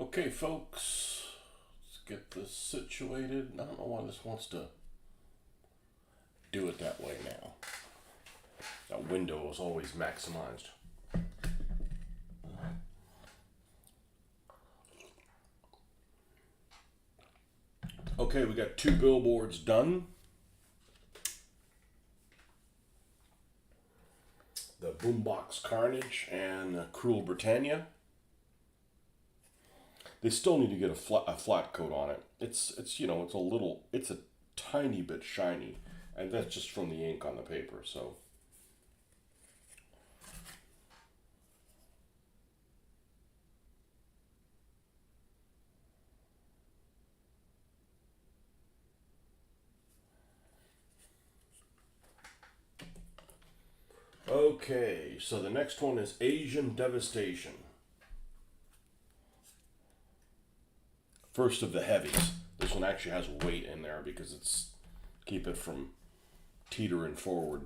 Okay, folks, let's get this situated. I don't know why this wants to do it that way now. That window is always maximized. Okay, we got 2 billboards done. The Boombox Carnage and Cruel Britannia. They still need to get a flat coat on it. It's a tiny bit shiny, and that's just from the ink on the paper. So okay, so the next one is Asian Devastation. First of the heavies. This one actually has weight in there because it's keep it from teetering forward.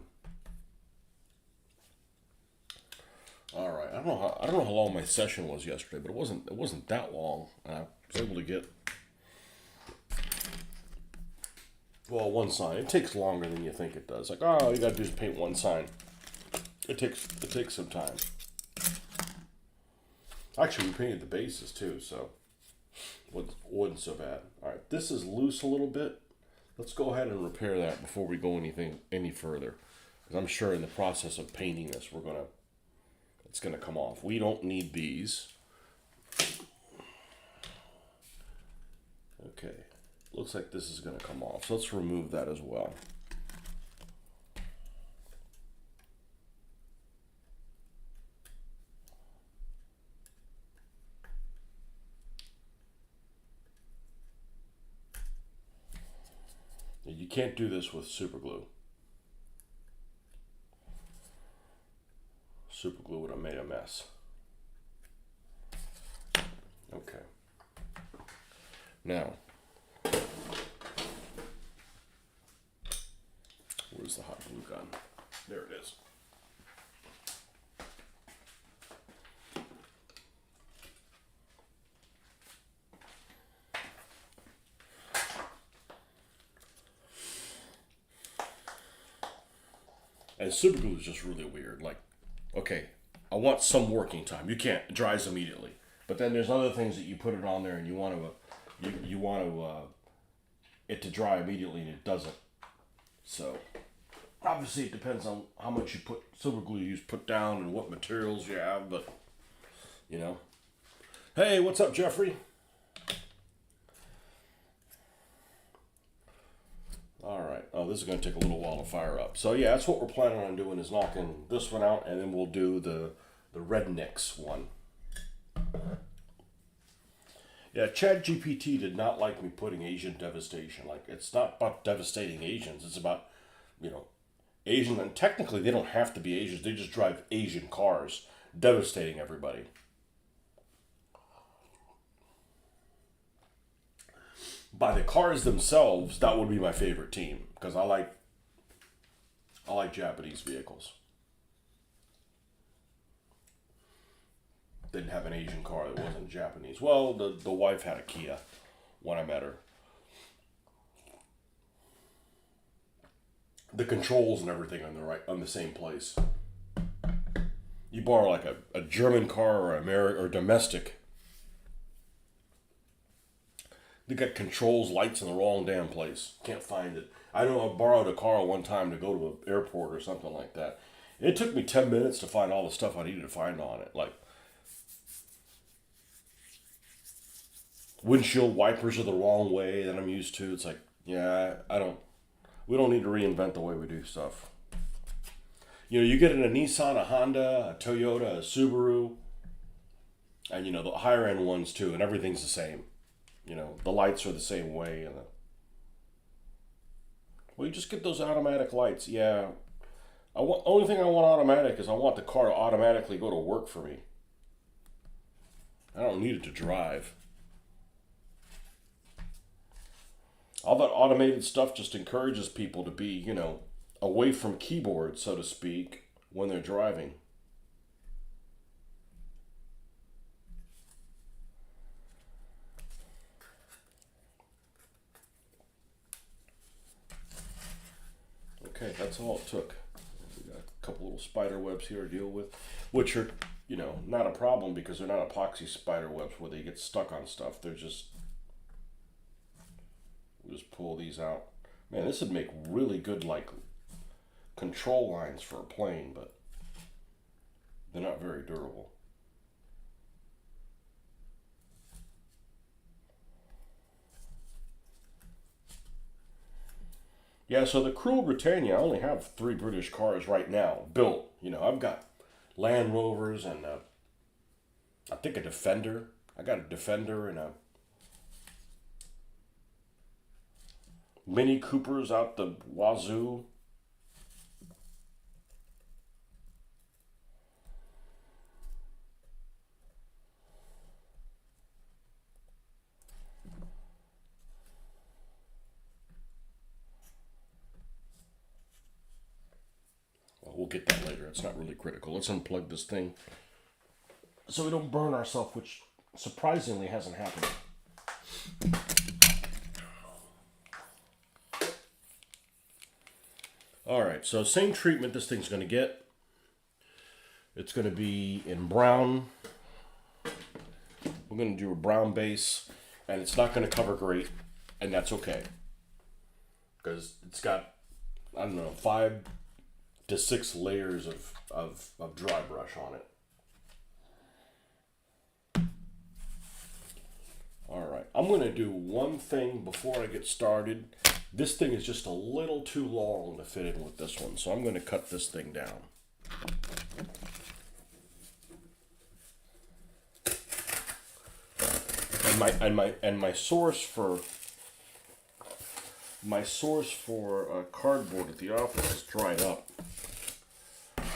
All right, I don't know how long my session was yesterday, but it wasn't that long. I was able to get one sign. It takes longer than you think it does. Like, oh, you got to do is paint one sign. It takes some time. Actually, we painted the bases too, so wasn't so bad. All right, this is loose a little bit. Let's go ahead and repair that before we go any further, because I'm sure in the process of painting this, it's gonna come off. We don't need these. Okay, looks like this is gonna come off. So let's remove that as well. You can't do this with super glue. Super glue would have made a mess. Okay. Now, where's the hot glue gun? There it is. And super glue is just really weird. Like, okay, I want some working time. You can't. It dries immediately. But then there's other things that you put it on there and you want it to dry immediately, and it doesn't. So obviously it depends on how much super glue you put down and what materials you have. But hey, what's up, Jeffrey? All right. Oh, this is going to take a little while to fire up. So yeah, that's what we're planning on doing, is knocking this one out, and then we'll do the Rednecks one. Yeah, ChatGPT did not like me putting Asian devastation. Like, it's not about devastating Asians. It's about, Asian, and technically they don't have to be Asians. They just drive Asian cars, devastating everybody. By the cars themselves, that would be my favorite team, because I like Japanese vehicles. Didn't have an Asian car that wasn't Japanese. Well, the wife had a Kia when I met her. The controls and everything on the same place. You borrow like a German car or domestic. They got controls, lights in the wrong damn place. Can't find it. I know I borrowed a car one time to go to an airport or something like that. It took me 10 minutes to find all the stuff I needed to find on it. Like, windshield wipers are the wrong way that I'm used to. It's like, yeah, we don't need to reinvent the way we do stuff. You get in a Nissan, a Honda, a Toyota, a Subaru, and the higher end ones too, and everything's the same. The lights are the same way. Well, you just get those automatic lights. Yeah. Only thing I want automatic is I want the car to automatically go to work for me. I don't need it to drive. All that automated stuff just encourages people to be, away from keyboards, so to speak, when they're driving. Okay, that's all it took. We got a couple little spider webs here to deal with, which are, you know, not a problem because they're not epoxy spider webs where they get stuck on stuff. They're just, we'll just pull these out. Man, this would make really good, like, control lines for a plane, but they're not very durable. Yeah, so the Cruel Britannia, I only have 3 British cars right now built. You know, I've got Land Rovers and I think a Defender. I got a Defender and a Mini Coopers out the wazoo. We'll get that later. It's not really critical. Let's unplug this thing so we don't burn ourselves, which surprisingly hasn't happened. All right, so same treatment this thing's going to get. It's going to be in brown. We're going to do a brown base, and it's not going to cover great, and that's okay. Because it's got, I don't know, 5 to 6 layers of dry brush on it. All right, I'm going to do one thing before I get started. This thing is just a little too long to fit in with this one, so I'm going to cut this thing down. And my source for cardboard at the office is dried up.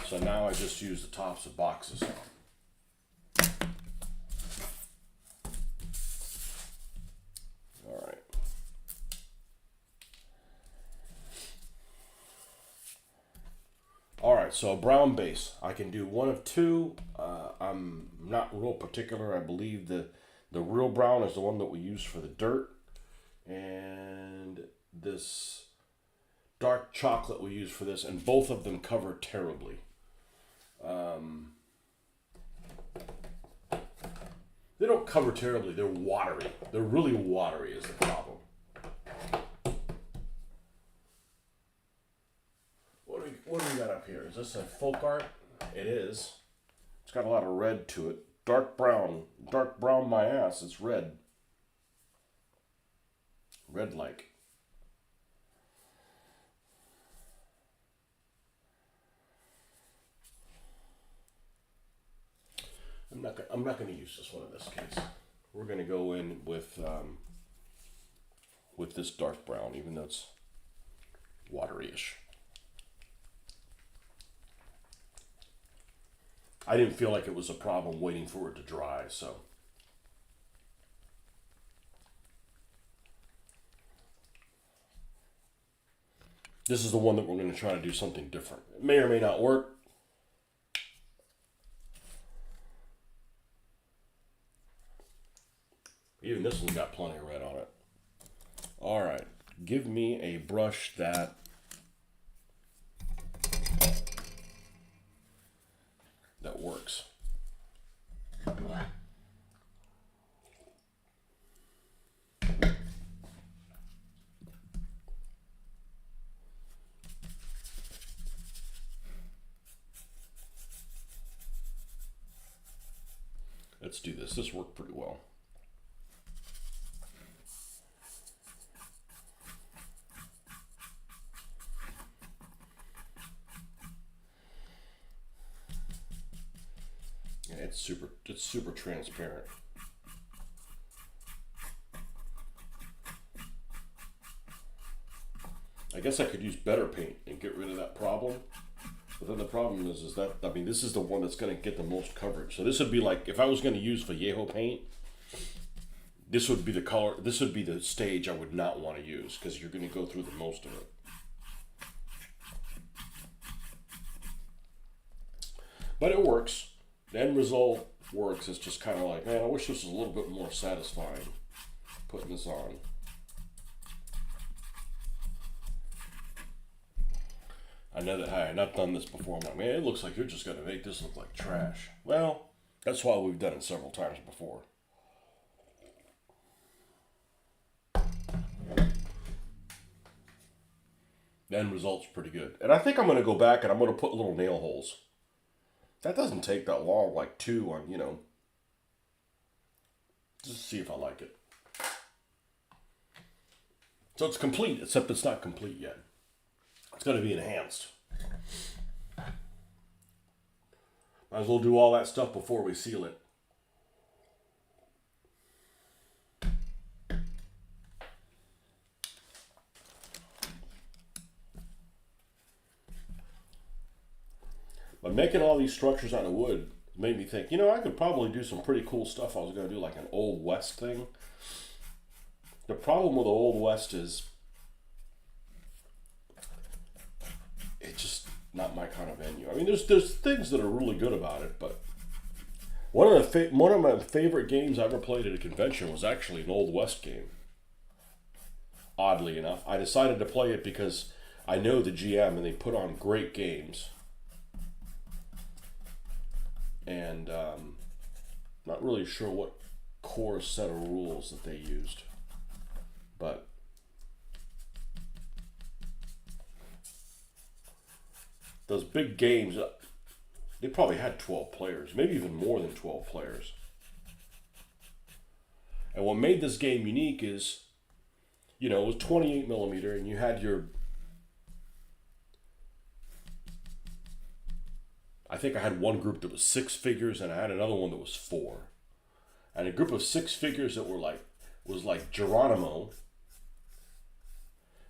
So now I just use the tops of boxes. All right. All right, so a brown base. I can do one of two. I'm not real particular. I believe the real brown is the one that we use for the dirt. And this dark chocolate we use for this. And both of them cover terribly. They don't cover terribly. They're watery. They're really watery is the problem. What do we got up here? Is this a folk art? It is. It's got a lot of red to it. Dark brown my ass. It's red. Red like. I'm not going to use this one in this case. We're going to go in with this dark brown, even though it's watery-ish. I didn't feel like it was a problem waiting for it to dry, so. This is the one that we're going to try to do something different. It may or may not work. Even this one's got plenty of red on it. All right, give me a brush that works. Let's do this. This worked pretty well. It's super transparent. I guess I could use better paint and get rid of that problem. But then the problem is that, I mean, this is the one that's going to get the most coverage. So this would be like, if I was going to use Vallejo paint, this would be the color, this would be the stage I would not want to use because you're going to go through the most of it. But it works. The end result works. It's just kind of like, man, I wish this was a little bit more satisfying putting this on. I know that I had not done this before. I'm like, man, it looks like you're just going to make this look like trash. Well, that's why we've done it several times before. The end result's pretty good. And I think I'm going to go back and I'm going to put little nail holes. That doesn't take that long, like two on, just see if I like it. So it's complete, except it's not complete yet. It's going to be enhanced. Might as well do all that stuff before we seal it. But making all these structures out of wood made me think, I could probably do some pretty cool stuff. I was going to do like an Old West thing. The problem with the Old West is it's just not my kind of venue. I mean, there's things that are really good about it, but one of my favorite games I ever played at a convention was actually an Old West game. Oddly enough, I decided to play it because I know the GM and they put on great games. And not really sure what core set of rules that they used, but those big games, they probably had 12 players, maybe even more than 12 players. And what made this game unique is, it was 28 millimeter, and you had I think I had one group that was 6 figures, and I had another one that was 4. And a group of 6 figures that was like Geronimo,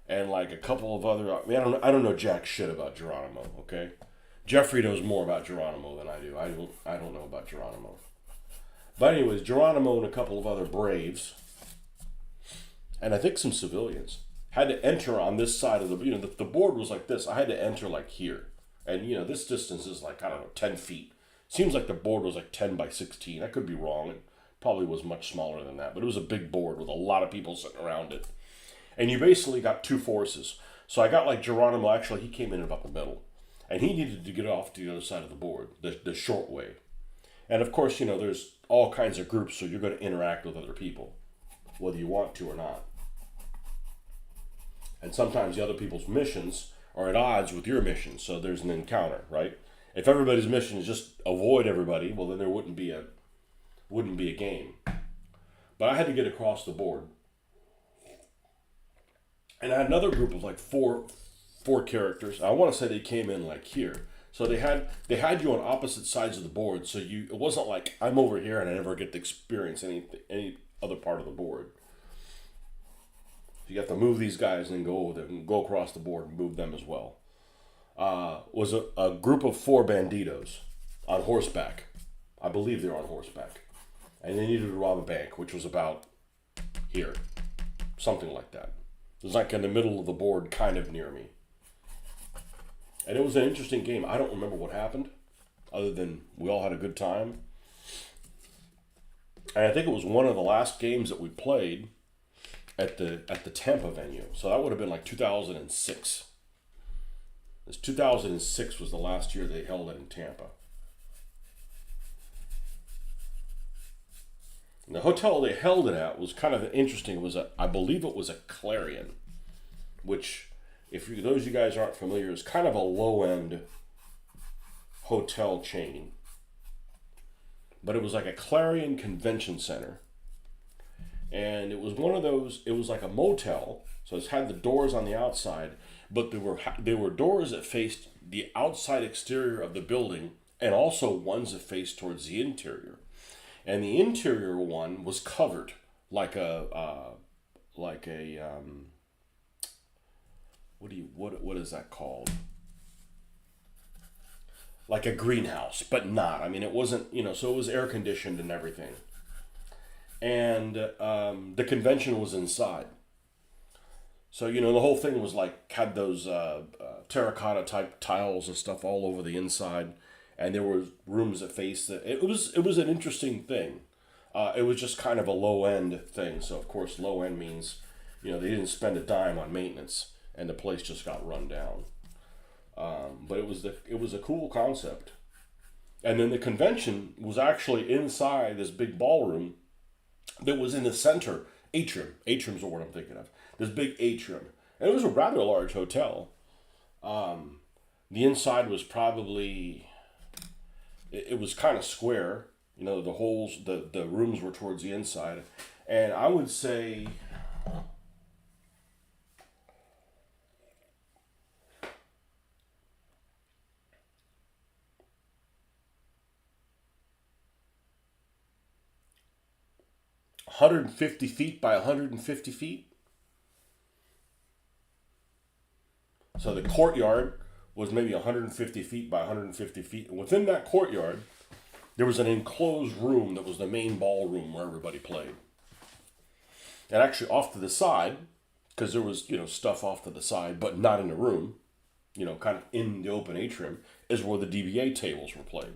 and like a couple of other. I mean, I don't know jack shit about Geronimo. Okay, Jeffrey knows more about Geronimo than I do. I don't know about Geronimo. But anyways, Geronimo and a couple of other Braves, and I think some civilians had to enter on this side of the board was like this. I had to enter like here. And, this distance is like, 10 feet. Seems like the board was like 10 by 16. I could be wrong. It probably was much smaller than that. But it was a big board with a lot of people sitting around it. And you basically got 2 forces. So I got like Geronimo. Actually, he came in about the middle. And he needed to get off to the other side of the board, the short way. And of course, there's all kinds of groups. So you're going to interact with other people, whether you want to or not. And sometimes the other people's missions are at odds with your mission, so there's an encounter, right? If everybody's mission is just avoid everybody, well then there wouldn't be a game. But I had to get across the board, and I had another group of like four characters. I want to say they came in like here, so they had you on opposite sides of the board, so it wasn't like I'm over here and I never get to experience any other part of the board. You have to move these guys and then go over there and go across the board and move them as well. Was a group of 4 banditos on horseback. I believe they were on horseback. And they needed to rob a bank, which was about here. Something like that. It was like in the middle of the board, kind of near me. And it was an interesting game. I don't remember what happened, other than we all had a good time. And I think it was one of the last games that we played at the Tampa venue. So that would have been like 2006. This 2006 was the last year they held it in Tampa. And the hotel they held it at was kind of interesting. It was I believe it was a Clarion, which, those of you guys aren't familiar, is kind of a low-end hotel chain. But it was like a Clarion convention center. And it was one of those, it was like a motel, so it had the doors on the outside, but there were doors that faced the outside exterior of the building, and also ones that faced towards the interior. And the interior one was covered like what is that called? Like a greenhouse, but not. I mean, it wasn't, so it was air conditioned and everything. And the convention was inside. So, the whole thing was like, had those terracotta type tiles and stuff all over the inside. And there were rooms that faced it. It was an interesting thing. It was just kind of a low end thing. So, of course, low end means, they didn't spend a dime on maintenance and the place just got run down. But it was a cool concept. And then the convention was actually inside this big ballroom that was in the center. Atrium. Atrium's the word I'm thinking of. This big atrium. And it was a rather large hotel. The inside was probably, it was kind of square. You know, the rooms were towards the inside. And I would say 150 feet by 150 feet. So the courtyard was maybe 150 feet by 150 feet. And within that courtyard, there was an enclosed room that was the main ballroom where everybody played. And actually off to the side, because there was, stuff off to the side, but not in the room, kind of in the open atrium, is where the DBA tables were played.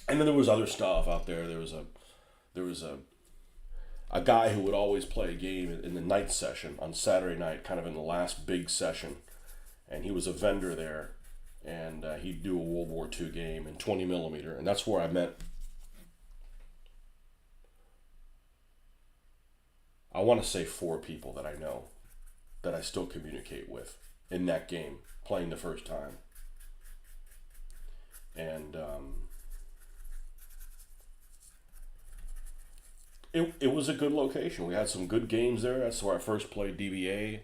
And then there was other stuff out there. There was a guy who would always play a game in the night session on Saturday night, kind of in the last big session. And he was a vendor there, and he'd do a World War II game in 20 millimeter. And that's where I met, I want to say 4 people that I know that I still communicate with in that game, playing the first time. And it was a good location. We had some good games there. That's where I first played DBA.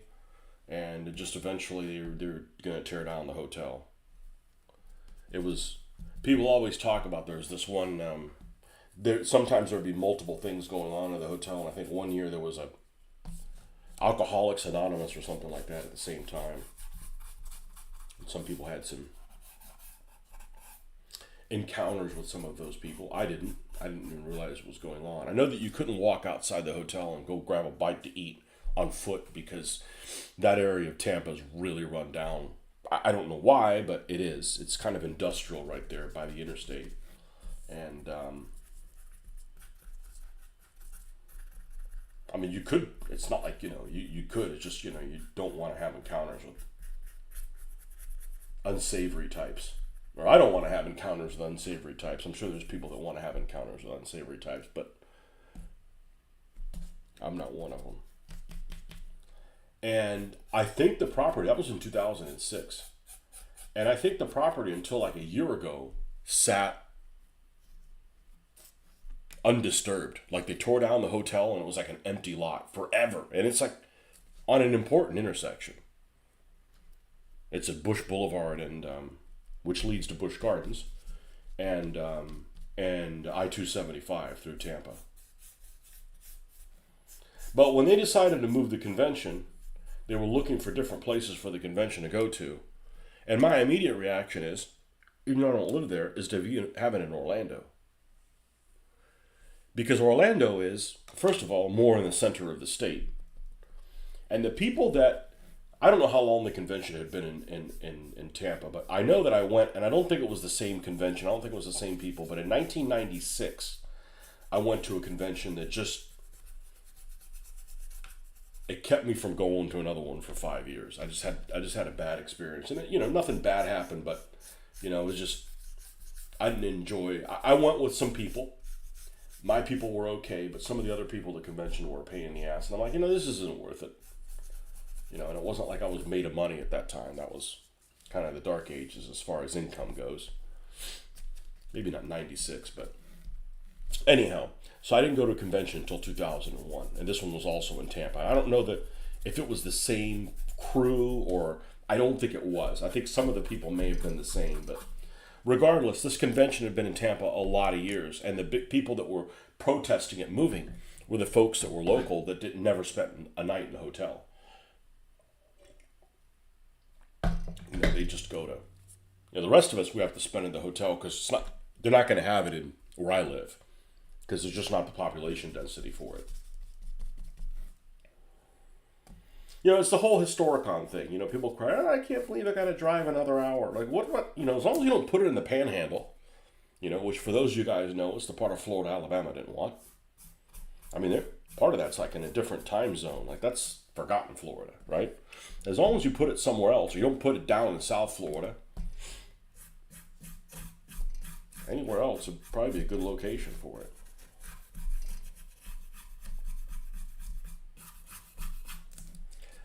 And just eventually they were going to tear down the hotel. It was, people always talk about there's this one, sometimes there'd be multiple things going on in the hotel. And I think one year there was a Alcoholics Anonymous or something like that at the same time. And some people had some encounters with some of those people. I didn't even realize what was going on. I know that you couldn't walk outside the hotel and go grab a bite to eat on foot because that area of Tampa is really run down. I don't know why, but it is. It's kind of industrial right there by the interstate. And I mean, you could, it's not like, you could, it's just, you don't want to have encounters with unsavory types. Or I don't want to have encounters with unsavory types. I'm sure there's people that want to have encounters with unsavory types, but I'm not one of them. And I think the property, that was in 2006. And I think the property until like a year ago sat undisturbed. Like they tore down the hotel and it was like an empty lot forever. And it's like on an important intersection. It's at Bush Boulevard and which leads to Busch Gardens and I-275 through Tampa. But when they decided to move the convention, they were looking for different places for the convention to go to. And my immediate reaction is, even though I don't live there, is to have it in Orlando. Because Orlando is, first of all, more in the center of the state. And the people that, I don't know how long the convention had been in Tampa, but I know that I went, and I don't think it was the same convention, I don't think it was the same people, but in 1996, I went to a convention that just, it kept me from going to another one for 5 years. I just had a bad experience, and nothing bad happened, but it was just, I didn't enjoy. I went with some people. My people were okay, but some of the other people at the convention were a pain in the ass, and I'm like, this isn't worth it. And it wasn't like I was made of money at that time. That was kind of the dark ages as far as income goes. Maybe not 96, but anyhow. So I didn't go to a convention until 2001, and this one was also in Tampa. I don't know that if it was the same crew, or I don't think it was. I think some of the people may have been the same, but regardless, this convention had been in Tampa a lot of years, and the big people that were protesting it moving were the folks that were local that never spent a night in the hotel. They just go to, the rest of us, we have to spend in the hotel because they're not going to have it in where I live because there's just not the population density for it. It's the whole Historicon thing. People cry, I can't believe I got to drive another hour. Like, what, as long as you don't put it in the Panhandle, which for those of you guys know, it's the part of Florida, Alabama didn't want. I mean, part of that's like in a different time zone. Like, that's forgotten Florida, right? As long as you put it somewhere else, or you don't put it down in South Florida, anywhere else would probably be a good location for it.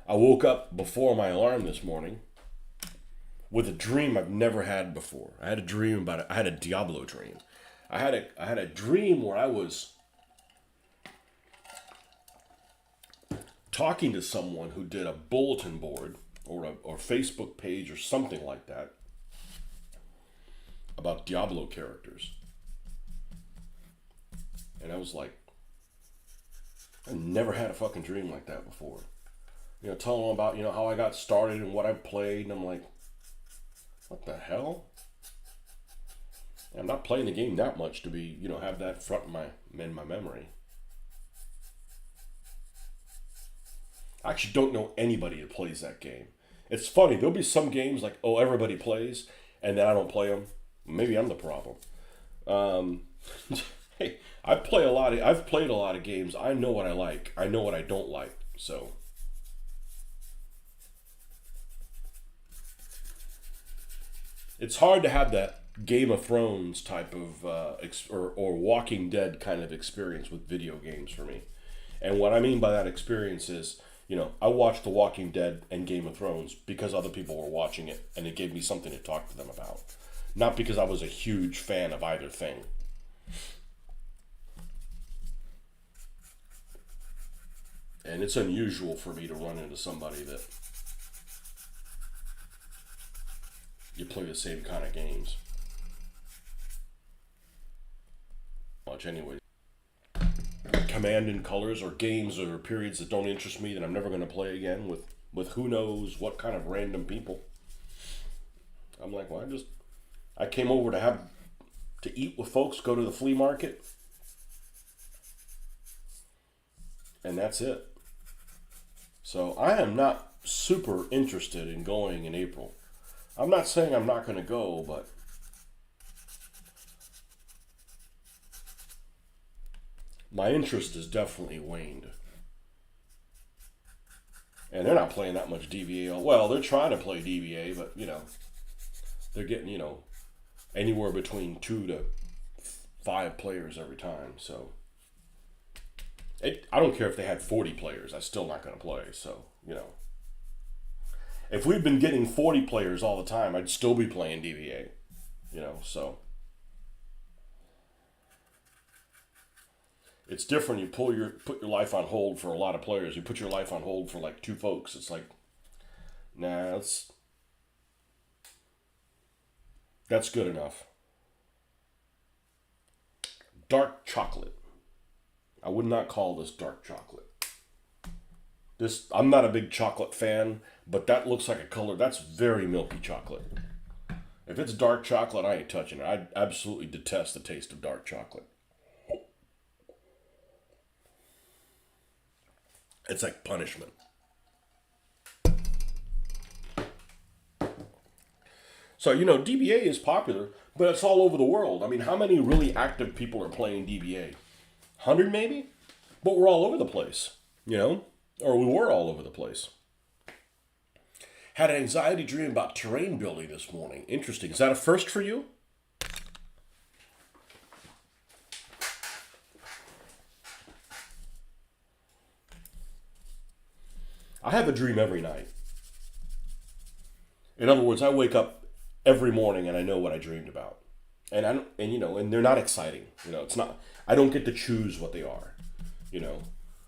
I woke up before my alarm this morning with a dream I've never had before. I had a dream about it. I had a Diablo dream. I had a dream where I was talking to someone who did a bulletin board or Facebook page or something like that about Diablo characters. And I was like, I never had a fucking dream like that before. Telling them about, how I got started and what I've played. And I'm like, what the hell? I'm not playing the game that much to be, have that front in my memory. I actually don't know anybody that plays that game. It's funny. There'll be some games like, oh, everybody plays, and then I don't play them. Maybe I'm the problem. Hey, I've played a lot of games. I know what I like. I know what I don't like. So it's hard to have that Game of Thrones type of or Walking Dead kind of experience with video games for me. And what I mean by that experience is, I watched The Walking Dead and Game of Thrones because other people were watching it, and it gave me something to talk to them about. Not because I was a huge fan of either thing. And it's unusual for me to run into somebody that you play the same kind of games. Much anyway. Command and Colors or games or periods that don't interest me that I'm never going to play again with who knows what kind of random people. I'm like, well, I came over to eat with folks, go to the flea market, and that's it. So I am not super interested in going in April. I'm not saying I'm not going to go, but my interest has definitely waned. And they're not playing that much DVA. Well, they're trying to play DVA, but, they're getting, anywhere between 2 to 5 players every time. So I don't care if they had 40 players. I'm still not going to play. So, if we'd been getting 40 players all the time, I'd still be playing DVA. So it's different. You put your life on hold for a lot of players. You put your life on hold for like 2 folks. It's like, nah, that's good enough. Dark chocolate. I would not call this dark chocolate. I'm not a big chocolate fan, but that looks like a color. That's very milky chocolate. If it's dark chocolate, I ain't touching it. I absolutely detest the taste of dark chocolate. It's like punishment. So, DBA is popular, but it's all over the world. I mean, how many really active people are playing DBA? 100 maybe? But we're all over the place, Or we were all over the place. Had an anxiety dream about terrain building this morning. Interesting. Is that a first for you? I have a dream every night. In other words, I wake up every morning and I know what I dreamed about. And they're not exciting. It's not, I don't get to choose what they are,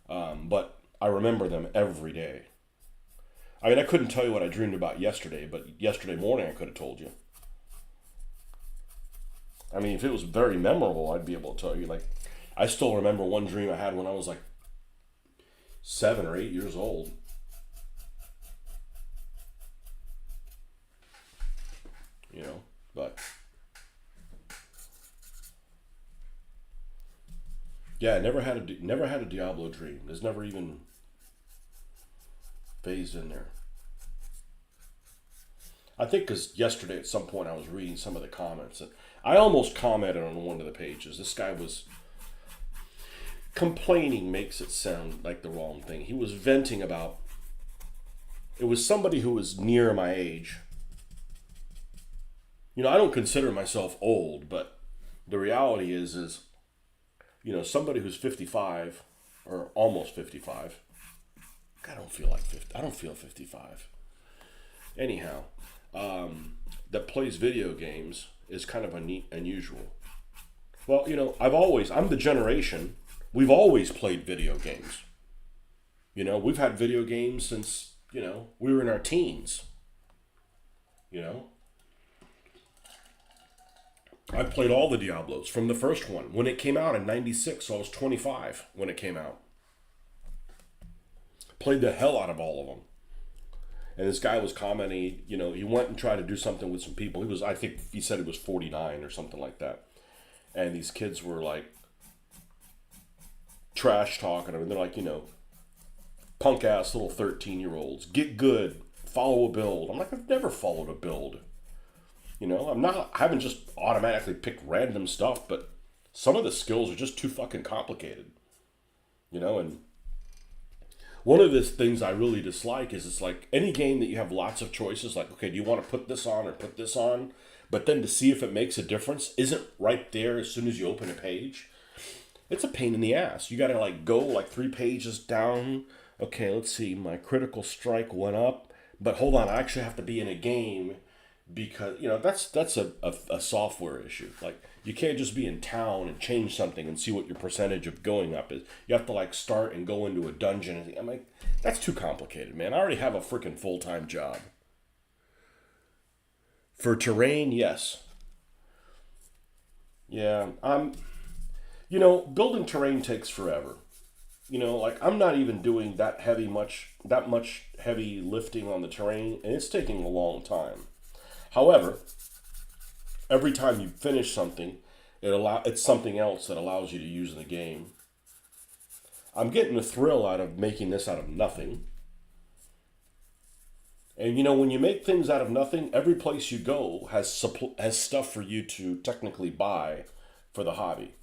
but I remember them every day. I mean, I couldn't tell you what I dreamed about yesterday, but yesterday morning I could have told you. I mean, if it was very memorable, I'd be able to tell you. Like, I still remember one dream I had when I was like 7 or 8 years old. But yeah, I never had a Diablo dream. There's never even phased in there. I think because yesterday at some point I was reading some of the comments and I almost commented on one of the pages. This guy was complaining, makes it sound like the wrong thing. He was venting about it was somebody who was near my age. I don't consider myself old, but the reality is somebody who's 55 or almost 55. I don't feel like 50. I don't feel 55. Anyhow, that plays video games is kind of unusual. Well, I'm the generation, we've always played video games. We've had video games since, we were in our teens. I played all the Diablos from the first one when it came out in '96. So I was 25 when it came out. Played the hell out of all of them. And this guy was commenting, he went and tried to do something with some people. I think he said he was 49 or something like that. And these kids were like trash talking him. And they're like, punk ass little 13-year-olds. Get good. Follow a build. I'm like, I've never followed a build. I haven't just automatically picked random stuff, but some of the skills are just too fucking complicated. And one of the things I really dislike is it's like any game that you have lots of choices, like, okay, do you want to put this on or put this on? But then to see if it makes a difference isn't right there as soon as you open a page. It's a pain in the ass. You got to go like 3 pages down. Okay, let's see. My critical strike went up, but hold on. I actually have to be in a game because, that's a software issue. Like, you can't just be in town and change something and see what your percentage of going up is. You have to start and go into a dungeon. And I'm like, that's too complicated, man. I already have a freaking full-time job. For terrain, yes. Yeah, building terrain takes forever. I'm not even doing that much heavy lifting on the terrain, and it's taking a long time. However, every time you finish something, it's something else that allows you to use in the game. I'm getting a thrill out of making this out of nothing. And when you make things out of nothing, every place you go has stuff for you to technically buy for the hobby.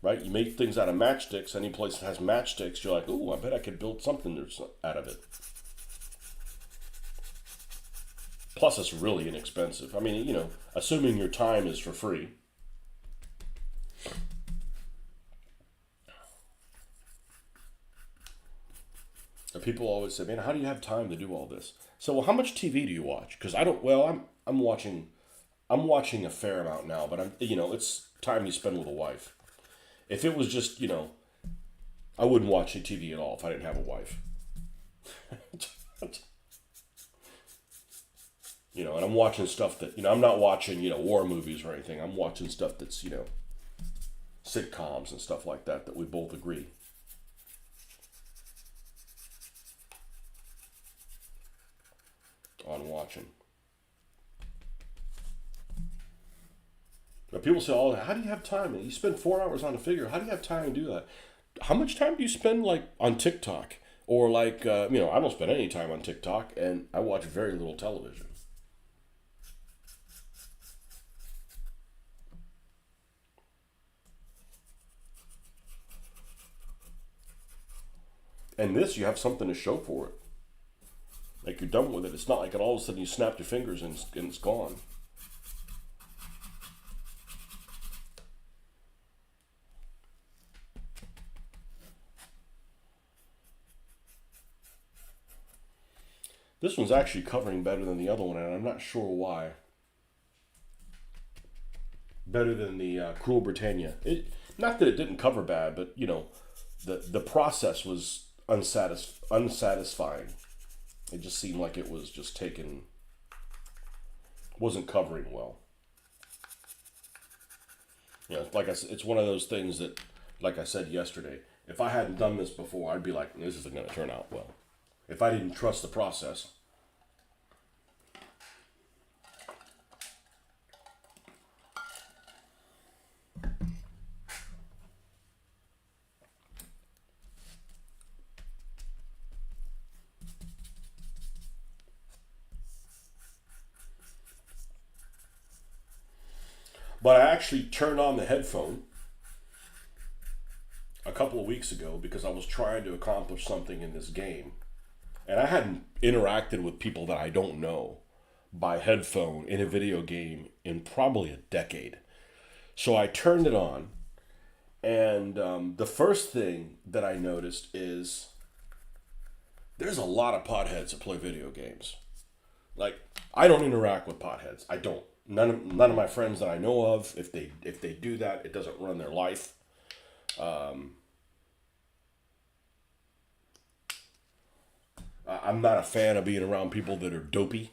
Right? You make things out of matchsticks. Any place that has matchsticks, you're like, ooh, I bet I could build something out of it. Plus, it's really inexpensive. I mean, assuming your time is for free. And people always say, man, how do you have time to do all this? So, well, how much TV do you watch? Because I don't, well, I'm watching a fair amount now, but it's time you spend with a wife. If it was just, I wouldn't watch TV at all if I didn't have a wife. And I'm watching stuff that, I'm not watching, war movies or anything. I'm watching stuff that's, sitcoms and stuff like that we both agree. On watching. But people say, oh, how do you have time? You spend 4 hours on a figure. How do you have time to do that? How much time do you spend, on TikTok? Or, I don't spend any time on TikTok, and I watch very little television. And this, you have something to show for it. Like, you're done with it. It's not like all of a sudden you snap your fingers and it's gone. This one's actually covering better than the other one, and I'm not sure why. Better than the Cruel Britannia. Not that it didn't cover bad, but, the process was unsatisfying. It just seemed like it was just wasn't covering well. Like I said, it's one of those things that, like I said yesterday, if I hadn't done this before, I'd be like, this isn't going to turn out well. If I didn't trust the process. But I actually turned on the headphone a couple of weeks ago because I was trying to accomplish something in this game. And I hadn't interacted with people that I don't know by headphone in a video game in probably a decade. So I turned it on, and the first thing that I noticed is there's a lot of potheads that play video games. Like, I don't interact with potheads. I don't. None of my friends that I know of, if they do that, it doesn't run their life. I'm not a fan of being around people that are dopey.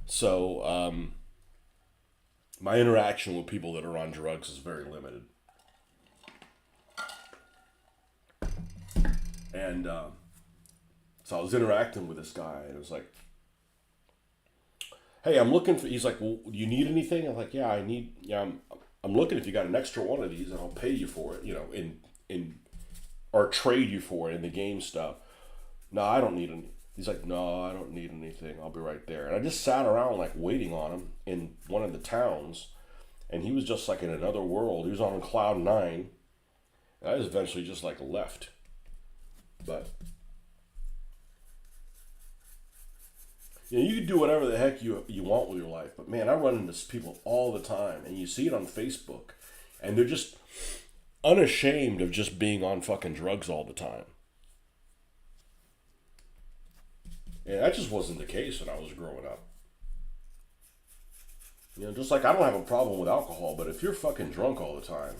So my interaction with people that are on drugs is very limited. And so I was interacting with this guy, and it was like, hey, I'm looking for, he's like, well, do you need anything? I'm like, I'm looking if you got an extra one of these, and I'll pay you for it, or trade you for it in the game stuff. No, I don't need any. He's like, no, I don't need anything. I'll be right there. And I just sat around like waiting on him in one of the towns, and he was just like in another world. He was on cloud nine. And I just eventually just like left. But you can do whatever the heck you want with your life. But man, I run into people all the time, and you see it on Facebook, and they're just unashamed of just being on fucking drugs all the time. And that just wasn't the case when I was growing up. Just like I don't have a problem with alcohol, but if you're fucking drunk all the time,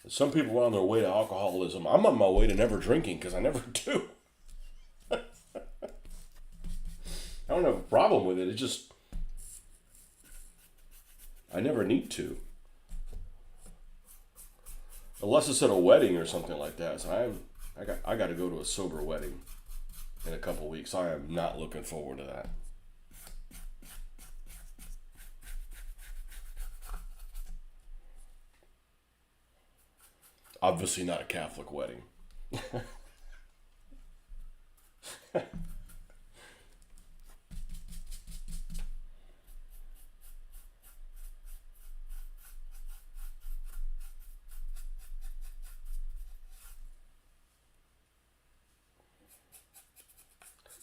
some people are on their way to alcoholism. I'm on my way to never drinking because I never do. I don't have a problem with it. It's just I never need to. Unless it's at a wedding or something like that. So I got to go to a sober wedding in a couple weeks. I am not looking forward to that. Obviously not a Catholic wedding.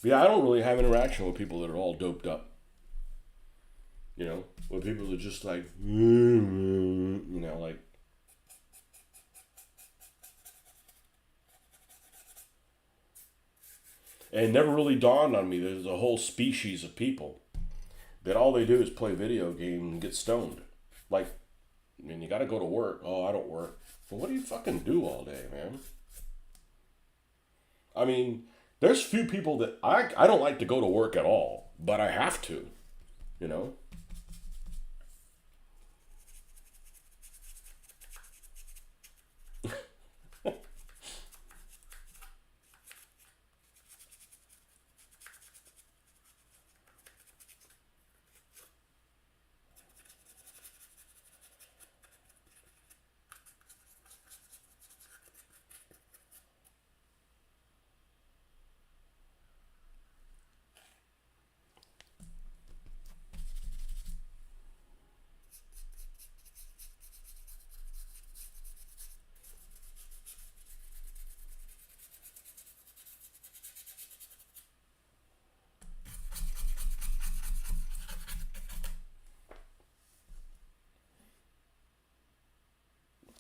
Yeah, I don't really have interaction with people that are all doped up. With people that are just like, like. And it never really dawned on me that there's a whole species of people that all they do is play video games and get stoned. Like, you gotta go to work. Oh, I don't work. Well, what do you fucking do all day, man? I mean, there's few people that I don't like to go to work at all, but I have to, you know?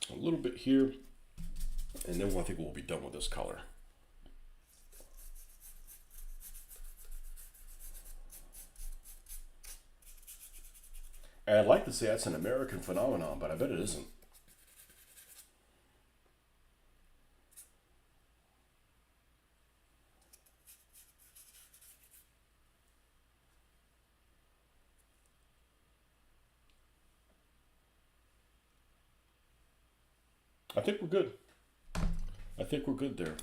A little bit here, and then I think we'll be done with this color. And I'd like to say that's an American phenomenon, but I bet it isn't. I think we're good. I think we're good there.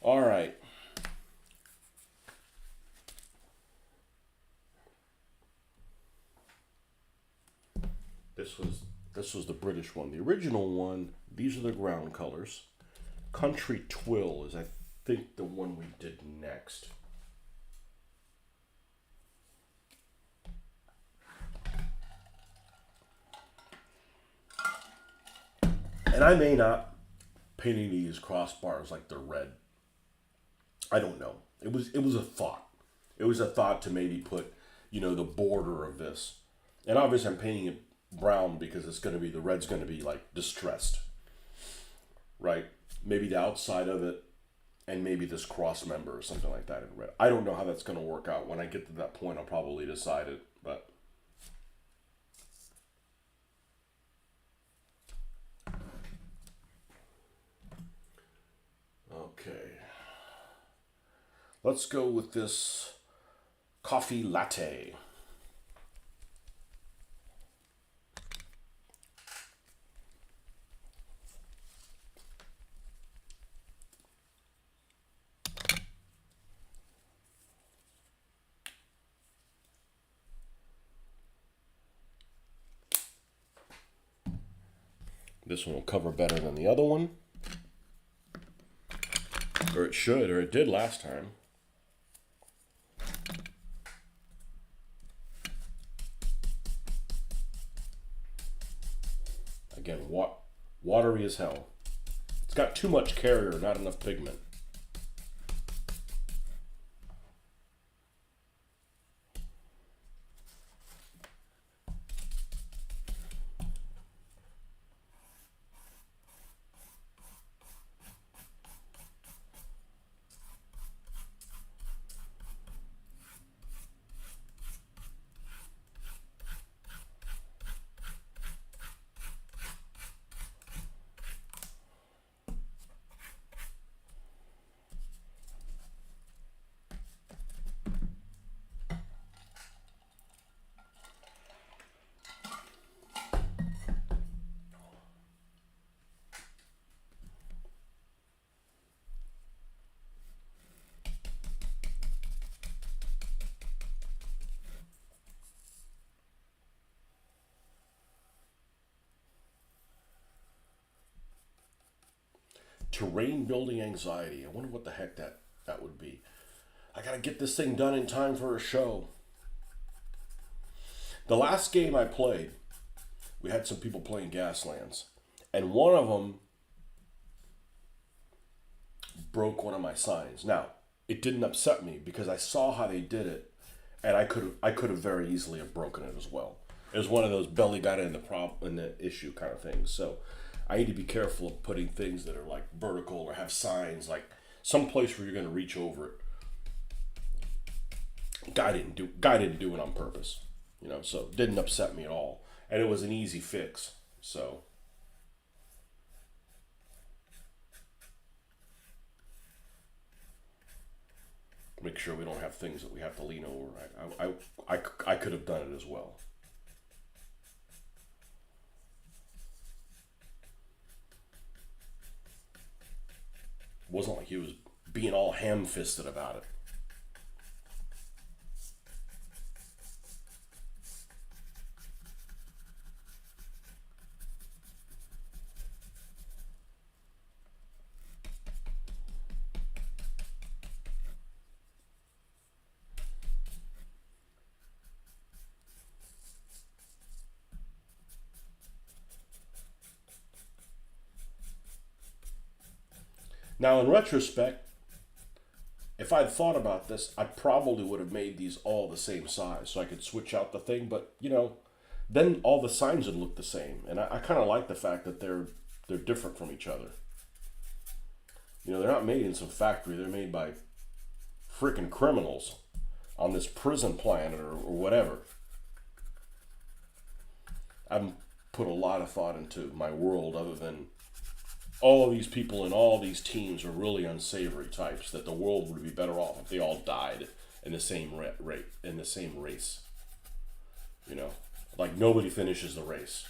All right. this was the British one. The original one, these are the ground colors. Country Twill is, I think, the one we did next. And I may not paint any of these crossbars like they're red. I don't know. It was a thought. It was a thought to maybe put, the border of this. And obviously I'm painting it brown because it's going to be, the red's going to be like distressed. Right? Maybe the outside of it and maybe this cross member or something like that in red. I don't know how that's going to work out. When I get to that point, I'll probably decide it. But okay. Let's go with this coffee latte. This one will cover better than the other one. Or it should, or it did last time. Again, watery as hell. It's got too much carrier, not enough pigment. Terrain building anxiety. I wonder what the heck that would be. I gotta get this thing done in time for a show. The last game I played, we had some people playing Gaslands, and one of them broke one of my signs. Now, it didn't upset me because I saw how they did it, and I could have very easily have broken it as well. It was one of those belly got in the issue kind of things. So I need to be careful of putting things that are like vertical or have signs, like some place where you're going to reach over it. Guy didn't do it on purpose, so it didn't upset me at all. And it was an easy fix. So make sure we don't have things that we have to lean over. I could have done it as well. It wasn't like he was being all ham-fisted about it. Now, in retrospect, if I'd thought about this, I probably would have made these all the same size so I could switch out the thing. But, then all the signs would look the same. And I kind of like the fact that they're different from each other. They're not made in some factory. They're made by freaking criminals on this prison planet or whatever. I've put a lot of thought into my world other than all of these people in all these teams are really unsavory types, that the world would be better off if they all died in the same rate, in the same race. Like nobody finishes the race.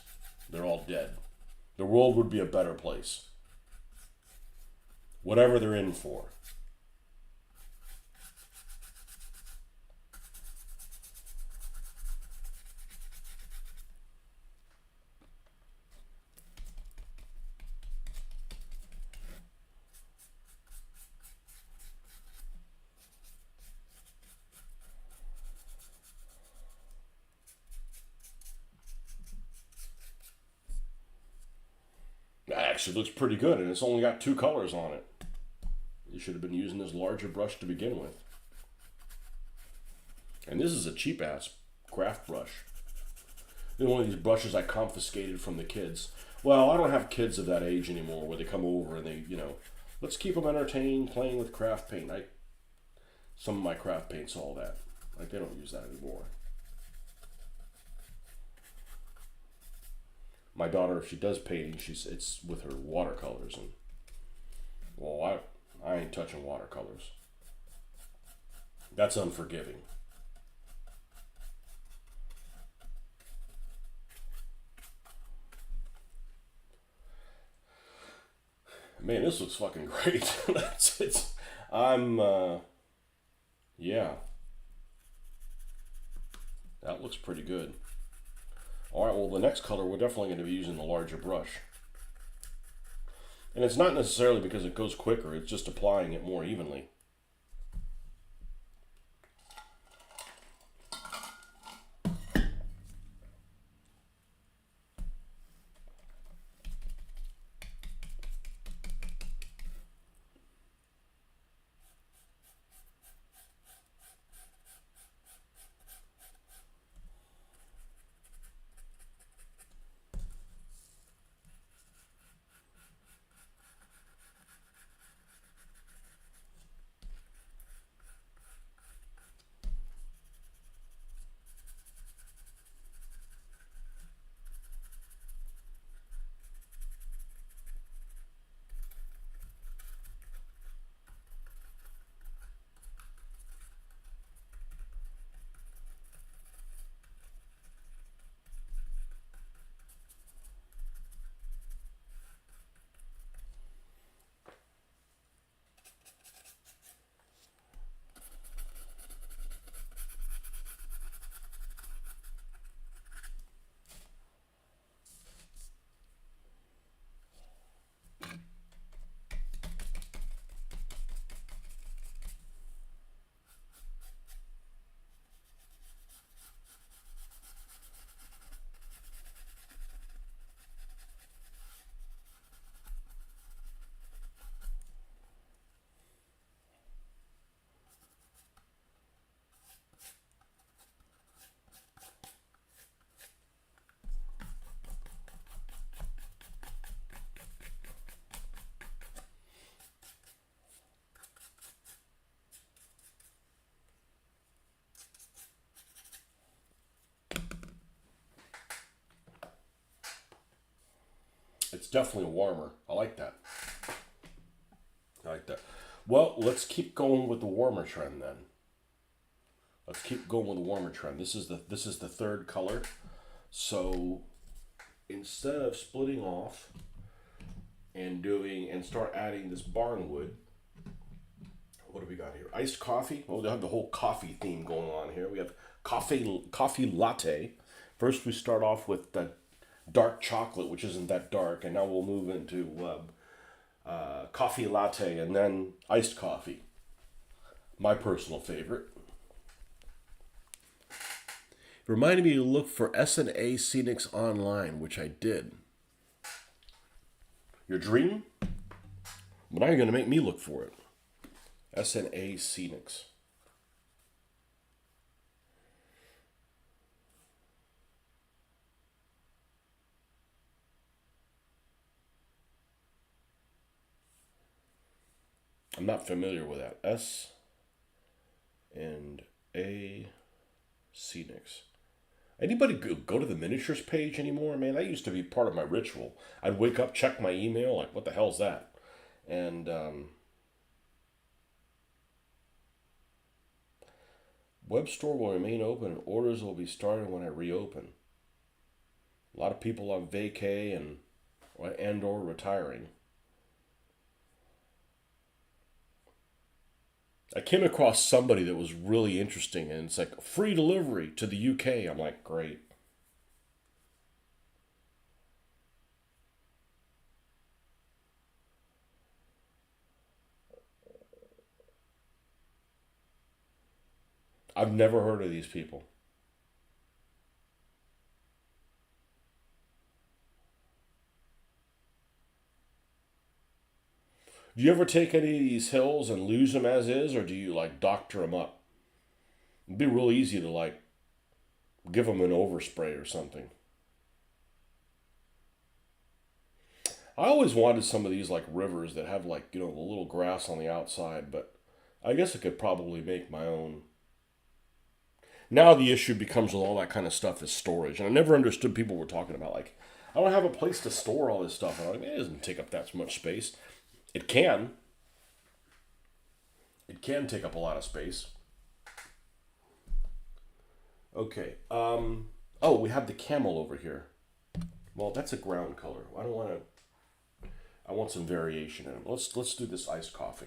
They're all dead. The world would be a better place. Whatever they're in for. actually looks pretty good, and it's only got 2 colors on it. You should have been using this larger brush to begin with. And this is a cheap-ass craft brush. It's one of these brushes I confiscated from the kids. Well, I don't have kids of that age anymore where they come over and they, let's keep them entertained playing with craft paint. Some of my craft paint's all that. Like, they don't use that anymore. My daughter, if she does painting, it's with her watercolors, and well, I ain't touching watercolors. That's unforgiving. Man, this looks fucking great. Yeah, that looks pretty good. All right, well, the next color, we're definitely going to be using the larger brush. And it's not necessarily because it goes quicker, it's just applying it more evenly. It's definitely warmer. I like that. Well, let's keep going with the warmer trend then. Let's keep going with the warmer trend. This is the third color. So instead of splitting off and start adding this barnwood, what do we got here? Iced coffee. Well, we have the whole coffee theme going on here. We have coffee latte. First, we start off with the dark chocolate, which isn't that dark, and now we'll move into coffee latte and then iced coffee. My personal favorite. It reminded me to look for S&A Scenics online, which I did. Your dream? But now you're going to make me look for it. S&A Scenics. I'm not familiar with that. S and A Scenics. Anybody go to the miniatures page anymore? Man, that used to be part of my ritual. I'd wake up, check my email, like, what the hell's that? And web store will remain open and orders will be starting when I reopen. A lot of people on vacay and or retiring. I came across somebody that was really interesting, and it's like free delivery to the UK. I'm like, great. I've never heard of these people. Do you ever take any of these hills and lose them as is, or do you like doctor them up? It'd be real easy to like give them an overspray or something. I always wanted some of these like rivers that have like, you know, the little grass on the outside, but I guess I could probably make my own. Now the issue becomes with all that kind of stuff is storage. And I never understood people were talking about like, I don't have a place to store all this stuff. And I'm like, it doesn't take up that much space. It can. It can take up a lot of space. Okay. Oh, we have the camel over here. Well, that's a ground color. I don't want to. I want some variation in it. Let's do this iced coffee.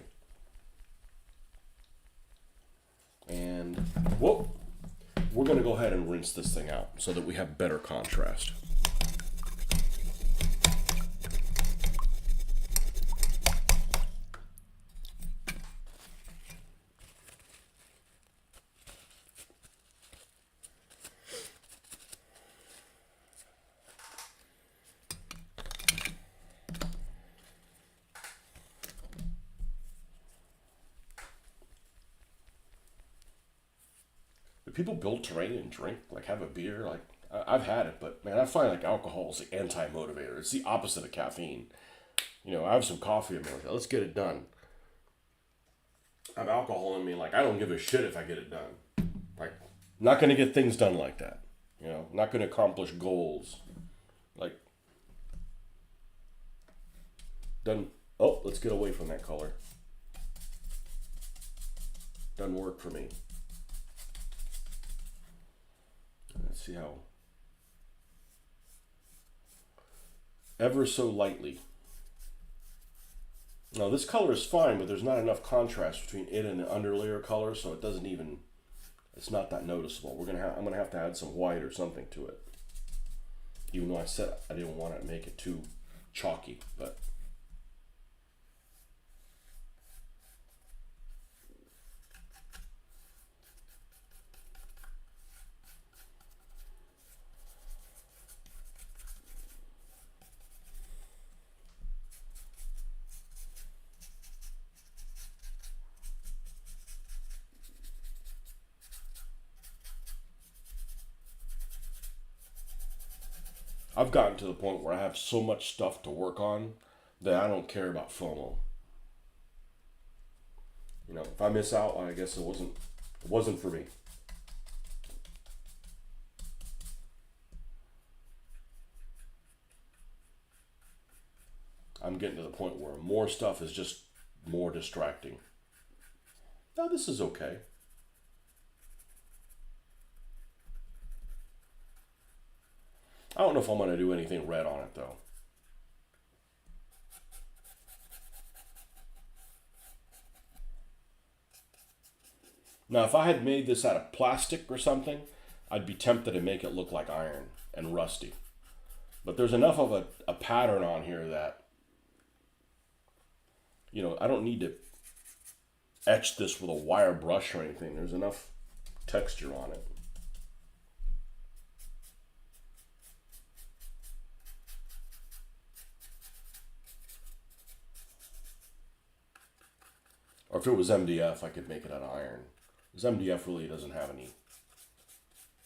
And whoop, we're gonna go ahead and rinse this thing out so that we have better contrast. Do people build terrain and drink? Like have a beer? Like I've had it, but man, I find like alcohol is the anti-motivator. It's the opposite of caffeine. You know, I have some coffee in me. Like, let's get it done. I have alcohol in me. Like I don't give a shit if I get it done. Like not gonna get things done like that. You know, not gonna accomplish goals. Like doesn't. Oh, let's get away from that color. Doesn't work for me. Let's see how. Ever so lightly. Now this color is fine, but there's not enough contrast between it and the underlayer color, so it doesn't even. It's not that noticeable. I'm gonna have to add some white or something to it. Even though I said I didn't want to make it too chalky, but. I've gotten to the point where I have so much stuff to work on that I don't care about FOMO. You know, if I miss out, I guess it wasn't for me. I'm getting to the point where more stuff is just more distracting. Now this is okay. I don't know if I'm going to do anything red on it though. Now, if I had made this out of plastic or something, I'd be tempted to make it look like iron and rusty. But there's enough of a pattern on here that, you know, I don't need to etch this with a wire brush or anything. There's enough texture on it. Or if it was MDF, I could make it out of iron. Because MDF really doesn't have any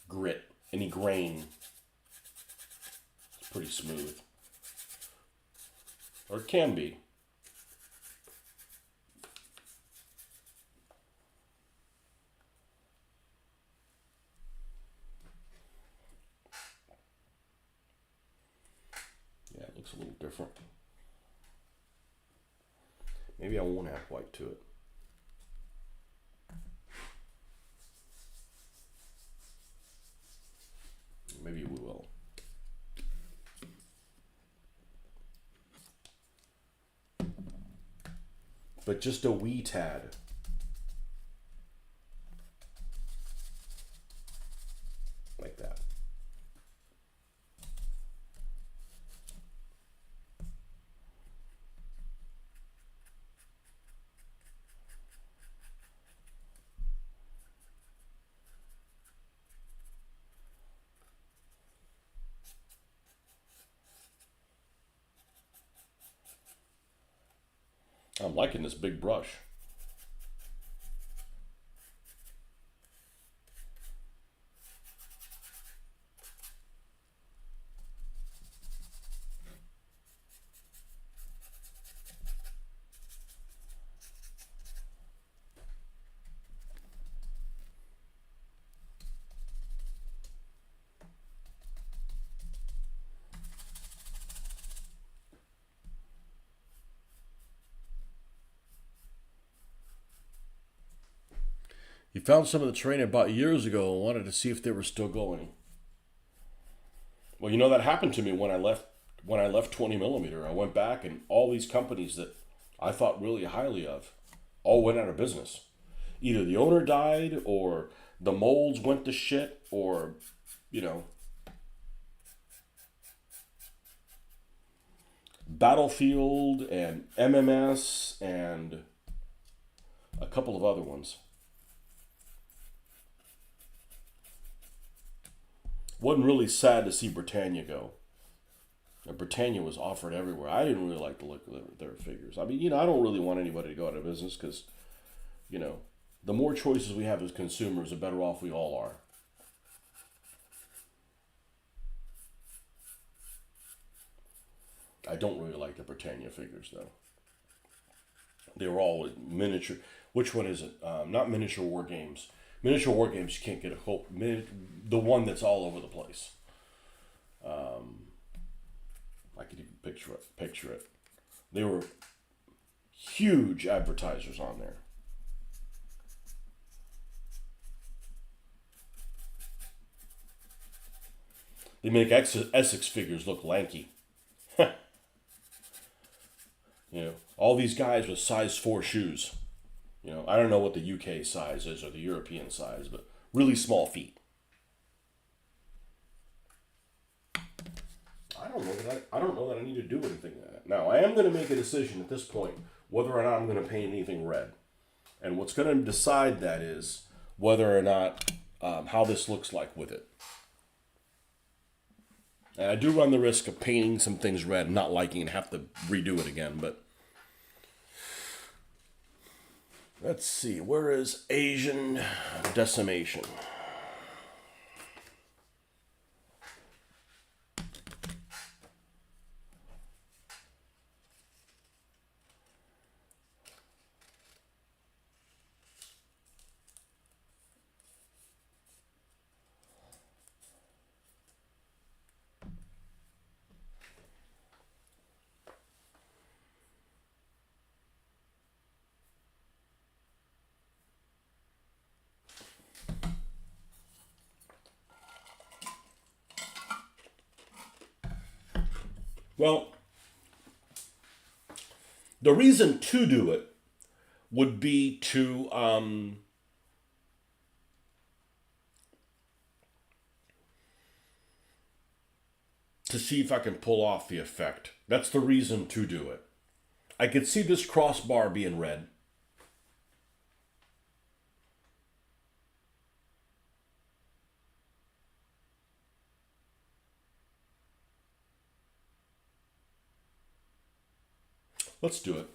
grit, any grain. It's pretty smooth. Or it can be. Yeah, it looks a little different. Maybe I won't add white to it. Maybe we will. But just a wee tad. Like that. I'm liking this big brush. He found some of the terrain I bought years ago and wanted to see if they were still going. Well, you know that happened to me when I left 20 millimeter. I went back and all these companies that I thought really highly of all went out of business. Either the owner died or the molds went to shit or, you know, Battlefield and MMS and a couple of other ones. Wasn't really sad to see Britannia go. Britannia was offered everywhere. I didn't really like the look of their figures. I mean, you know, I don't really want anybody to go out of business because, you know, the more choices we have as consumers, the better off we all are. I don't really like the Britannia figures, though. They were all miniature. Which one is it? Not miniature war games. Miniature war games, you can't get a whole. The one that's all over the place. I could even picture it. They were huge advertisers on there. They make Essex figures look lanky. You know, all these guys with size 4 shoes. You know, I don't know what the UK size is or the European size, but really small feet. I don't know that I need to do anything like that. Now, I am going to make a decision at this point whether or not I'm going to paint anything red. And what's going to decide that is whether or not how this looks like with it. And I do run the risk of painting some things red, not liking it, and have to redo it again. But let's see, where is Asian Decimation? Well, the reason to do it would be to see if I can pull off the effect. That's the reason to do it. I could see this crossbar being red. Let's do it.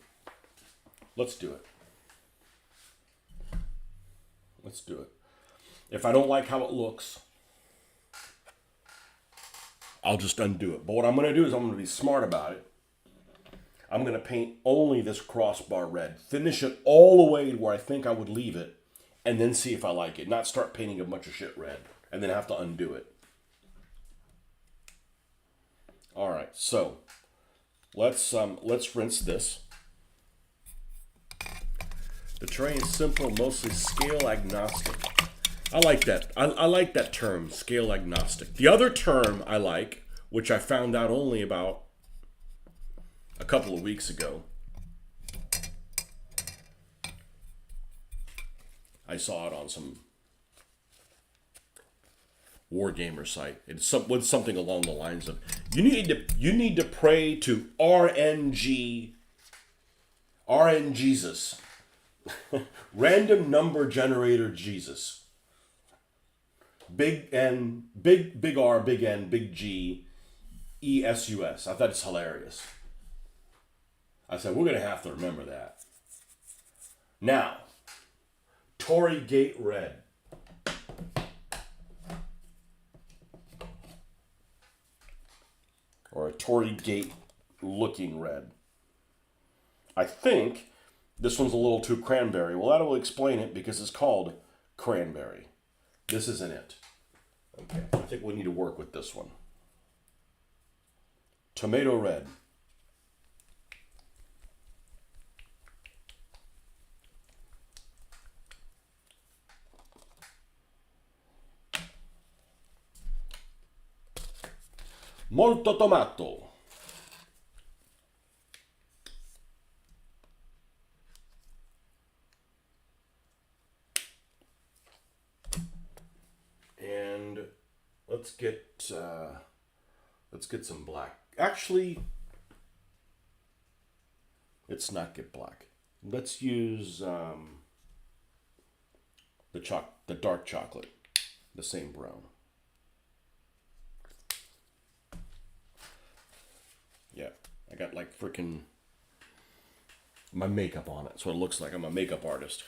Let's do it. Let's do it. If I don't like how it looks, I'll just undo it. But what I'm going to do is I'm going to be smart about it. I'm going to paint only this crossbar red. Finish it all the way to where I think I would leave it. And then see if I like it. Not start painting a bunch of shit red. And then have to undo it. Alright, so let's rinse this. The terrain is simple, mostly scale agnostic. I like that. I like that term, scale agnostic. The other term I like, which I found out only about a couple of weeks ago. I saw it on some wargamer site. It's something along the lines of you need to pray to RN Jesus. Random number generator Jesus. Big N, big R, big N, big G, ESUS. I thought it's hilarious. I said, we're going to have to remember that. Now, Tory Gate Red. Or a Tory Gate looking red. I think this one's a little too cranberry. Well, that will explain it because it's called cranberry. This isn't it. Okay, I think we need to work with this one. Tomato red. Molto tomato. And let's get some black. Actually, let's not get black. Let's use the dark chocolate, the same brown. Yeah, I got like freaking my makeup on it, so it looks like I'm a makeup artist.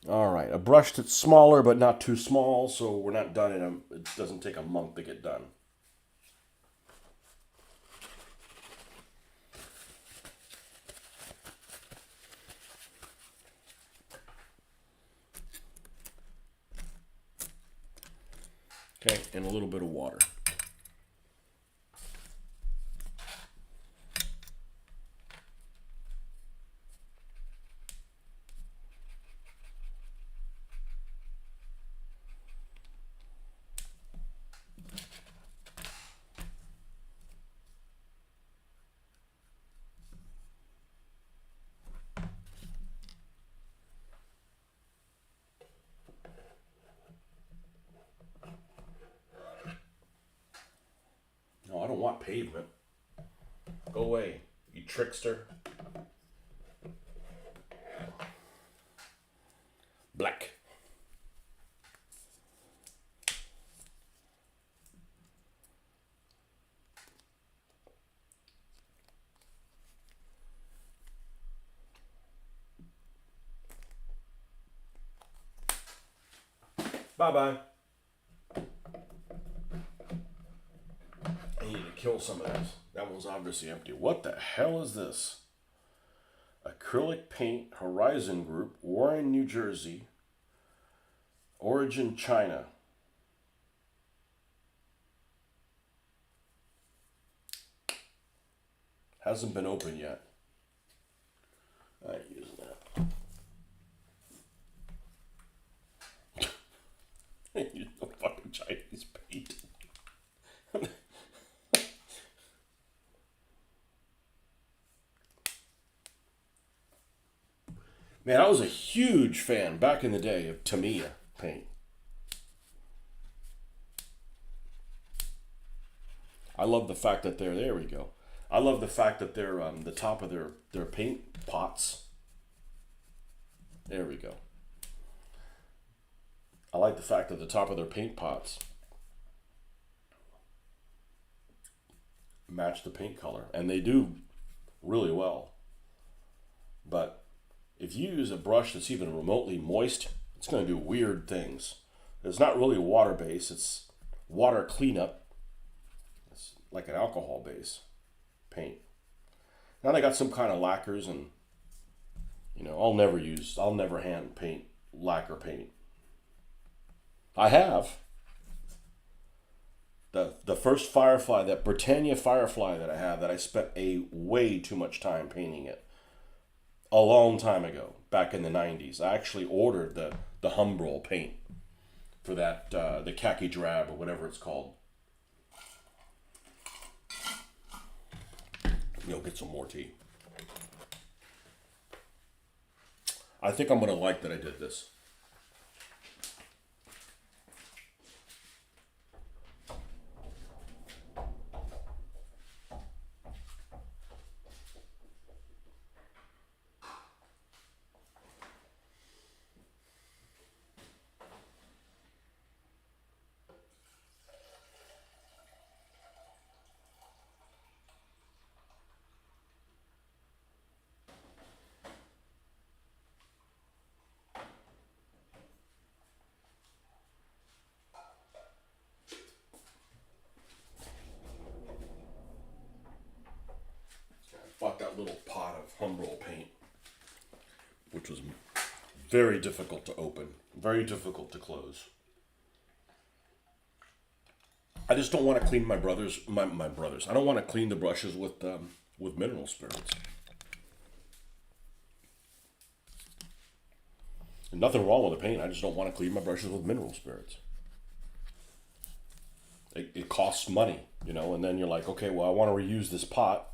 All right, a brush that's smaller but not too small, so we're not done it doesn't take a month to get done. Okay, and a little bit of water. No, I don't want pavement. Go away, you trickster. Black. Bye-bye. I need to kill some of this. That one's obviously empty. What the hell is this? Acrylic paint, Horizon Group, Warren, New Jersey. Origin, China. Hasn't been opened yet. I ain't using that. I ain't using no fucking Chinese paint. Man, I was a huge fan back in the day of Tamiya paint. I love the fact that there we go. I love the fact that they're the top of their paint pots. There we go. I like the fact that the top of their paint pots match the paint color, and they do really well. But if you use a brush that's even remotely moist, it's going to do weird things. It's not really water base, it's water cleanup. It's like an alcohol base paint. Now they got some kind of lacquers, and I'll never hand paint lacquer paint. I have. The first Firefly, that Britannia Firefly that I have, that I spent a way too much time painting it a long time ago, back in the 90s. I actually ordered the Humbrol paint for that, the khaki drab or whatever it's called. Get some more tea. I think I'm going to like that I did this. Very difficult to open. Very difficult to close. I just don't want to clean my brothers. I don't want to clean the brushes with mineral spirits. And nothing wrong with the paint. I just don't want to clean my brushes with mineral spirits. It costs money, and then you're like, okay, well, I want to reuse this pot.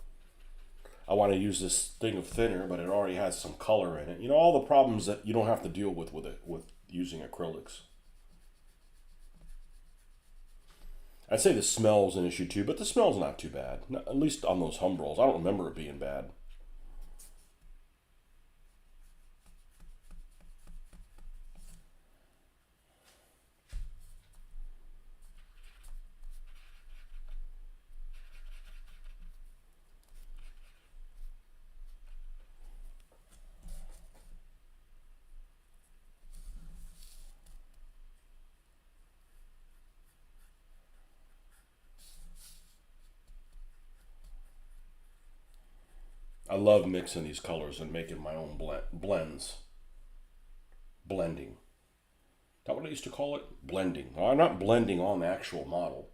I want to use this thing of thinner, but it already has some color in it. All the problems that you don't have to deal with using acrylics. I'd say the smell's an issue too, but the smell's not too bad. At least on those Humbrolls. I don't remember it being bad. I love mixing these colors and making my own blends. Blending. Is that what I used to call it? Blending. Well, I'm not blending on the actual model.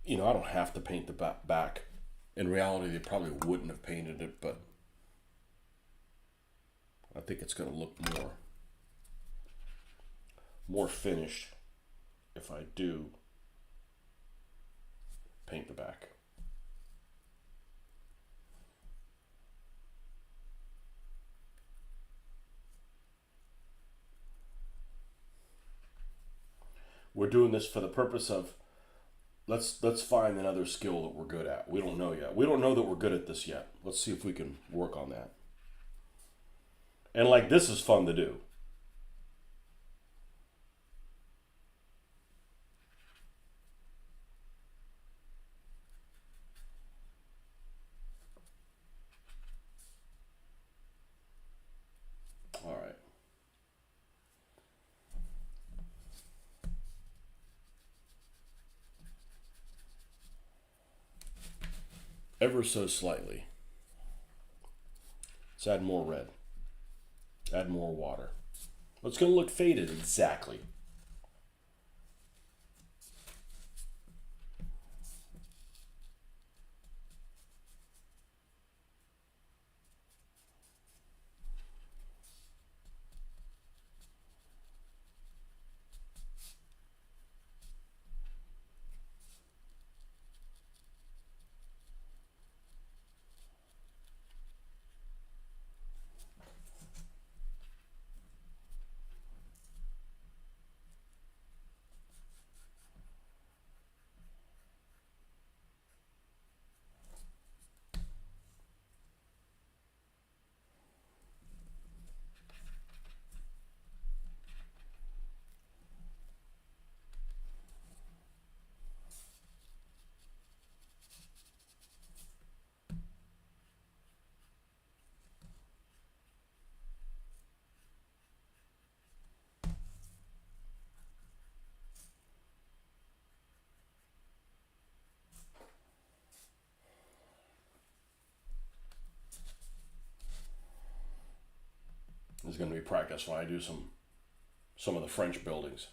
I don't have to paint the back. In reality, they probably wouldn't have painted it, but I think it's going to look more finished if I do paint the back. We're doing this for the purpose of let's find another skill that we're good at. We don't know yet. We don't know that we're good at this yet. Let's see if we can work on that. And this is fun to do. All right. Ever so slightly. Let's add more red. Add more water. It's going to look faded exactly. This is going to be practice when I do some of the French buildings.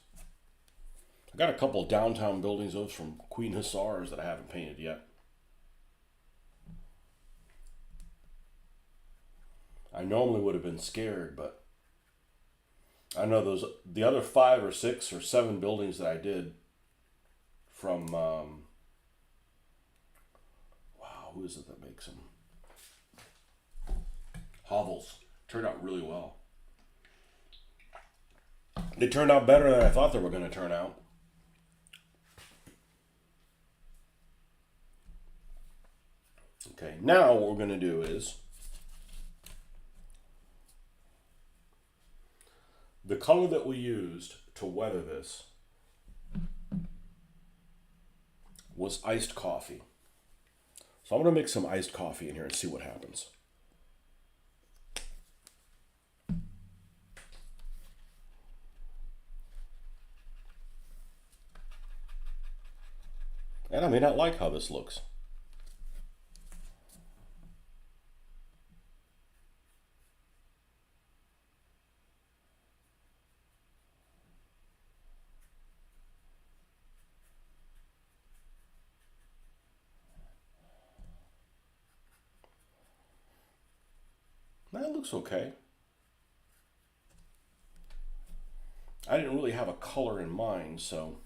I got a couple of downtown buildings, those from Queen Hussars, that I haven't painted yet. I normally would have been scared, but I know the other 5 or 6 or 7 buildings that I did from who is it that makes them? Hovels. Turned out really well. They turned out better than I thought they were going to turn out. Okay, now what we're going to do is the color that we used to weather this was iced coffee. So I'm going to make some iced coffee in here and see what happens. And I may not like how this looks. That looks okay. I didn't really have a color in mind, so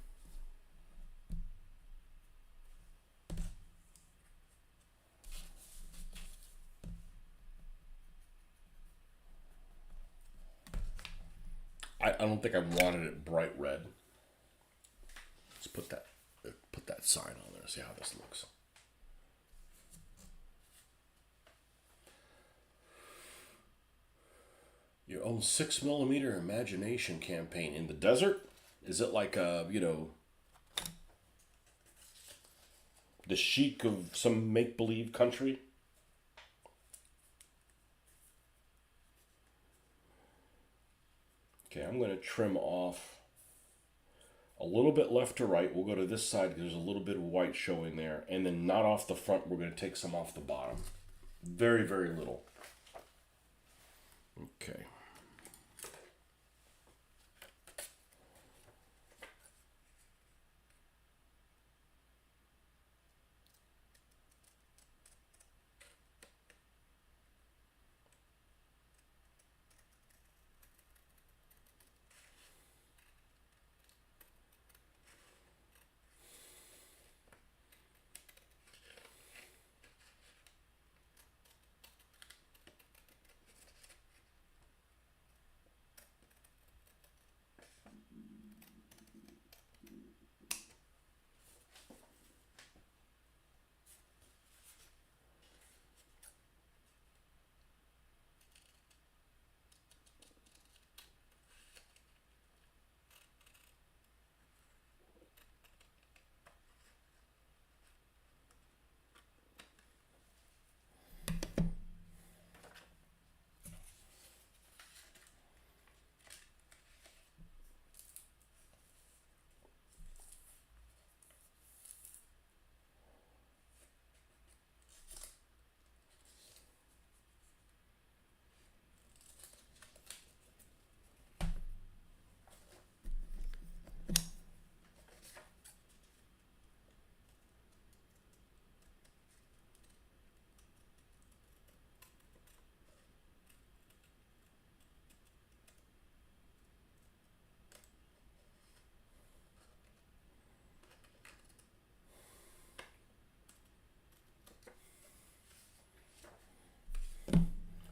I don't think I wanted it bright red. Let's put that sign on there, see how this looks. Your own 6mm imagination campaign in the desert? Is it like the chic of some make-believe country? Okay, I'm going to trim off a little bit left to right. We'll go to this side because there's a little bit of white showing there. And then not off the front. We're going to take some off the bottom. Very, very little. Okay.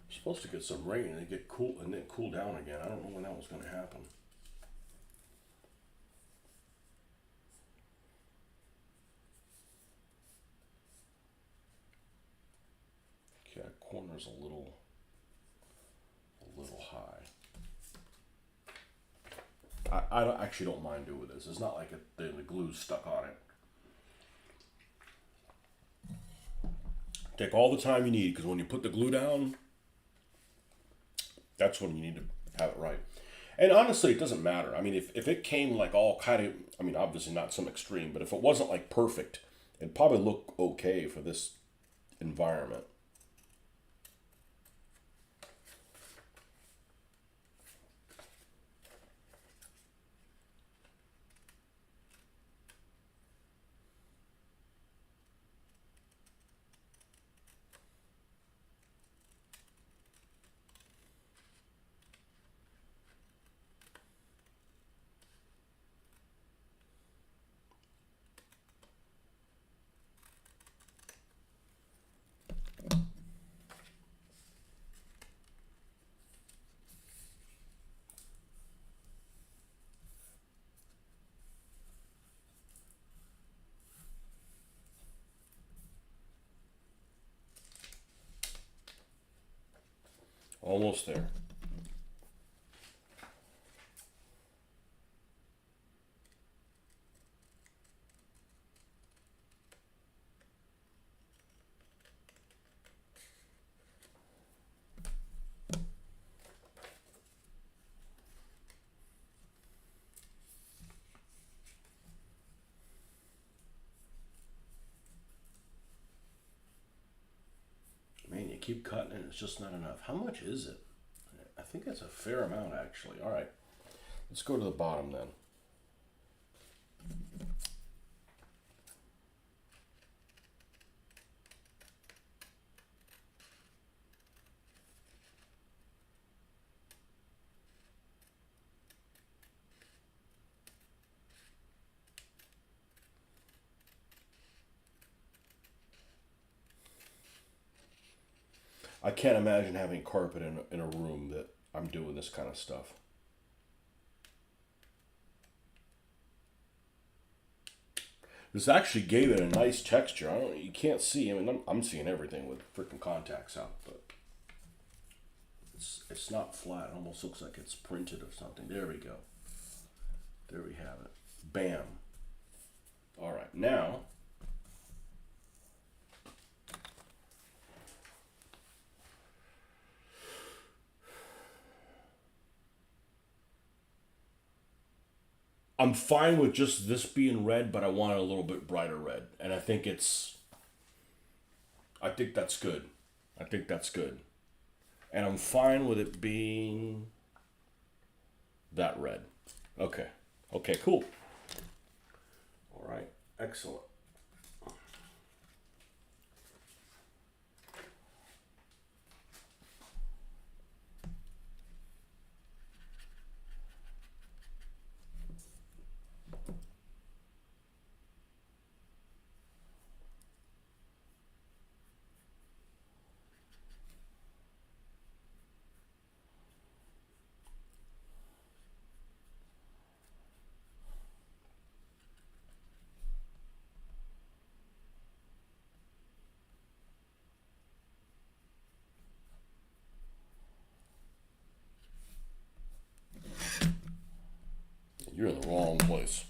Supposed to get some rain and get cool and then cool down again. I don't know when that was going to happen. Okay, that corner's a little high. I actually don't mind doing this. It's not like the glue's stuck on it. Take all the time you need because when you put the glue down, that's when you need to have it right. And honestly, it doesn't matter. I mean, if it came like all kind of, I mean, obviously not some extreme, but if it wasn't like perfect, it'd probably look okay for this environment. Almost there. keep cutting and it's just not enough. How much is it? I think it's a fair amount, actually. All right, let's go to the bottom then. I can't imagine having carpet in a room that I'm doing this kind of stuff. This actually gave it a nice texture. You can't see. I mean, I'm seeing everything with freaking contacts out, but it's not flat. It almost looks like it's printed or something. There we go. There we have it. Bam. All right, now I'm fine with just this being red, but I want it a little bit brighter red. And I think that's good. I think that's good. And I'm fine with it being that red. Okay. Okay, cool. All right. Excellent. You're in the wrong place.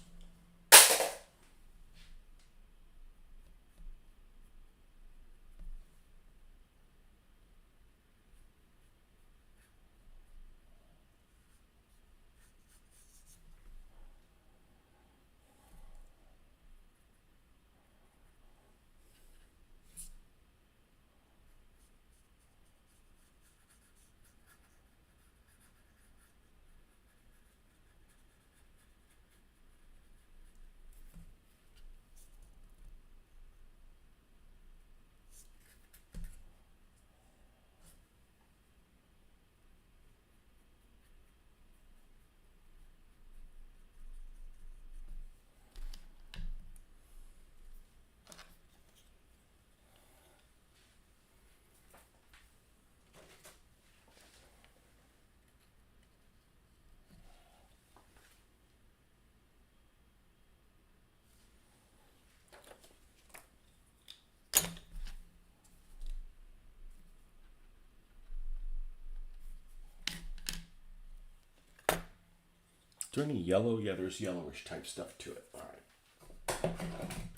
Is there any yellow? Yeah, there's yellowish type stuff to it. All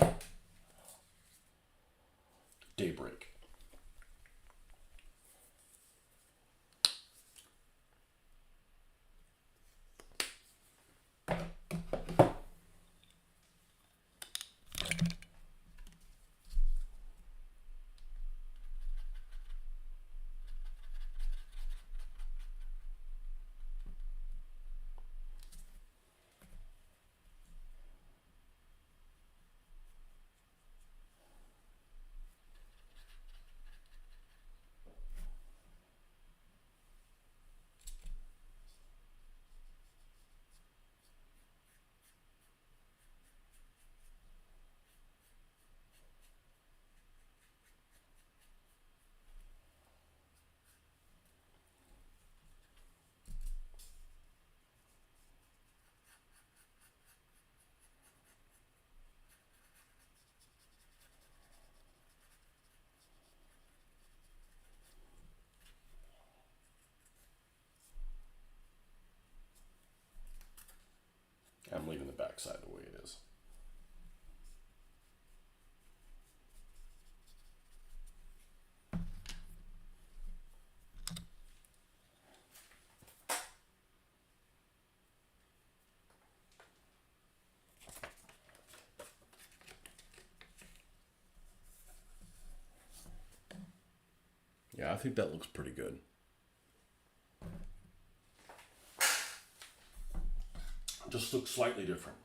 right. Daybreak. I'm leaving the backside the way it is. Yeah, Yeah, I think that looks pretty good. Just looks slightly different.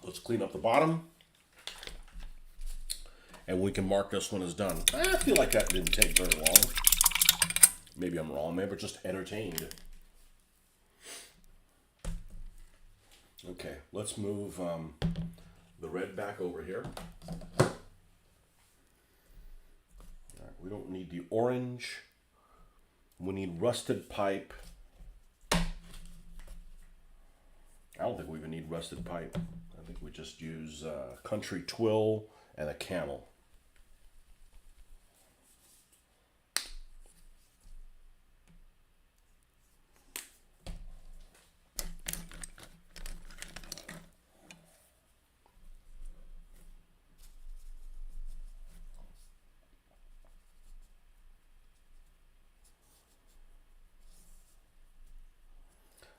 Let's clean up the bottom. And we can mark this one as done. I feel like that didn't take very long. Maybe I'm wrong. Maybe we're just entertained. Okay, let's move the red back over here. All right, we don't need the orange. We need rusted pipe. I don't think we even need rusted pipe. I think we just use country twill and a camel.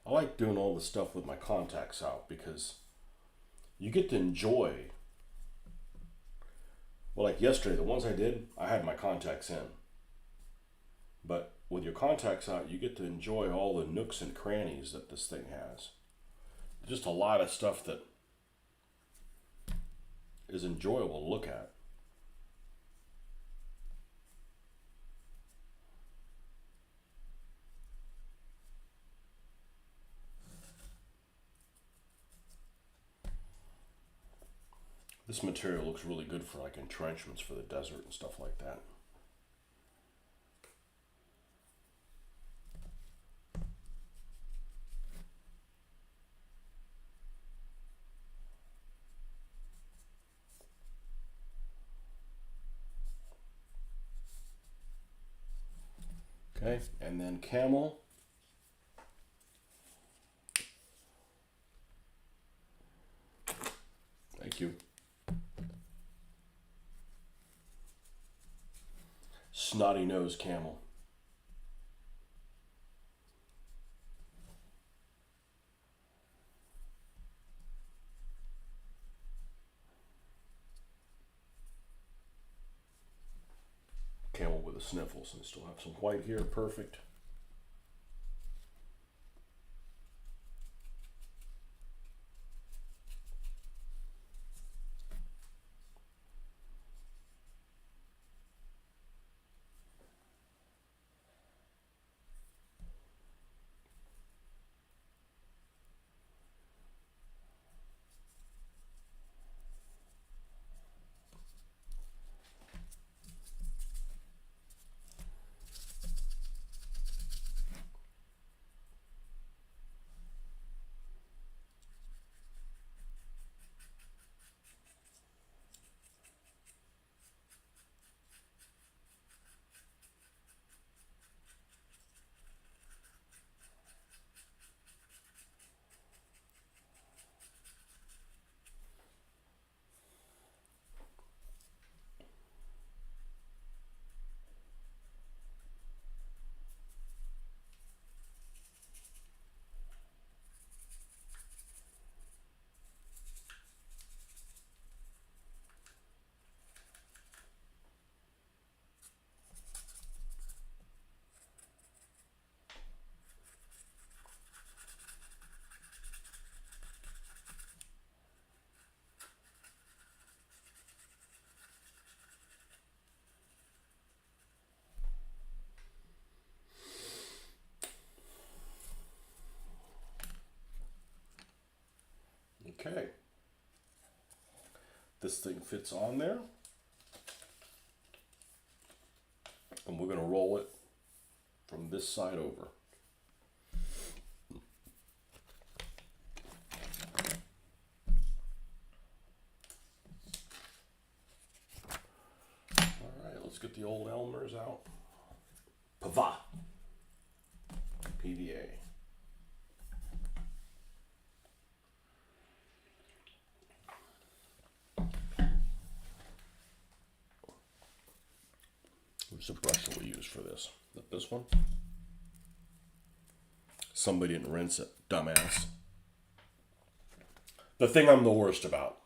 I like doing all this stuff with my contacts out because you get to enjoy. Well, like yesterday, the ones I did, I had my contacts in. But with your contacts out, you get to enjoy all the nooks and crannies that this thing has. Just a lot of stuff that is enjoyable to look at. This material looks really good for like entrenchments for the desert and stuff like that. Okay, and then camel. Thank you. Snotty nose camel. Camel with the sniffles, and still have some white here. Perfect. Okay. This thing fits on there. And we're going to roll it from this side over. All right, let's get the old Elmers out. PVA. PVA. Where's the brush that we use for this? Is that this one? Somebody didn't rinse it, dumbass. The thing I'm the worst about.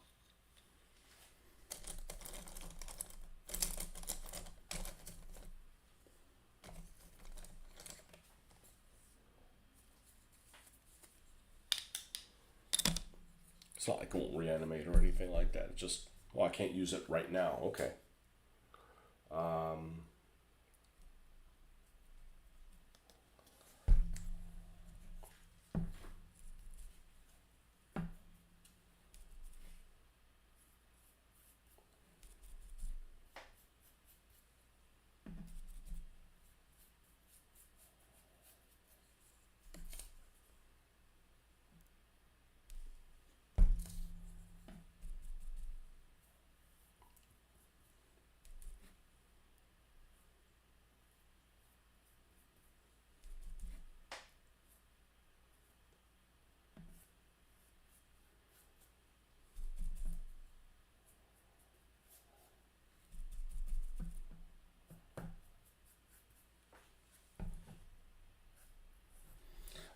It's not like it won't reanimate or anything like that. It's just, well, I can't use it right now. Okay. Um,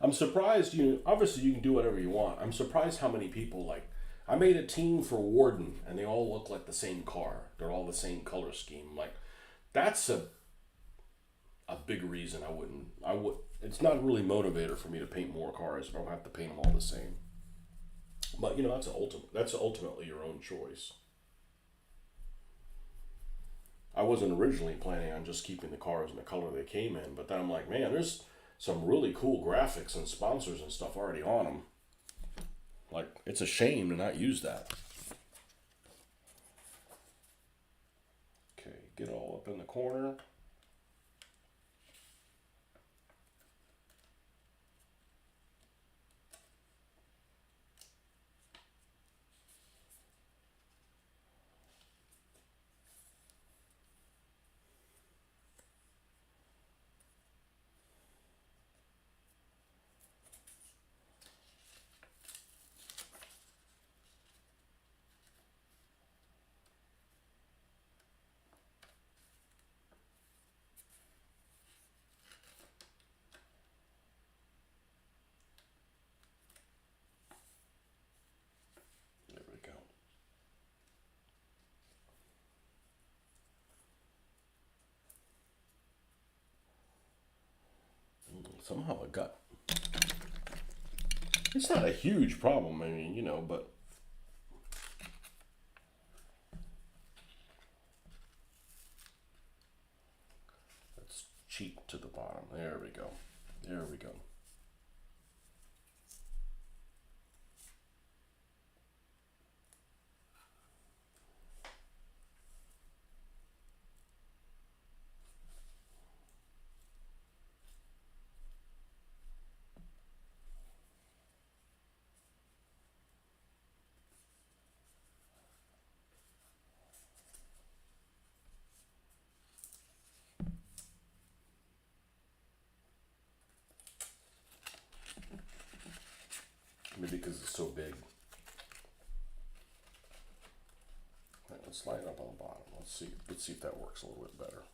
I'm surprised. Obviously you can do whatever you want. I'm surprised how many people like. I made a team for Warden, and they all look like the same car. They're all the same color scheme. Like, that's a big reason I wouldn't. I would. It's not really motivator for me to paint more cars if I don't have to paint them all the same. But that's ultimate. That's ultimately your own choice. I wasn't originally planning on just keeping the cars in the color they came in, but then I'm like, man, there's some really cool graphics and sponsors and stuff already on them. Like, it's a shame to not use that. Okay, get all up in the corner. There we go. Somehow it got. It's not a huge problem. I mean, but let's cheat to the bottom. There we go. There we go. Maybe because it's so big. All right, let's line it up on the bottom. Let's see. Let's see if that works a little bit better.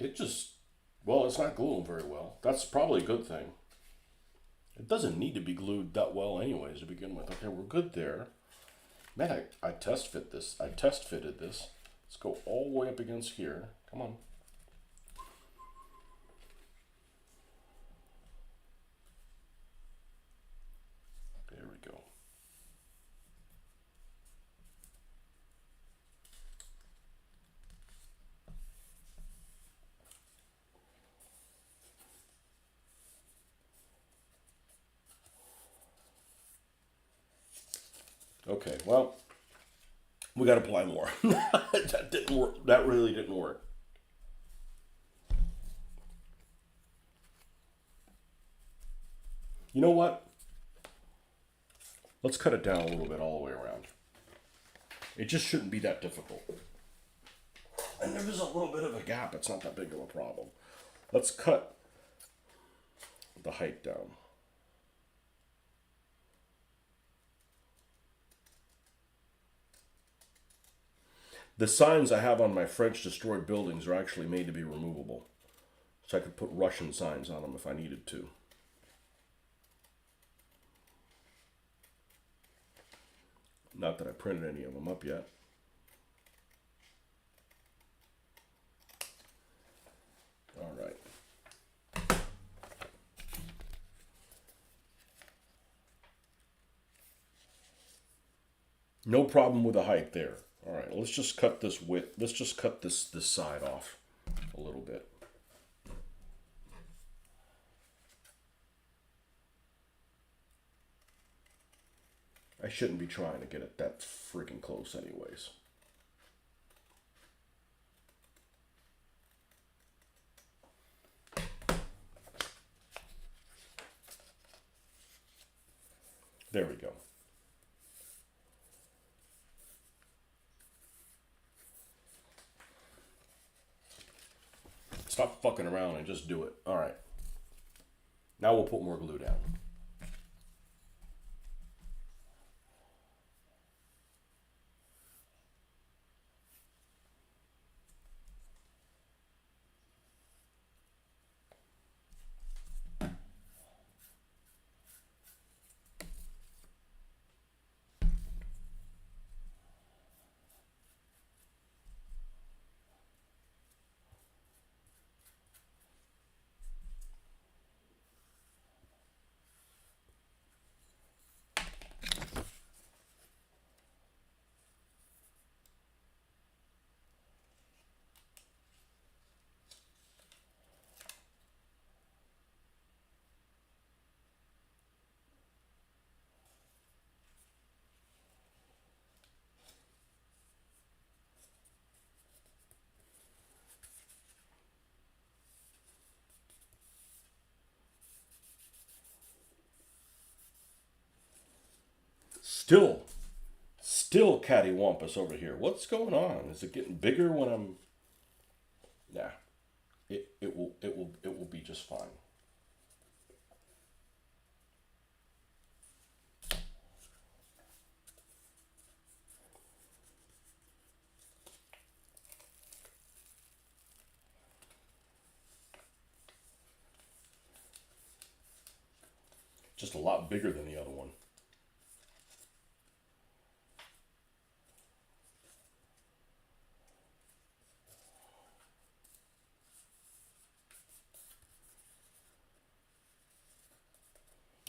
It just, well, it's not gluing very well. That's probably a good thing. It doesn't need to be glued that well anyways to begin with. Okay, we're good there. Man, I test fit this. I test fitted this. Let's go all the way up against here. Come on. There we go. Okay, well, we got to apply more. That didn't work. That really didn't work. You know what? Let's cut it down a little bit all the way around. It just shouldn't be that difficult. And there is a little bit of a gap. It's not that big of a problem. Let's cut the height down. The signs I have on my French destroyed buildings are actually made to be removable. So I could put Russian signs on them if I needed to. Not that I printed any of them up yet. All right. No problem with the height there. All right, let's just cut this width. Let's just cut this side off a little bit. I shouldn't be trying to get it that freaking close anyways. There we go. Stop fucking around and just do it. All right. Now we'll put more glue down. Still cattywampus over here. What's going on? Is it getting bigger when I'm? Nah, it will be just fine. Just a lot bigger than the other one.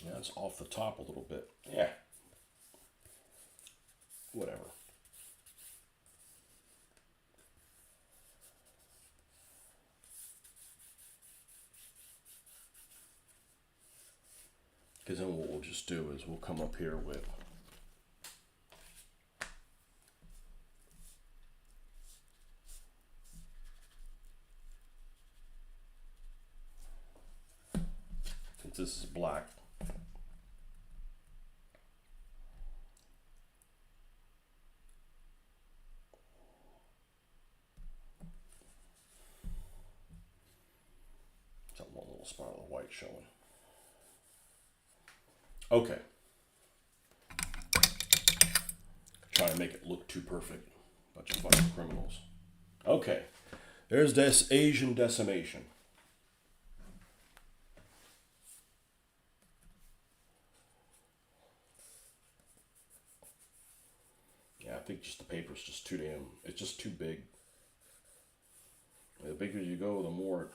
Yeah, it's off the top a little bit. Yeah. Whatever. Because then what we'll just do is we'll come up here with since this is black. Got one little spot of white showing. Okay. Trying to make it look too perfect. Bunch of fucking criminals. Okay. There's this Asian decimation. Yeah, I think just the paper's just too damn, it's just too big. The bigger you go, the more it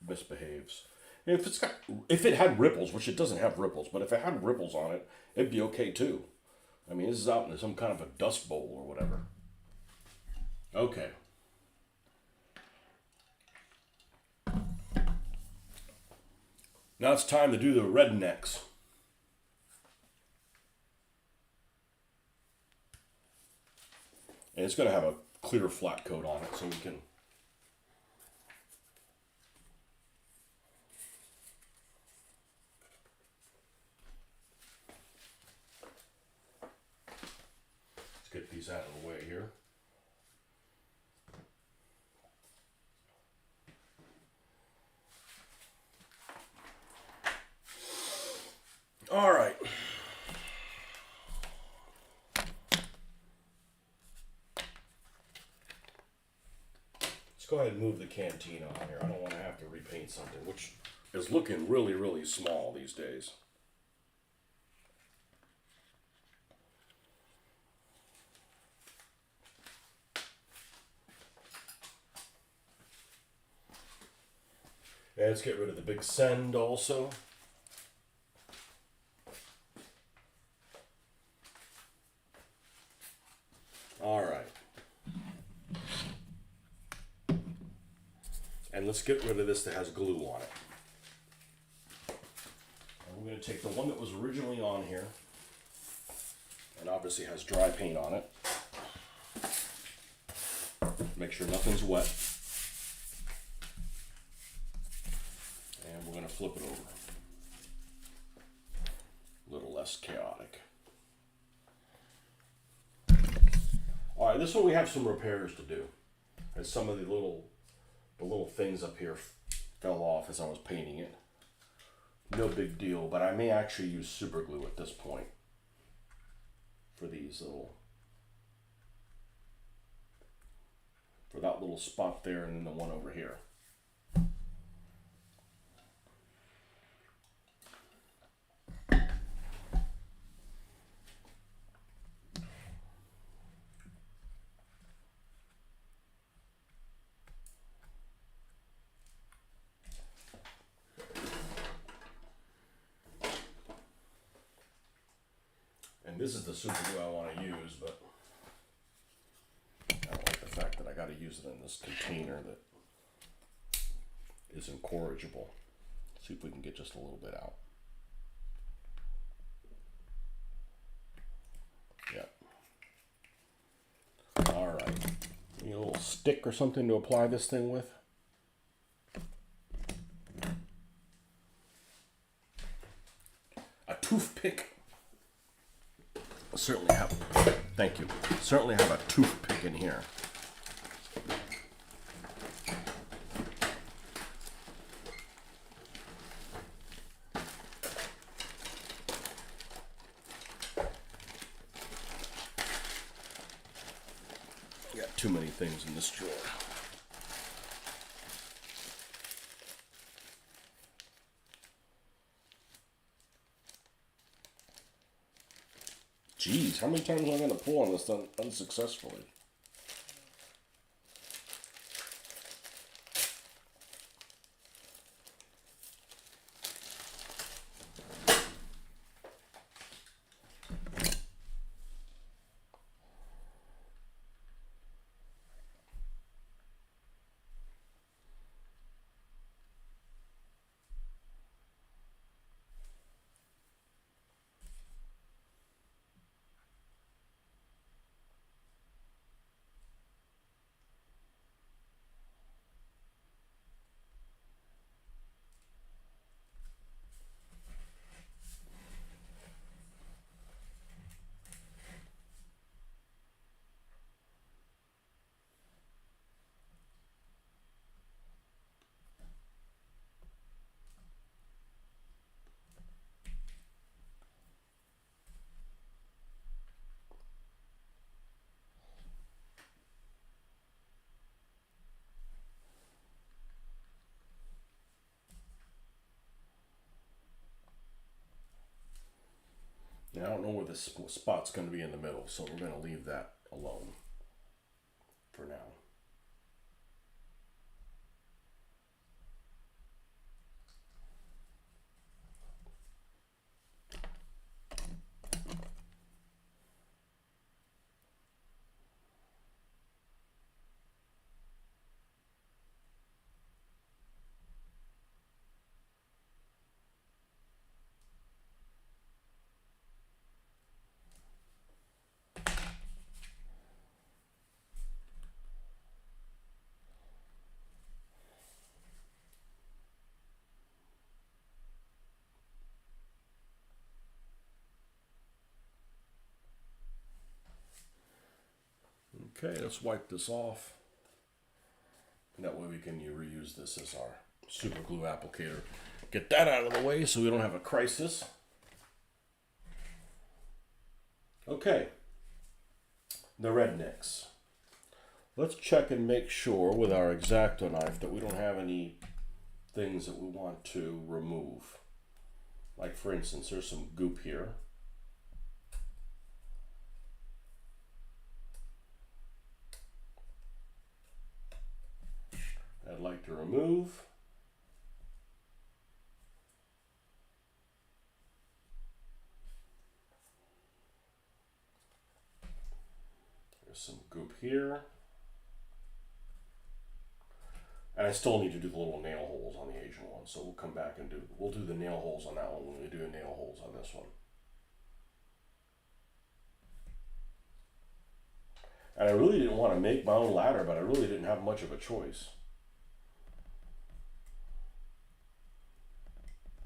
misbehaves. And if it had ripples, which it doesn't have ripples, but if it had ripples on it, it'd be okay too. I mean, this is out in some kind of a dust bowl or whatever. Okay. Now it's time to do the rednecks. And it's going to have a clear flat coat on it so we can... Let's get these out of the way here. All right. Let's go ahead and move the canteen on here. I don't want to have to repaint something, which is looking really, really small these days. And let's get rid of the big send also. All right. And let's get rid of this that has glue on it. I'm going to take the one that was originally on here, and obviously has dry paint on it. Make sure nothing's wet. And we're going to flip it over. A little less chaotic. All right, this one we have some repairs to do. As some of the little things up here fell off as I was painting it. No big deal, but I may actually use super glue at this point for these for that little spot there and then the one over here. This is the super glue I want to use, but I don't like the fact that I got to use it in this container that is incorrigible. See if we can get just a little bit out. Yep. All right. Need a little stick or something to apply this thing with. A toothpick. Certainly have, thank you, certainly have a toothpick in here. Got too many things in this drawer. Jeez, how many times am I going to pull on this unsuccessfully? know where this spot's going to be in the middle, so we're going to leave that alone for now. Okay, let's wipe this off. And that way we can reuse this as our super glue applicator. Get that out of the way so we don't have a crisis. Okay, the rednecks. Let's check and make sure with our X-Acto knife that we don't have any things that we want to remove. Like for instance, there's some goop here. I'd like to remove. There's some goop here. And I still need to do the little nail holes on the Asian one, so we'll come back and we'll do the nail holes on that one when we do nail holes on this one. And I really didn't want to make my own ladder, but I really didn't have much of a choice.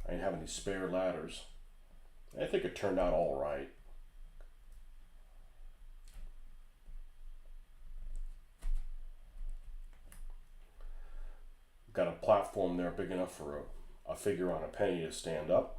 I didn't have any spare ladders. I think it turned out all right. Got a platform there big enough for a figure on a penny to stand up.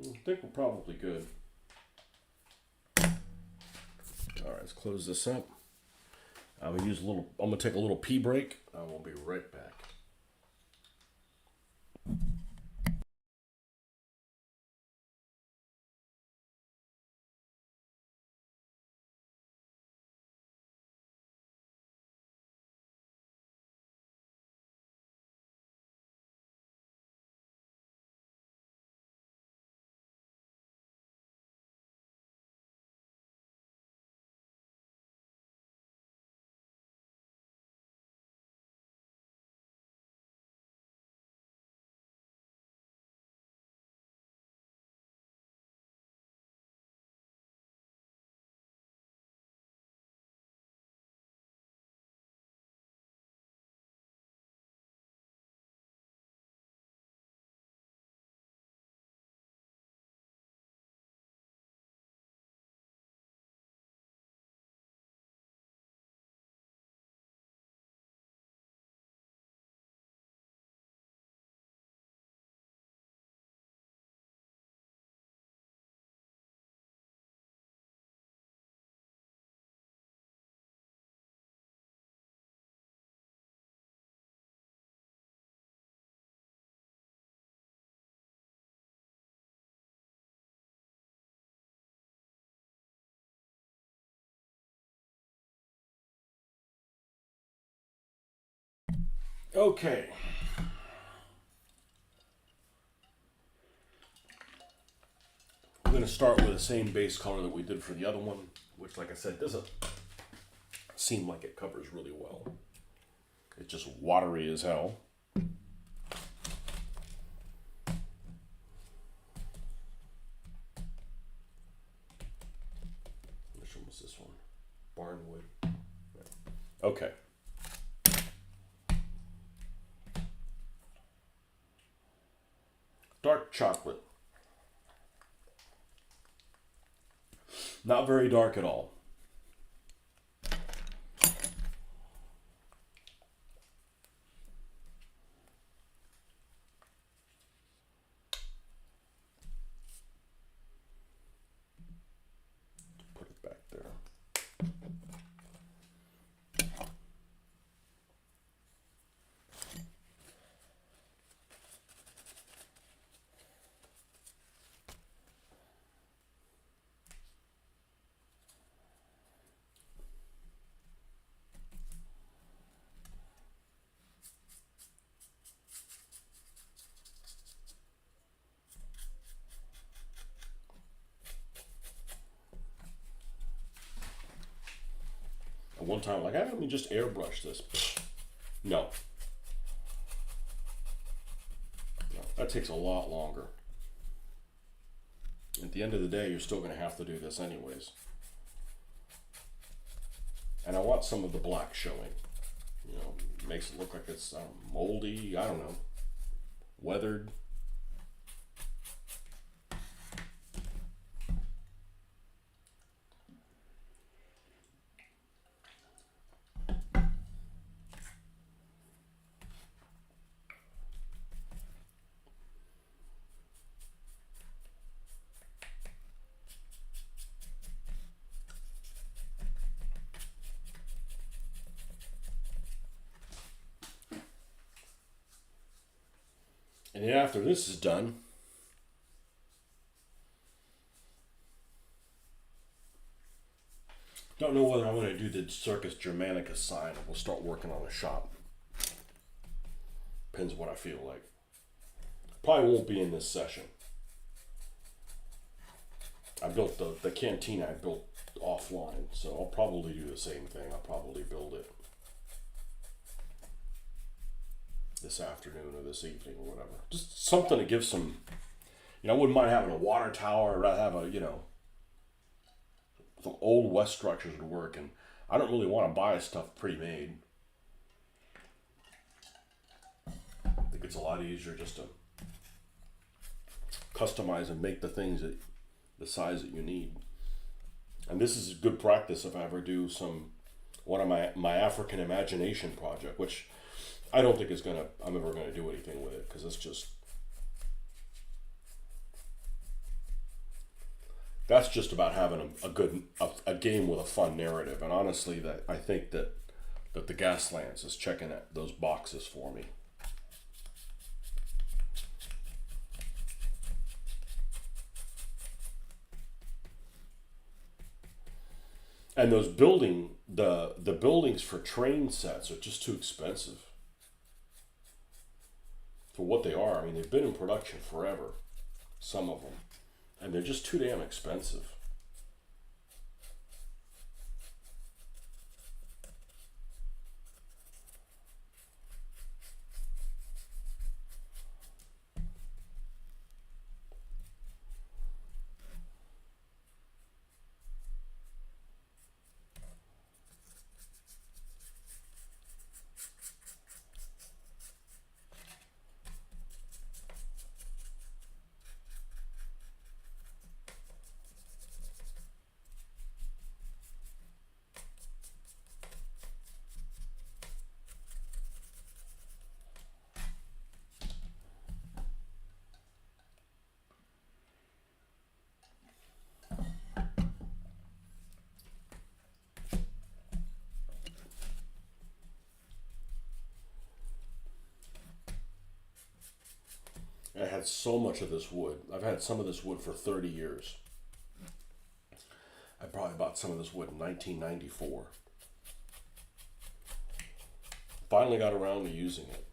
I think we're probably good. All right, let's close this up. I'm gonna take a little pee break. I will be right back. Okay. I'm going to start with the same base color that we did for the other one, which, like I said, doesn't seem like it covers really well. It's just watery as hell. What's this one? Barnwood. Okay. Dark chocolate. Not very dark at all. Put it back there. At one time, like, let me just airbrush this. No. No, that takes a lot longer. At the end of the day, you're still going to have to do this anyways. And I want some of the black showing. You know, makes it look like it's moldy, I don't know, weathered. And then after this is done, don't know whether I'm going to do the Circus Germanica sign or we'll start working on a shop. Depends what I feel like. Probably won't be in this session. I built the cantina I built offline, so I'll probably do the same thing. I'll probably build it this afternoon or this evening or whatever. Just something to give some, I wouldn't mind having a water tower. I'd rather have some old West structures would work, and I don't really want to buy stuff pre-made. I think it's a lot easier just to customize and make the things that the size that you need. And this is good practice if I ever do one of my African imagination project, which I don't think I'm ever gonna do anything with it, because it's that's just about having a game with a fun narrative. And honestly, I think that the Gaslands is checking those boxes for me. And those the buildings for train sets are just too expensive for what they are. I mean, they've been in production forever, some of them, and they're just too damn expensive. I had so much of this wood. I've had some of this wood for 30 years. I probably bought some of this wood in 1994. Finally got around to using it.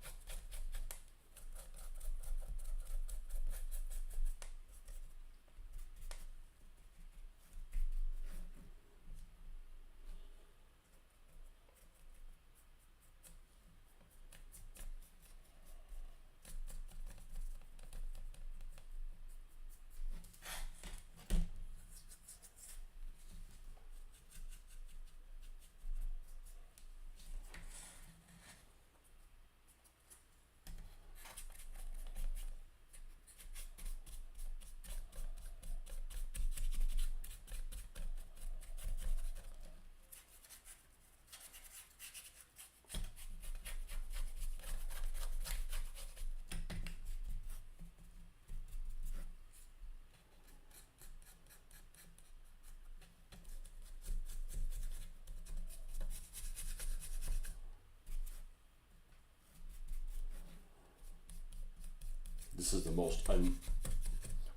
This is the most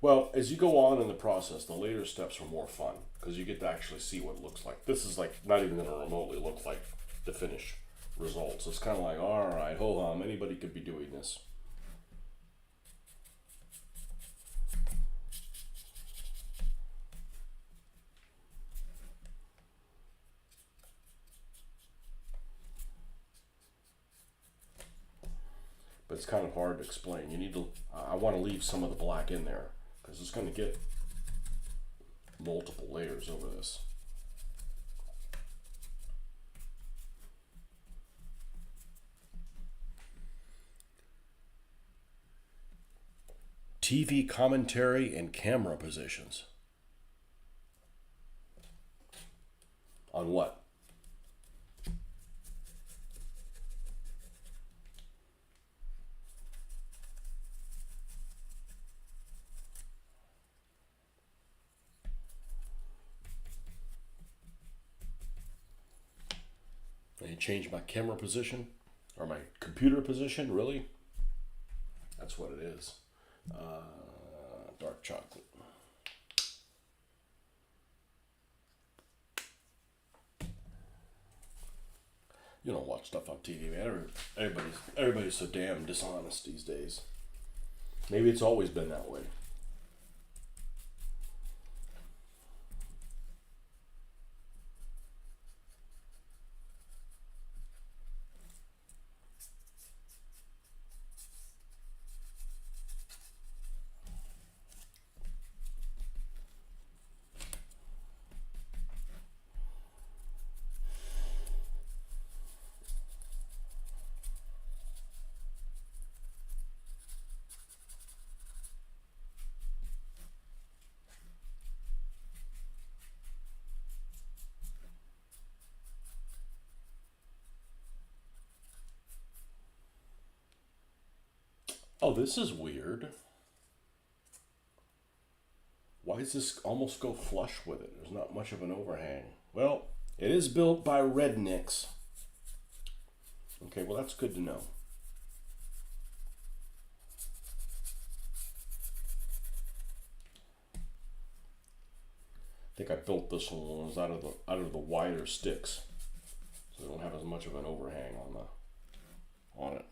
well, as you go on in the process, the later steps are more fun because you get to actually see what it looks like. This is like not even going to remotely look like the finished results. It's kind of like, all right, ho hum, anybody could be doing this. But it's kind of hard to explain. You need to. I want to leave some of the black in there because it's going to get multiple layers over this. TV commentary and camera positions. On what? I change my camera position or my computer position, really? That's what it is. Dark chocolate. You don't watch stuff on TV, man. Everybody's so damn dishonest these days. Maybe it's always been that way. Oh, this is weird. Why does this almost go flush with it? There's not much of an overhang. Well, it is built by rednecks. Okay, well, that's good to know. I think I built this one when it was out of the wider sticks, so they don't have as much of an overhang on it.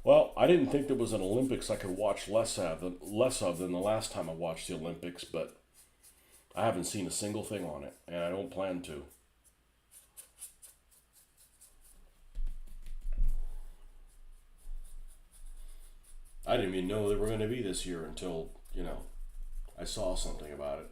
Well, I didn't think there was an Olympics I could watch less of than the last time I watched the Olympics, but I haven't seen a single thing on it, and I don't plan to. I didn't even know they were going to be this year until, I saw something about it.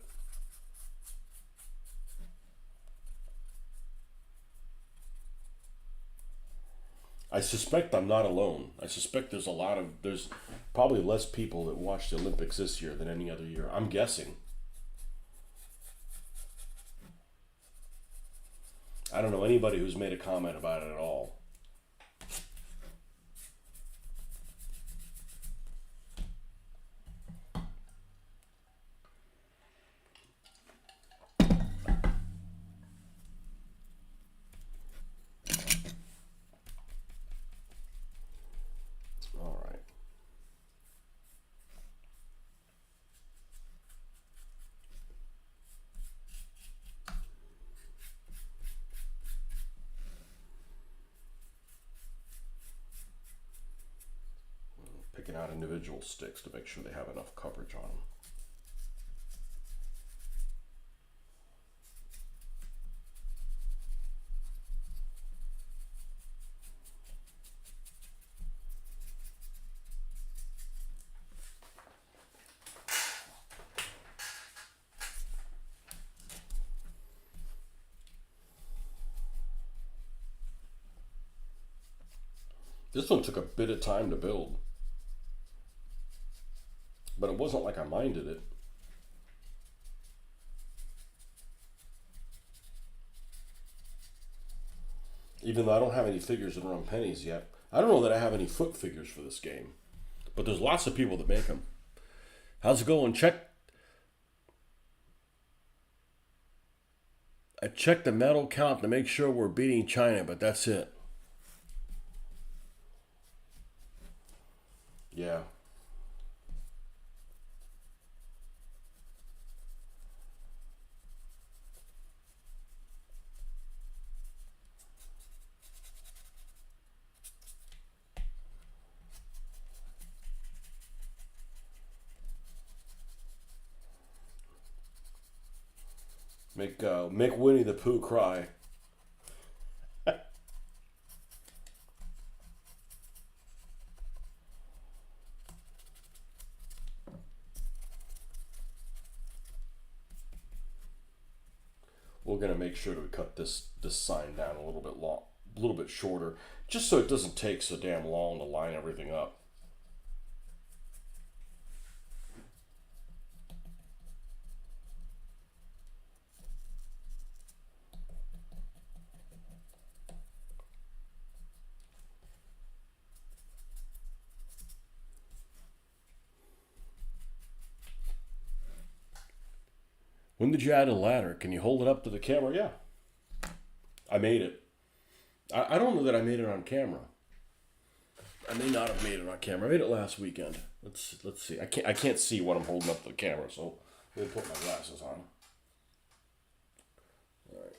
I suspect I'm not alone. I suspect there's probably less people that watch the Olympics this year than any other year. I'm guessing. I don't know anybody who's made a comment about it at all. All right. Picking out individual sticks to make sure they have enough coverage on them. This one took a bit of time to build, but it wasn't like I minded it. Even though I don't have any figures that are on pennies yet. I don't know that I have any foot figures for this game, but there's lots of people that make them. How's it going? Check. I checked the medal count to make sure we're beating China, but that's it. Yeah. Make Winnie the Pooh cry. We're gonna make sure to cut this sign down a little bit long, a little bit shorter, just so it doesn't take so damn long to line everything up. When did you add a ladder? Can you hold it up to the camera? Yeah, I made it. I don't know that I made it on camera. I may not have made it on camera. I made it last weekend. Let's see. I can't see what I'm holding up to the camera, so let me put my glasses on. All right.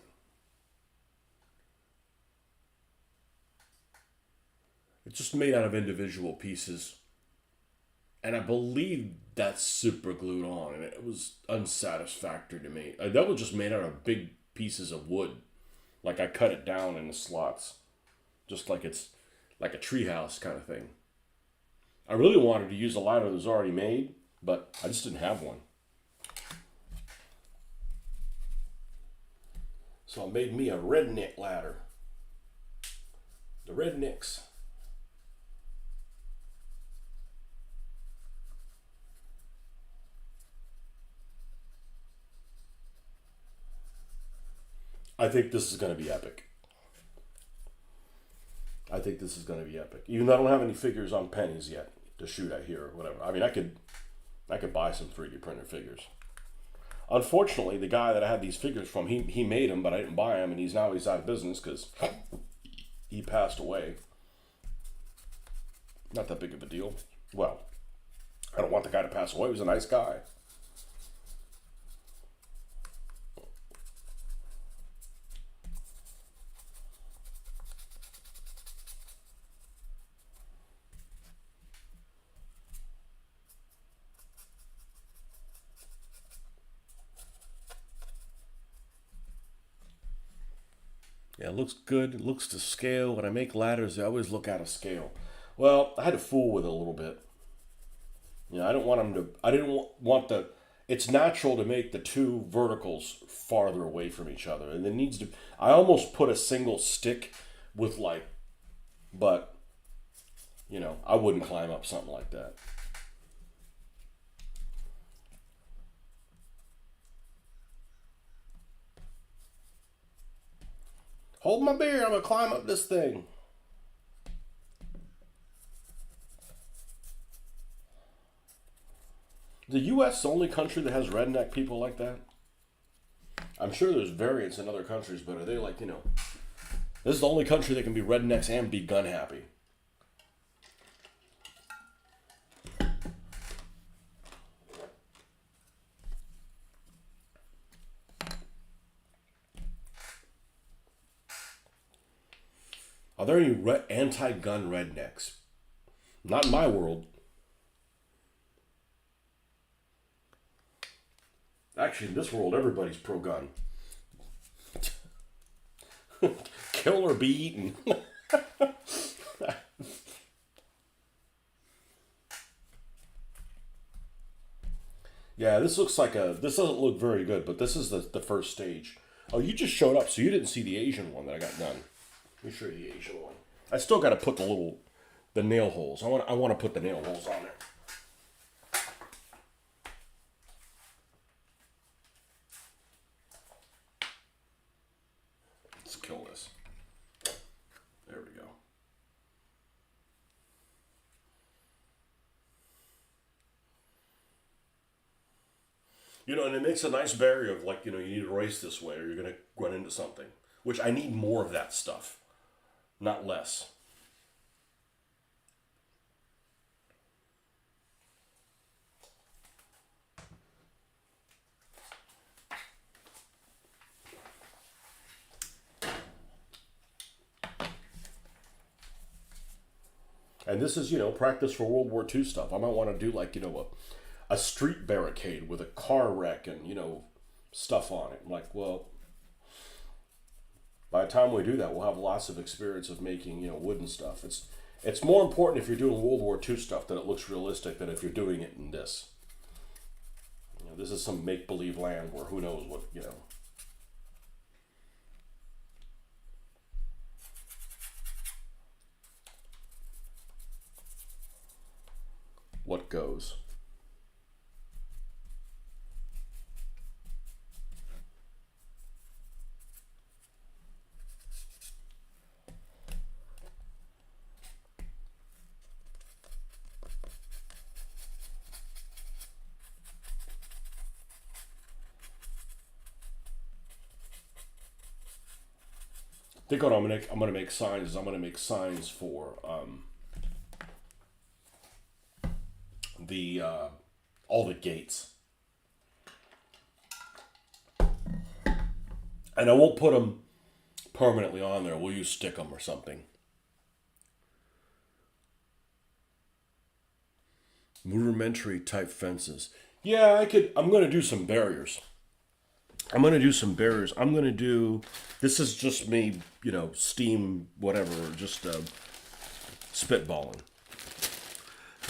It's just made out of individual pieces, and I believe that's super glued on, and it was unsatisfactory to me. That was just made out of big pieces of wood. Like I cut it down in the slots, just like it's like a treehouse kind of thing. I really wanted to use a ladder that was already made, but I just didn't have one. So I made me a redneck ladder. The rednecks. I think this is going to be epic. I think this is going to be epic. Even though I don't have any figures on pennies yet to shoot at here or whatever. I mean, I could buy some 3D printer figures. Unfortunately, the guy that I had these figures from, he made them, but I didn't buy them, and he's out of business because he passed away. Not that big of a deal. Well, I don't want the guy to pass away. He was a nice guy. Yeah, it looks good. It looks to scale. When I make ladders, I always look out of scale. Well, I had to fool with it a little bit. You know, I don't want them to. I didn't want the. It's natural to make the two verticals farther away from each other, and it needs to. I almost put a single stick with like, but I wouldn't climb up something like that. Hold my beer. I'm gonna climb up this thing. The U.S. the only country that has redneck people like that? I'm sure there's variants in other countries, but are they like, this is the only country that can be rednecks and be gun happy. Are there any anti-gun rednecks? Not in my world. Actually, in this world, everybody's pro-gun. Kill or be eaten. Yeah, this looks like this doesn't look very good, but this is the first stage. Oh, you just showed up, so you didn't see the Asian one that I got done. Let me show you the Asian one. I still got to put the nail holes. I want to put the nail holes on there. Let's kill this. There we go. And it makes a nice barrier of like, you need to race this way or you're going to run into something, which I need more of that stuff, not less. And this is, practice for World War II stuff. I might want to do like, a street barricade with a car wreck and, stuff on it. I'm like, well, by the time we do that, we'll have lots of experience of making, wooden stuff. It's more important if you're doing World War II stuff that it looks realistic than if you're doing it in this. This is some make believe land where who knows what goes. I think what I'm gonna make signs is I'm gonna make signs for the all the gates, and I won't put them permanently on there. We'll use stick them or something. Rudimentary type fences. Yeah, I could. I'm gonna do some barriers. I'm gonna do some barriers. I'm gonna do. This is just me, steam whatever, just spitballing.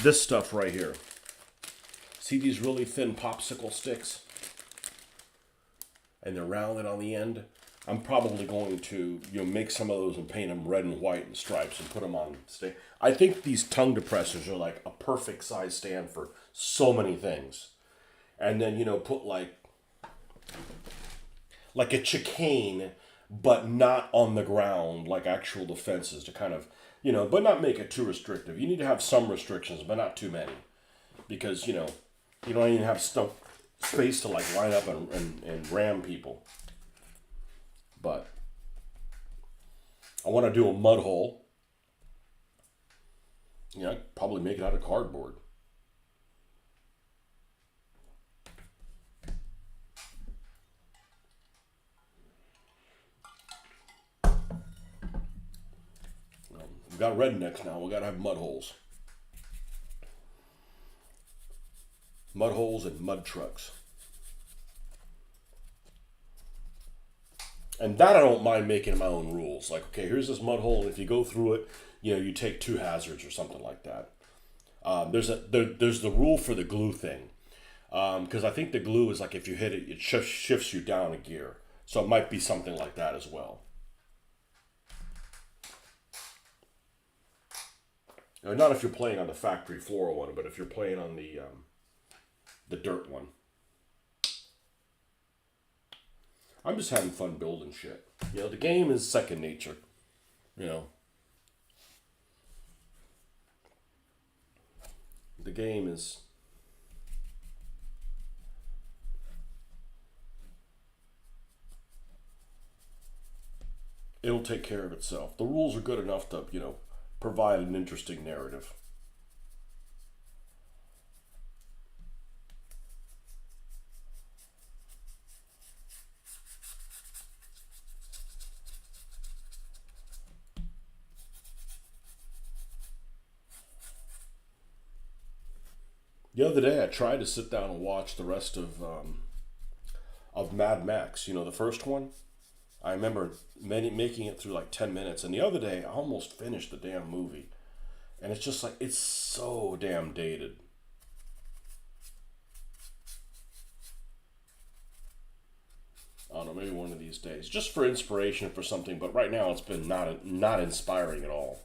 This stuff right here. See these really thin popsicle sticks? And they're rounded on the end. I'm probably going to make some of those and paint them red and white and stripes and put them on stand. I think these tongue depressors are like a perfect size stand for so many things. And then put like a chicane, but not on the ground like actual defenses to kind of but not make it too restrictive. You need to have some restrictions, but not too many, because you don't even have space to like line up and ram people. But I want to do a mud hole. I'd probably make it out of cardboard. We've got rednecks now. We got to have mud holes. Mud holes and mud trucks. And that I don't mind making my own rules. Like, okay, here's this mud hole, and if you go through it, you take 2 hazards or something like that. There's the rule for the glue thing, because I think the glue is like if you hit it, it shifts you down a gear. So it might be something like that as well. Not if you're playing on the factory floor one, but if you're playing on the dirt one. I'm just having fun building shit. The game is second nature. The game is. It'll take care of itself. The rules are good enough to, provide an interesting narrative. The other day, I tried to sit down and watch the rest of Mad Max. The first one. I remember making it through like 10 minutes, and the other day, I almost finished the damn movie, and it's just like it's so damn dated. I don't know, maybe one of these days, just for inspiration for something. But right now, it's been not inspiring at all.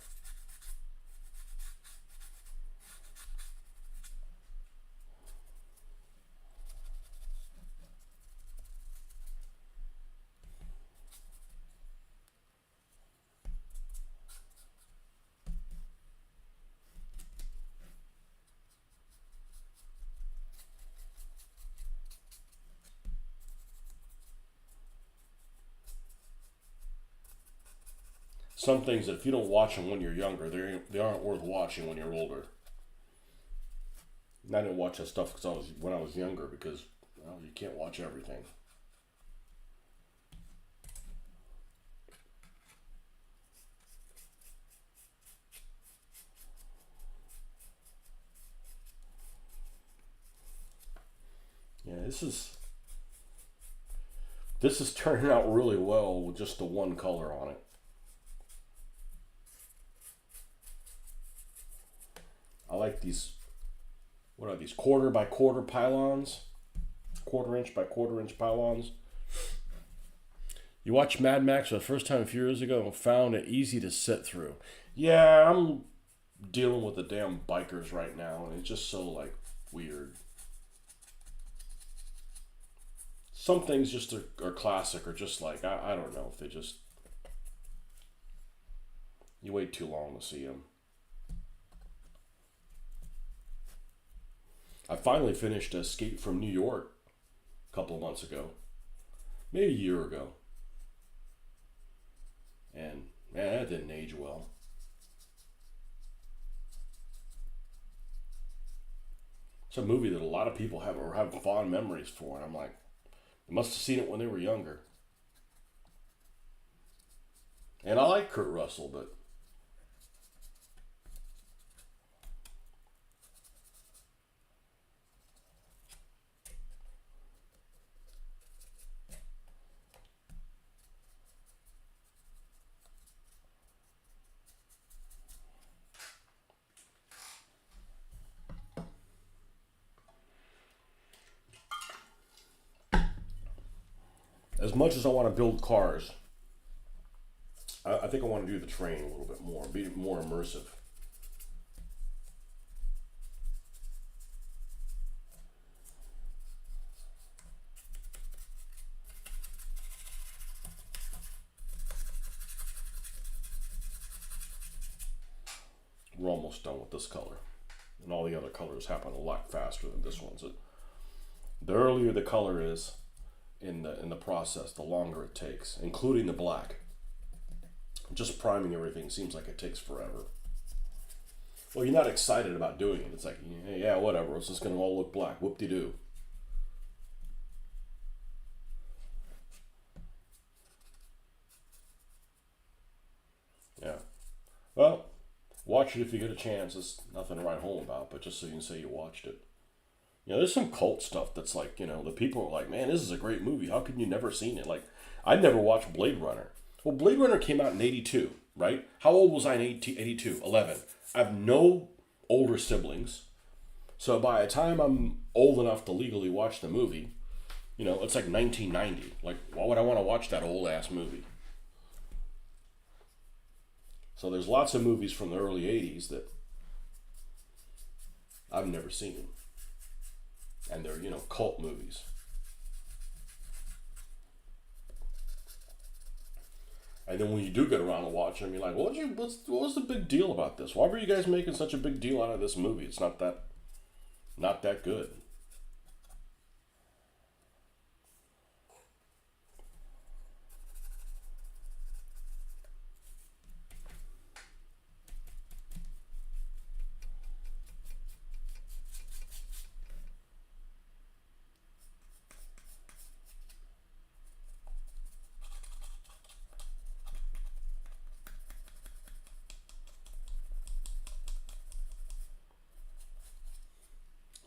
some things that if you don't watch them when you're younger, they aren't worth watching when you're older. And I didn't watch that stuff when I was younger because well, you can't watch everything. Yeah, this is turning out really well with just the one color on it. I like these. What are these? Quarter by quarter pylons, quarter inch by quarter inch pylons. You watched Mad Max for the first time a few years ago and found it easy to sit through. Yeah, I'm dealing with the damn bikers right now, and it's just so like weird. Some things just are classic, or just like I don't know if they just you wait too long to see them. I finally finished Escape from New York a couple of months ago, maybe a year ago, and man, that didn't age well. It's a movie that a lot of people have fond memories for, and I'm like, they must have seen it when they were younger. And I like Kurt Russell, but as much as I want to build cars, I think I want to do the train a little bit more, be more immersive. We're almost done with this color, and all the other colors happen a lot faster than this one. So the earlier the color is in the process, the longer it takes, including the black. Just priming everything seems like it takes forever. Well, you're not excited about doing it. It's like, yeah, whatever. It's just going to all look black. Whoop-de-doo. Yeah. Well, watch it if you get a chance. There's nothing to write home about, but just so you can say you watched it. There's some cult stuff that's like, the people are like, man, this is a great movie. How could you never seen it? Like, I never watched Blade Runner. Well, Blade Runner came out in 82, right? How old was I in 82? 11. I have no older siblings. So by the time I'm old enough to legally watch the movie, it's like 1990. Like, why would I want to watch that old ass movie? So there's lots of movies from the early 80s that I've never seen. And they're, cult movies. And then when you do get around to watch them, you're like, what was the big deal about this? Why were you guys making such a big deal out of this movie? It's not that good.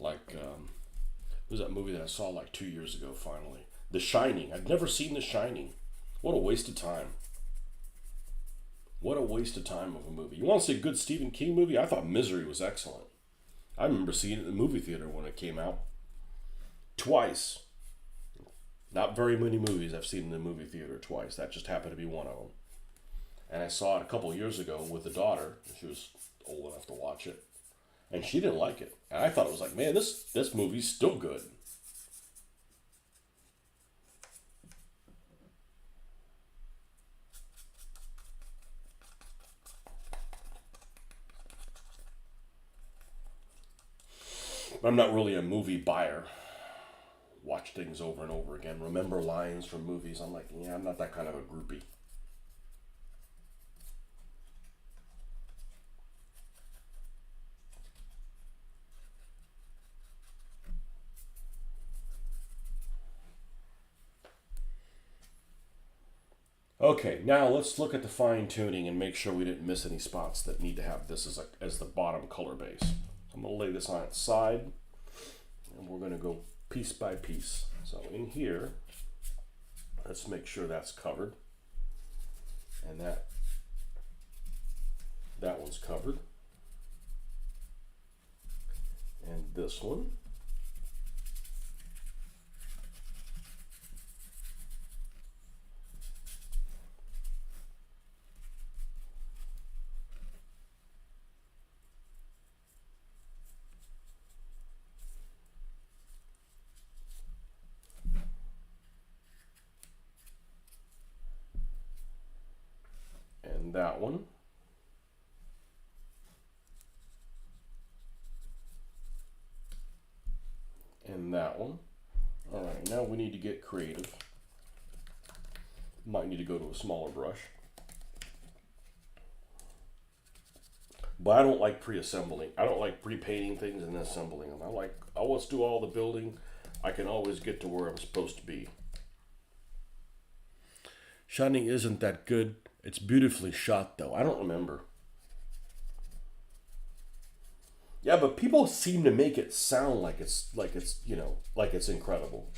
Like, what was that movie that I saw like 2 years ago finally? The Shining. I've never seen The Shining. What a waste of time. What a waste of time of a movie. You want to see a good Stephen King movie? I thought Misery was excellent. I remember seeing it in the movie theater when it came out. Twice. Not very many movies I've seen in the movie theater twice. That just happened to be one of them. And I saw it a couple years ago with the daughter. She was old enough to watch it. And she didn't like it. And I thought it was like, man, this movie's still good. I'm not really a movie buyer. Watch things over and over again. Remember lines from movies. I'm like, yeah, I'm not that kind of a groupie. Okay, now let's look at the fine tuning and make sure we didn't miss any spots that need to have this as the bottom color base. I'm going to lay this on its side, and we're going to go piece by piece. So in here, let's make sure that's covered, and that one's covered, and this one. And that one. And that one. All right, now we need to get creative. Might need to go to a smaller brush. But I don't like pre-assembling. I don't like pre-painting things and then assembling them. I want to do all the building. I can always get to where I'm supposed to be. Shining isn't that good. It's beautifully shot though. I don't remember. Yeah, but people seem to make it sound like it's like it's incredible.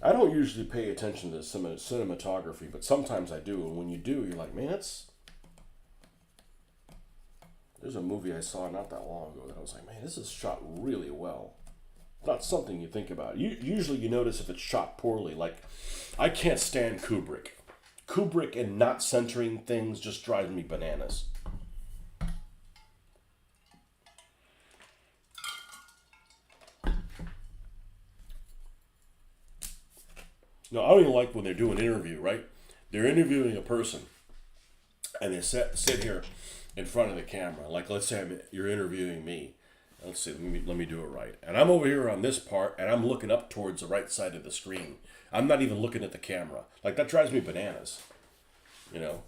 I don't usually pay attention to cinematography, but sometimes I do. And when you do, you're like, man, there's a movie I saw not that long ago that I was like, man, this is shot really well. Not something you think about. Usually you notice if it's shot poorly. Like, I can't stand Kubrick. Kubrick and not centering things just drives me bananas. No, I don't even like when they do an interview, right? They're interviewing a person, and they sit here in front of the camera. Like, let's say you're interviewing me. Let's see, let me do it right. And I'm over here on this part, and I'm looking up towards the right side of the screen. I'm not even looking at the camera. Like, that drives me bananas, you know?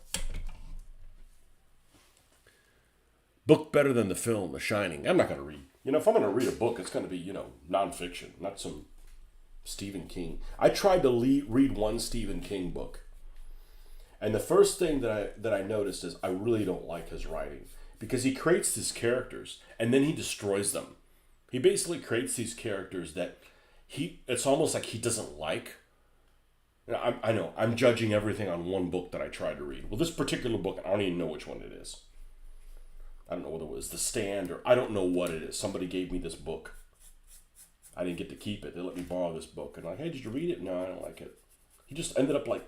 Book better than the film, The Shining. I'm not going to read. If I'm going to read a book, it's going to be, nonfiction, not some Stephen King. I tried to read one Stephen King book. And the first thing that I noticed is I really don't like his writing. Because he creates these characters and then he destroys them. He basically creates these characters that it's almost like he doesn't like. I know, I'm judging everything on one book that I tried to read. Well, this particular book, I don't even know which one it is. I don't know whether it was The Stand or I don't know what it is. Somebody gave me this book. I didn't get to keep it. They let me borrow this book. And I'm like, hey, did you read it? No, I don't like it. He just ended up like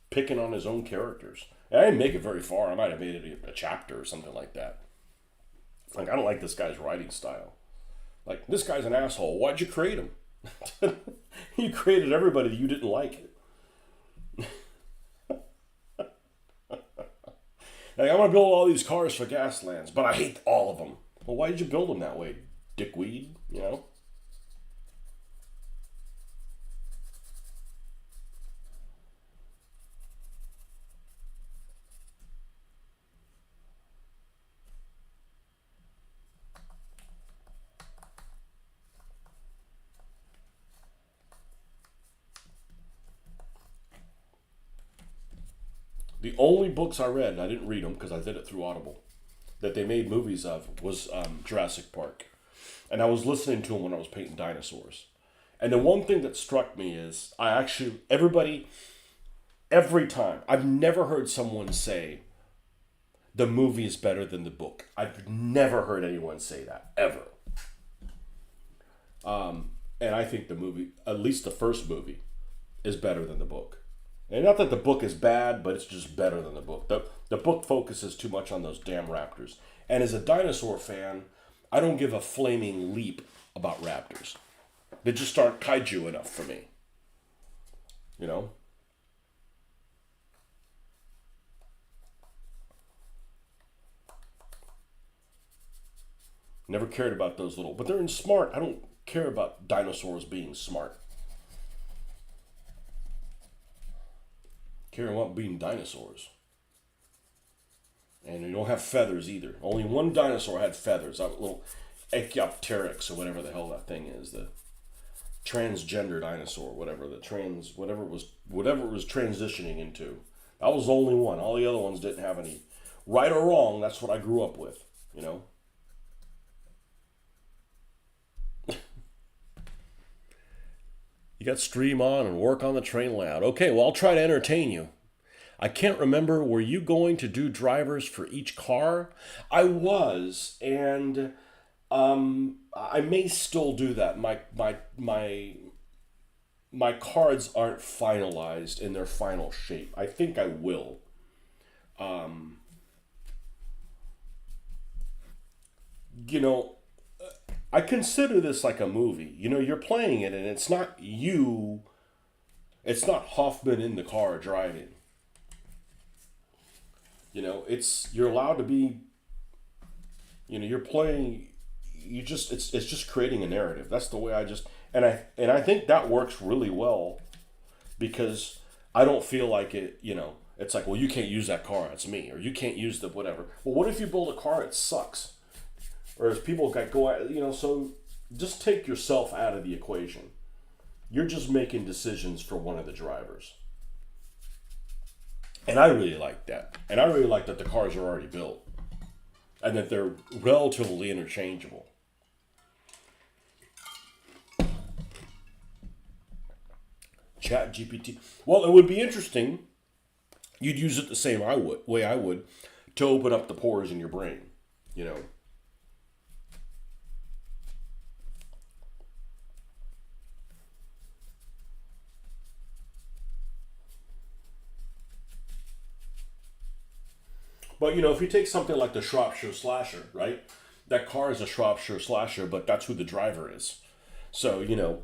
picking on his own characters. And I didn't make it very far. I might have made it a chapter or something like that. Like, I don't like this guy's writing style. Like, this guy's an asshole. Why'd you create him? You created everybody that you didn't like. Like, I'm going to build all these cars for Gaslands, but I hate all of them. Well, why did you build them that way, dickweed? The only books I read, and I didn't read them because I did it through Audible, that they made movies of was Jurassic Park. And I was listening to them when I was painting dinosaurs. And the one thing that struck me is every time, I've never heard someone say the movie is better than the book. I've never heard anyone say that, ever. And I think the movie, at least the first movie, is better than the book. And not that the book is bad, but it's just better than the book. The book focuses too much on those damn raptors. And as a dinosaur fan, I don't give a flaming leap about raptors. They just aren't kaiju enough for me. Never cared about those little, but they're smart. I don't care about dinosaurs being smart. Care about being dinosaurs. And you don't have feathers either. Only one dinosaur had feathers. That little Echyopteryx or whatever the hell that thing is. The transgender dinosaur, whatever it was transitioning into. That was the only one. All the other ones didn't have any. Right or wrong, that's what I grew up with, you know. You got stream on and work on the train layout. Okay, well, I'll try to entertain you. I can't remember, were you going to do drivers for each car? I was, and I may still do that. My cards aren't finalized in their final shape. I think I will. You know, I consider this like a movie. You know, you're playing it, and it's not you. It's not Hoffman in the car driving. You know, you're allowed to be. You know, you're playing. It's just creating a narrative. That's the way I think that works really well, because I don't feel like it. You know, it's like, well, you can't use that car. It's me, or you can't use the whatever. Well, what if you build a car that sucks? Or as people go out, you know, so just take yourself out of the equation. You're just making decisions for one of the drivers. And I really like that. And I really like that the cars are already built. And that they're relatively interchangeable. Chat GPT. Well, it would be interesting. You'd use it the same way I would to open up the pores in your brain, you know. But, you know, if you take something like the Shropshire Slasher, right? That car is a Shropshire Slasher, but that's who the driver is. So, you know,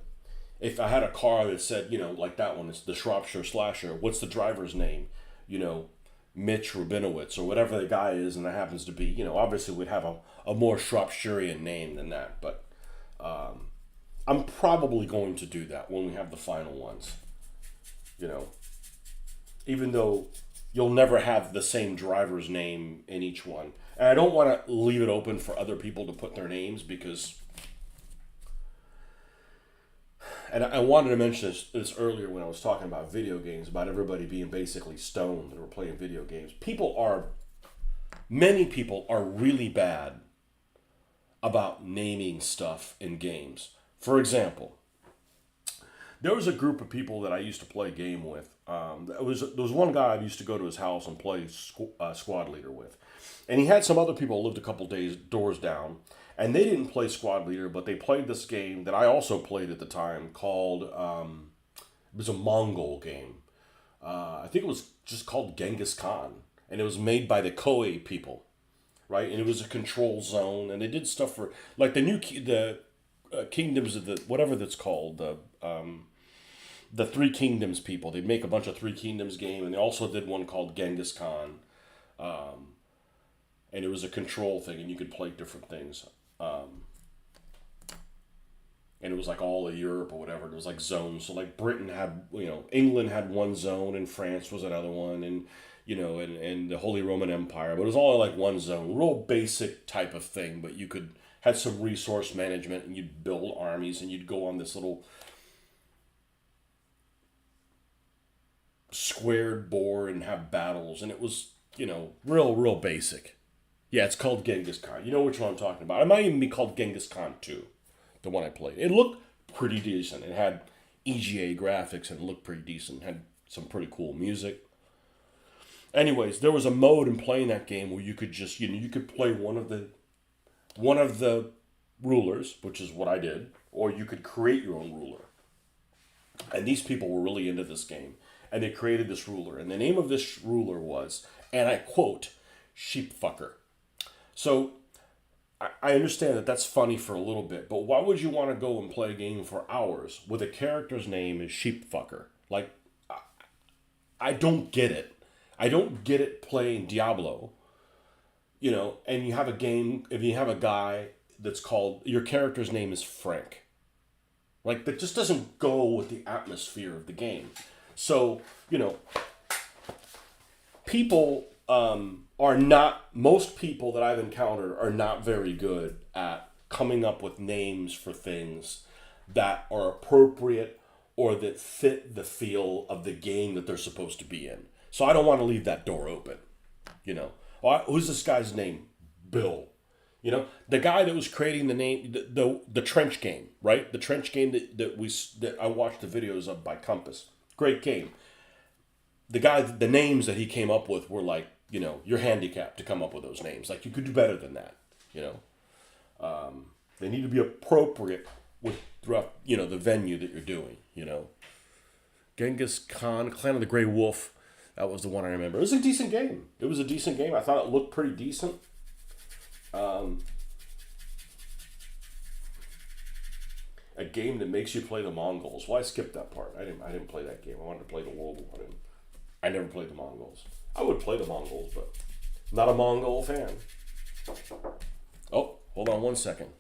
if I had a car that said, you know, like that one, it's the Shropshire Slasher, what's the driver's name? You know, Mitch Rabinowitz or whatever the guy is, and that happens to be, you know, obviously we'd have a more Shropshirean name than that. But I'm probably going to do that when we have the final ones. You know, even though you'll never have the same driver's name in each one. And I don't want to leave it open for other people to put their names, because... And I wanted to mention this earlier when I was talking about video games, about everybody being basically stoned and we're playing video games. Many people are really bad about naming stuff in games. For example, there was a group of people that I used to play a game with. There was one guy I used to go to his house and play squad leader with. And he had some other people who lived a couple doors down. And they didn't play squad leader, but they played this game that I also played at the time called, it was a Mongol game. I think it was just called Genghis Khan. And it was made by the Koei people, right? And it was a control zone. And they did stuff for, like the kingdoms of whatever that's called, the Three Kingdoms people. They make a bunch of Three Kingdoms game, and they also did one called Genghis Khan. And it was a control thing, and you could play different things. And it was like all of Europe or whatever. It was like zones. So like Britain had, you know, England had one zone, and France was another one, and, you know, and the Holy Roman Empire. But it was all like one zone. Real basic type of thing, but you had some resource management, and you'd build armies, and you'd go on this little squared board and have battles, and it was, you know, real basic. Yeah, it's called Genghis Khan. You know which one I'm talking about. It might even be called Genghis Khan 2, the one I played. It looked pretty decent. It had EGA graphics and it looked pretty decent. It had some pretty cool music. Anyways, there was a mode in playing that game where you could just, you know, you could play one of the rulers, which is what I did, or you could create your own ruler. And these people were really into this game. And they created this ruler. And the name of this ruler was, and I quote, Sheepfucker. So, I understand that that's funny for a little bit, but why would you want to go and play a game for hours with a character's name is Sheepfucker? Like, I don't get it. I don't get it playing Diablo, you know, and you have a game, if you have a guy that's called, your character's name is Frank. Like, that just doesn't go with the atmosphere of the game. So, you know, people are not, most people that I've encountered are not very good at coming up with names for things that are appropriate or that fit the feel of the game that they're supposed to be in. So I don't want to leave that door open. You know, who's this guy's name? Bill. You know, the guy that was creating the name, the trench game, right? The trench game that I watched the videos of by Compass. Great game. The guy, the names that he came up with were like, you know, you're handicapped to come up with those names. Like, you could do better than that. You know, they need to be appropriate with throughout, you know, the venue that you're doing. You know, Genghis Khan, Clan of the Grey Wolf. That was the one I remember. It was a decent game. It was a decent game. I thought it looked pretty decent. A game that makes you play the Mongols. Well, I skipped that part. I didn't play that game. I wanted to play the World War. I never played the Mongols. I would play the Mongols, but not a Mongol fan. Oh, hold on one second.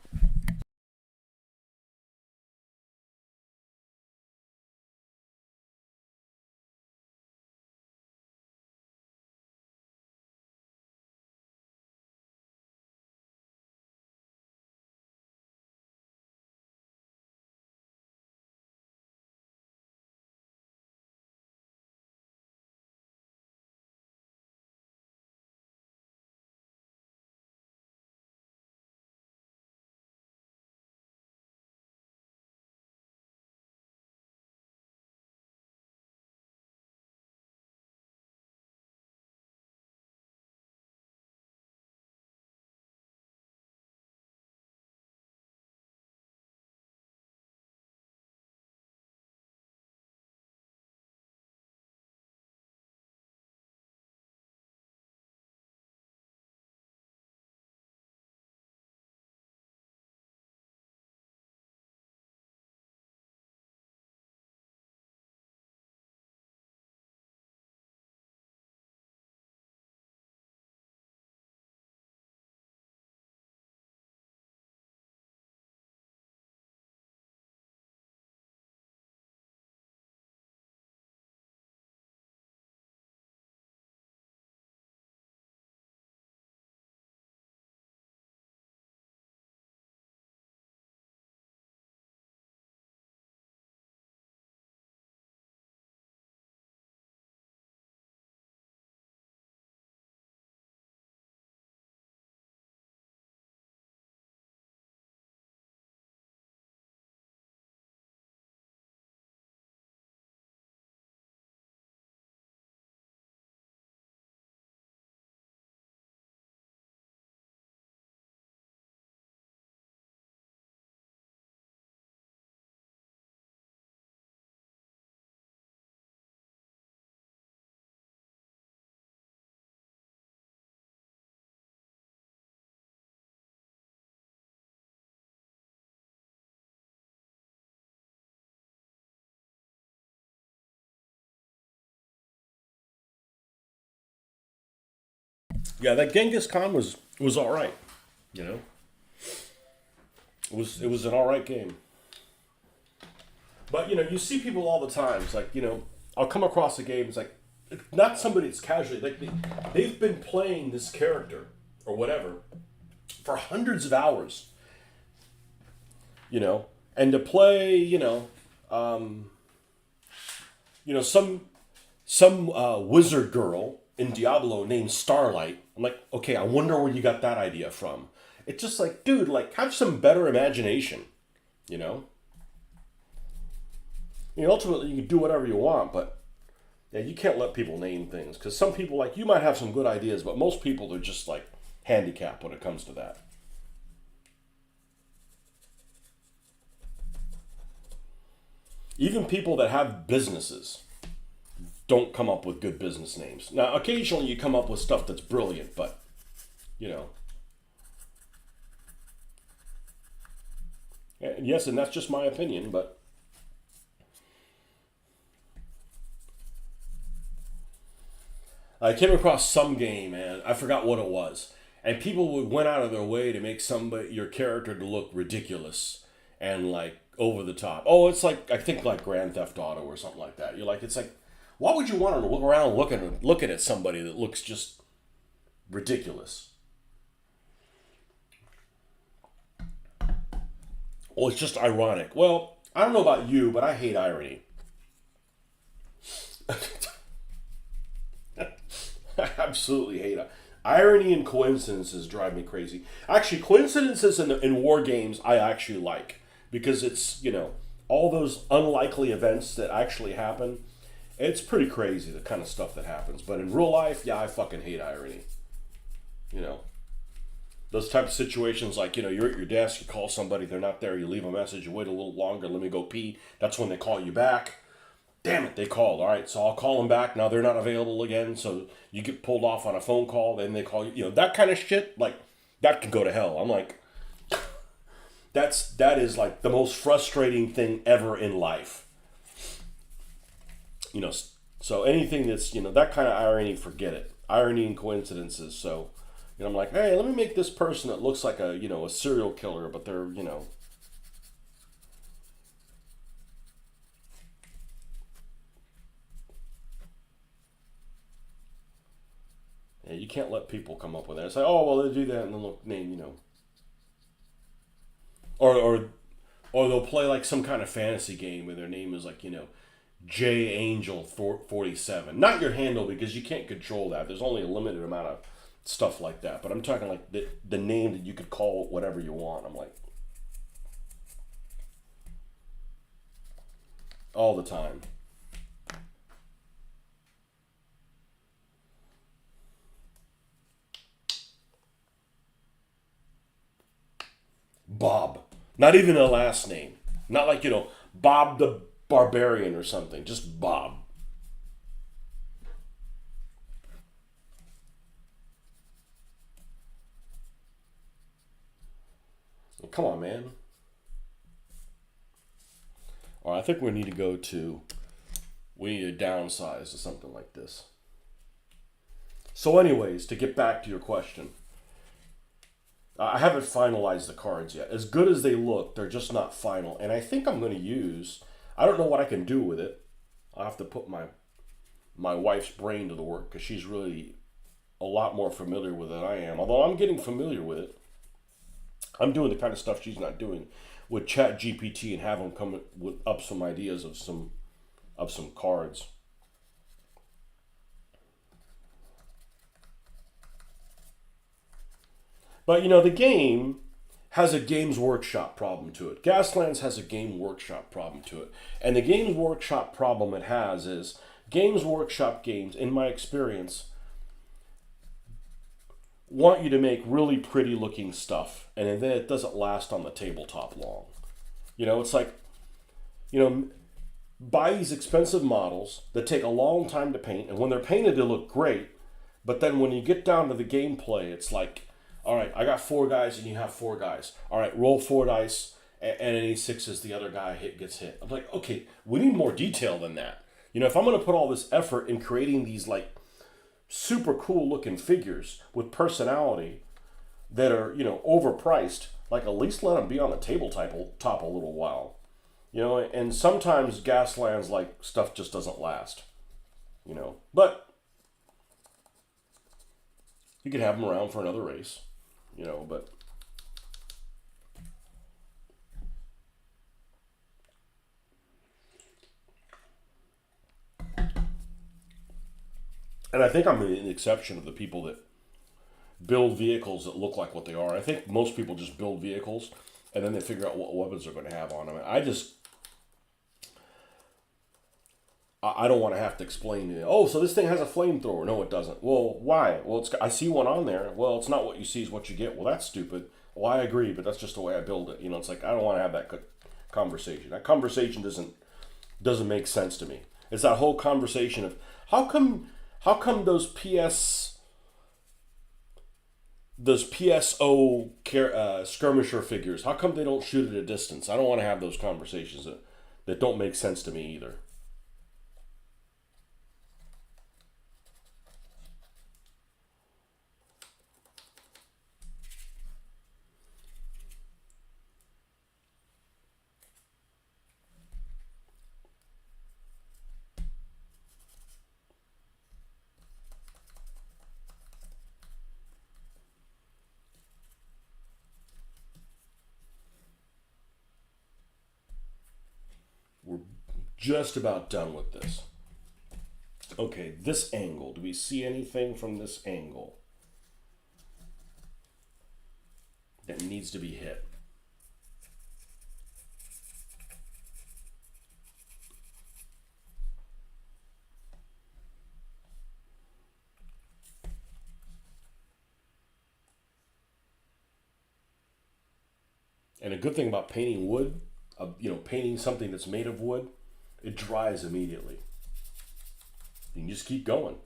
Yeah, that Genghis Khan was all right. You know, it was an all right game. But you know, you see people all the time. It's like, you know, I'll come across a game. It's like, not somebody that's casually like they've been playing this character or whatever for hundreds of hours. You know, and to play, you know, some wizard girl in Diablo named Starlight. I'm like, okay, I wonder where you got that idea from. It's just like, dude, like, have some better imagination. You know. I mean, ultimately, you can do whatever you want, but yeah, you can't let people name things because some people, like, you might have some good ideas, but most people are just like handicapped when it comes to that. Even people that have businesses don't come up with good business names. Now, occasionally you come up with stuff that's brilliant, but you know, and yes, and that's just my opinion, but I came across some game, and I forgot what it was, and people would went out of their way to make somebody your character to look ridiculous and like over the top. Oh, it's like, I think like Grand Theft Auto or something like that. You're like, it's like, Why would you want to look around looking at somebody that looks just ridiculous? Well, it's just ironic. Well, I don't know about you, but I hate irony. I absolutely hate it. Irony and coincidences drive me crazy. Actually, coincidences in war games I actually like because it's, all those unlikely events that actually happen. It's pretty crazy, the kind of stuff that happens. But in real life, yeah, I fucking hate irony. You know, those type of situations like, you're at your desk, you call somebody, they're not there, you leave a message, you wait a little longer, let me go pee. That's when they call you back. Damn it, they called. All right, so I'll call them back. Now they're not available again, so you get pulled off on a phone call, then they call you. That kind of shit, like, that can go to hell. I'm like, that is like the most frustrating thing ever in life. So anything that's, that kind of irony, forget it. Irony and coincidences. So, I'm like, hey, let me make this person that looks like a serial killer, but they're, yeah, you can't let people come up with that. It's like, oh, well, they do that and then look, name, or they'll play like some kind of fantasy game where their name is like, J Angel 47. Not your handle because you can't control that. There's only a limited amount of stuff like that. But I'm talking like the name that you could call whatever you want. I'm like, all the time. Bob. Not even a last name. Not like, Bob the Barbarian or something. Just Bob. Come on, man. All right, I think we need to we need to downsize to something like this. So anyways, to get back to your question, I haven't finalized the cards yet. As good as they look, they're just not final. And I think I'm going to I don't know what I can do with it. I'll have to put my wife's brain to the work because she's really a lot more familiar with it than I am. Although I'm getting familiar with it. I'm doing the kind of stuff she's not doing with Chat GPT and have them come up some ideas of some cards. But the game has a Games Workshop problem to it. Gaslands has a Game Workshop problem to it. And the Games Workshop problem it has is Games Workshop games, in my experience, want you to make really pretty looking stuff, and then it doesn't last on the tabletop long. It's like, buy these expensive models that take a long time to paint, and when they're painted, they look great. But then when you get down to the gameplay, it's like, all right, I got 4 guys and you have 4 guys. All right, roll 4 dice, and any 6s the other guy gets hit. I'm like, okay, we need more detail than that. If I'm going to put all this effort in creating these like super cool looking figures with personality that are, overpriced, like at least let them be on the tabletop a little while. And sometimes Gaslands like stuff just doesn't last. But you could have them around for another race. But and I think I'm an exception of the people that build vehicles that look like what they are. I think most people just build vehicles and then they figure out what weapons they're going to have on them. I don't want to have to explain to you, oh, so this thing has a flamethrower. No, it doesn't. Well, why? Well, I see one on there. Well, it's not what you see is what you get. Well, that's stupid. Well, I agree, but that's just the way I build it. It's like I don't want to have that conversation. That conversation doesn't make sense to me. It's that whole conversation of how come those PSO skirmisher figures, how come they don't shoot at a distance? I don't want to have those conversations that don't make sense to me either. just about done with this. Okay, this angle. Do we see anything from this angle that needs to be hit? And a good thing about painting wood, painting something that's made of wood, it dries immediately. You can just keep going.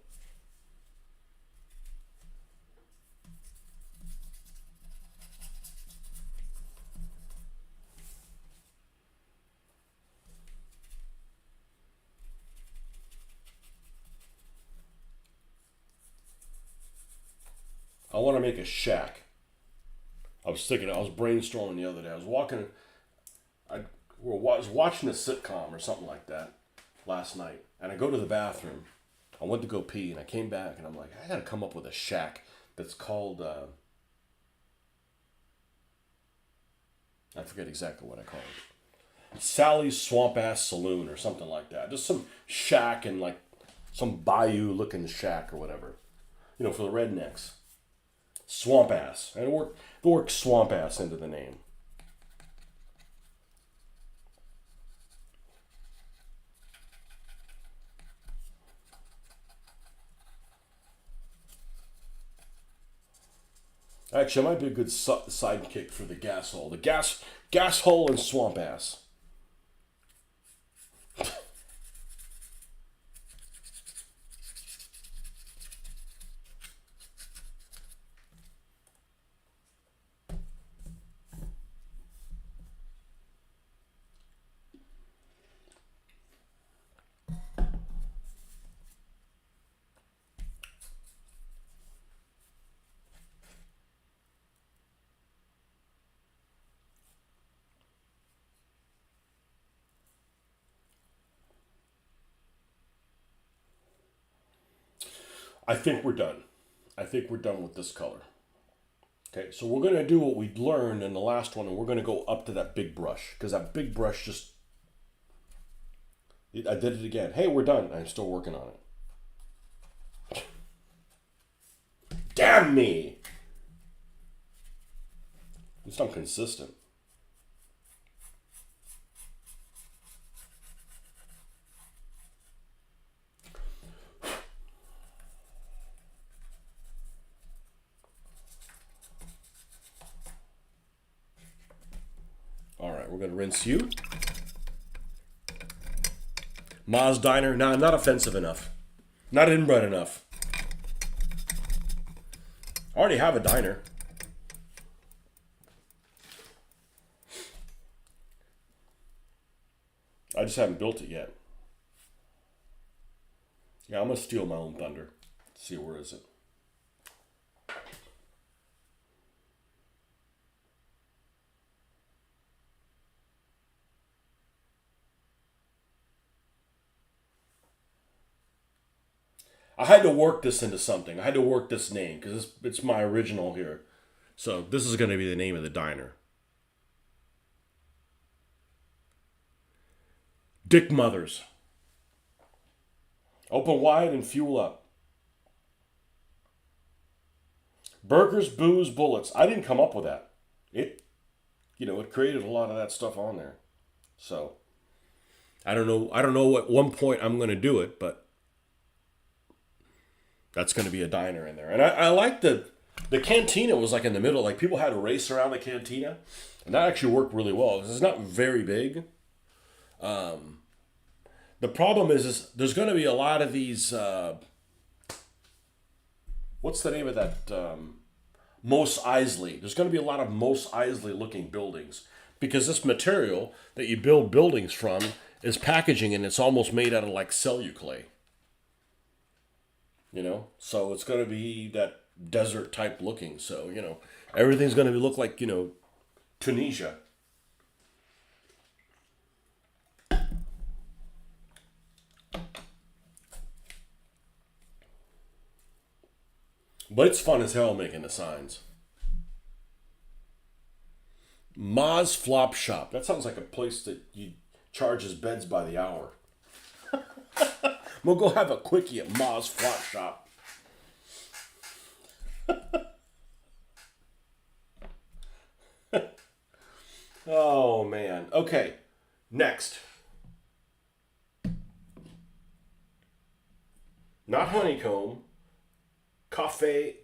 I want to make a shack. I was brainstorming the other day. I was watching a sitcom or something like that last night, and I go to the bathroom. I went to go pee, and I came back, and I'm like, I gotta come up with a shack that's called, I forget exactly what I call it. Sally's Swamp Ass Saloon or something like that. Just some shack and like some bayou looking shack or whatever. For the rednecks. Swamp Ass. And work Swamp Ass into the name. Actually, it might be a good sidekick for the gas hole. The gas hole and Swamp Ass. I think we're done. I think we're done with this color. Okay, so we're going to do what we learned in the last one, and we're going to go up to that big brush, because that big brush I did it again. Hey, we're done. I'm still working on it. Damn me! At least I'm consistent. Alright, we're going to rinse you. Ma's Diner. Nah, not offensive enough. Not inbred enough. I already have a diner. I just haven't built it yet. Yeah, I'm going to steal my own thunder. Let's see, where is it? I had to work this into something. I had to work this name because it's my original here. So this is going to be the name of the diner. Dick Mothers. Open wide and fuel up. Burgers, booze, bullets. I didn't come up with that. It created a lot of that stuff on there. So I don't know at one point I'm going to do it, but that's going to be a diner in there. And I like the cantina was like in the middle. Like people had to race around the cantina. And that actually worked really well. It's not very big. The problem is there's going to be a lot of these... what's the name of that? Mos Eisley. There's going to be a lot of Mos Eisley looking buildings. Because this material that you build buildings from is packaging and it's almost made out of like celluclay. So it's going to be that desert type looking. So, everything's going to look like, Tunisia. But it's fun as hell making the signs. Ma's Flop Shop. That sounds like a place that you charges beds by the hour. We'll go have a quickie at Ma's Flat Shop. Oh, man. Okay, next. Not honeycomb. Coffee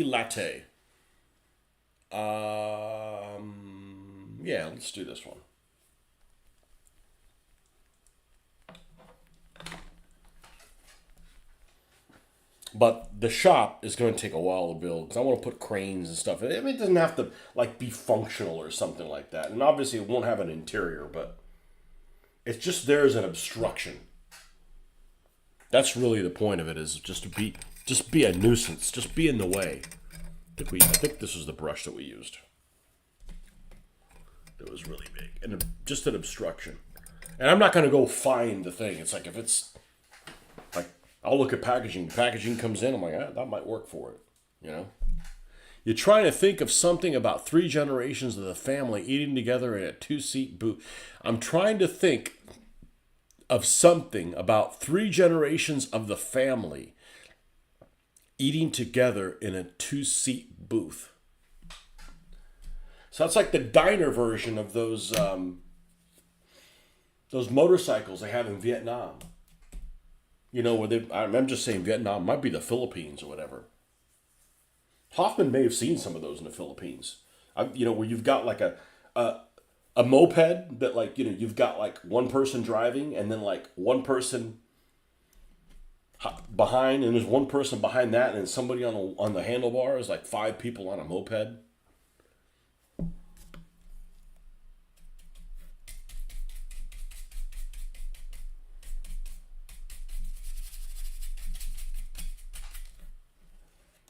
latte. Yeah, let's do this one. But the shop is going to take a while to build because I want to put cranes and stuff. I mean, it doesn't have to like be functional or something like that. And obviously, it won't have an interior, but it's just there as an obstruction. That's really the point of it, is just be a nuisance, just be in the way. I think this was the brush that we used. It was really big and just an obstruction. And I'm not going to go find the thing. It's like if it's like I'll look at packaging. Packaging comes in. I'm like, that might work for it. You know. You're trying to think of something about 3 generations of the family eating together in a 2-seat booth. I'm trying to think of something about 3 generations of the family eating together in a 2-seat booth. So that's like the diner version of those motorcycles they have in Vietnam. You know, I'm just saying Vietnam, might be the Philippines or whatever. Hoffman may have seen some of those in the Philippines. Where you've got like a moped that, like, you've got like one person driving and then like one person behind, and there's one person behind that, and somebody on the handlebars, like 5 people on a moped.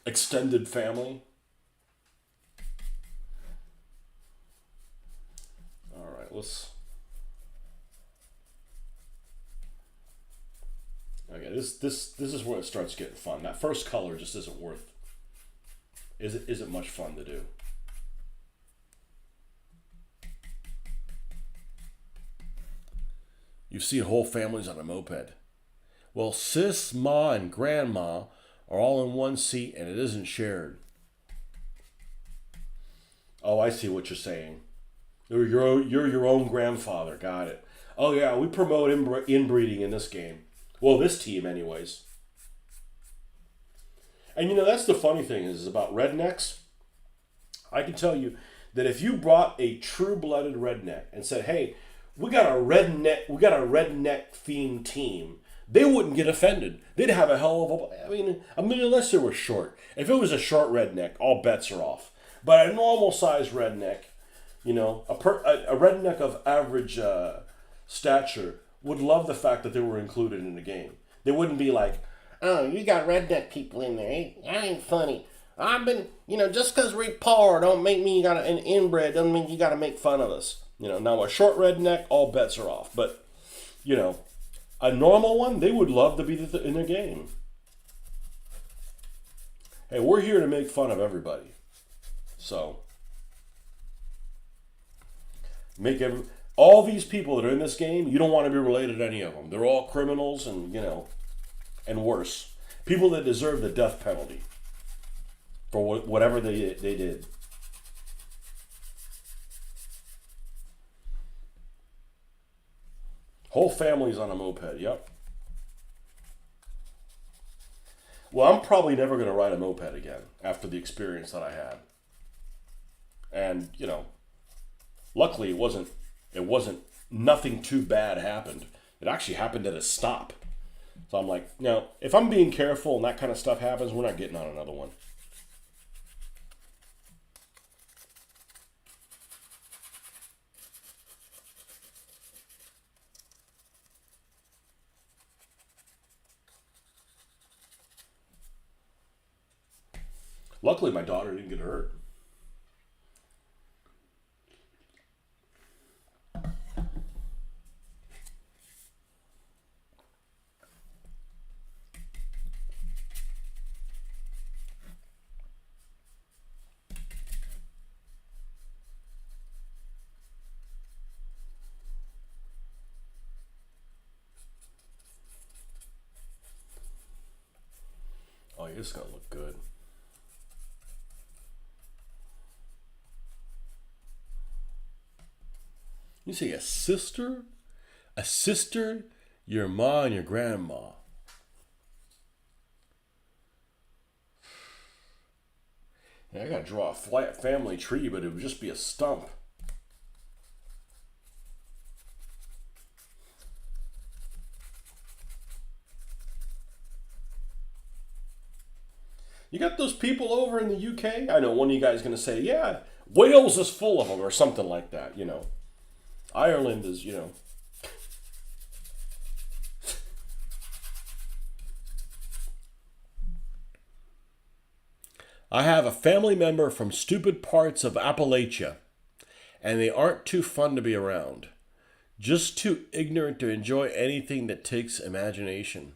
Extended family. All right, let's. Okay, this is where it starts getting fun. That first color just isn't isn't much fun to do. You've seen whole families on a moped. Well, sis, ma, and grandma are all in one seat and it isn't shared. Oh, I see what you're saying. You're your own grandfather. Got it. Oh yeah, we promote inbreeding in this game. Well, this team, anyways. And that's the funny thing is about rednecks. I can tell you that if you brought a true-blooded redneck and said, "Hey, we got a redneck themed team," they wouldn't get offended. They'd have a hell of a. I mean, unless they were short. If it was a short redneck, all bets are off. But a normal-sized redneck, a redneck of average stature would love the fact that they were included in the game. They wouldn't be like, "Oh, you got redneck people in there. That ain't funny. I've been, just because we're poor don't make me an inbred, doesn't mean you got to make fun of us." Now a short redneck, all bets are off. But, a normal one, they would love to be in the game. Hey, we're here to make fun of everybody. So, all these people that are in this game, you don't want to be related to any of them. They're all criminals and, and worse. People that deserve the death penalty for whatever they did. Whole families on a moped, yep. Well, I'm probably never going to ride a moped again after the experience that I had. And, luckily it wasn't, nothing too bad happened. It actually happened at a stop. So I'm like, if I'm being careful and that kind of stuff happens, we're not getting on another one. Luckily, my daughter didn't get hurt. This is gonna look good. You say a sister? A sister? Your ma and your grandma. Yeah, I gotta draw a flat family tree, but it would just be a stump. You got those people over in the UK? I know one of you guys is going to say, yeah, Wales is full of them or something like that, you know. Ireland is, you know. I have a family member from stupid parts of Appalachia, and they aren't too fun to be around. Just too ignorant to enjoy anything that takes imagination.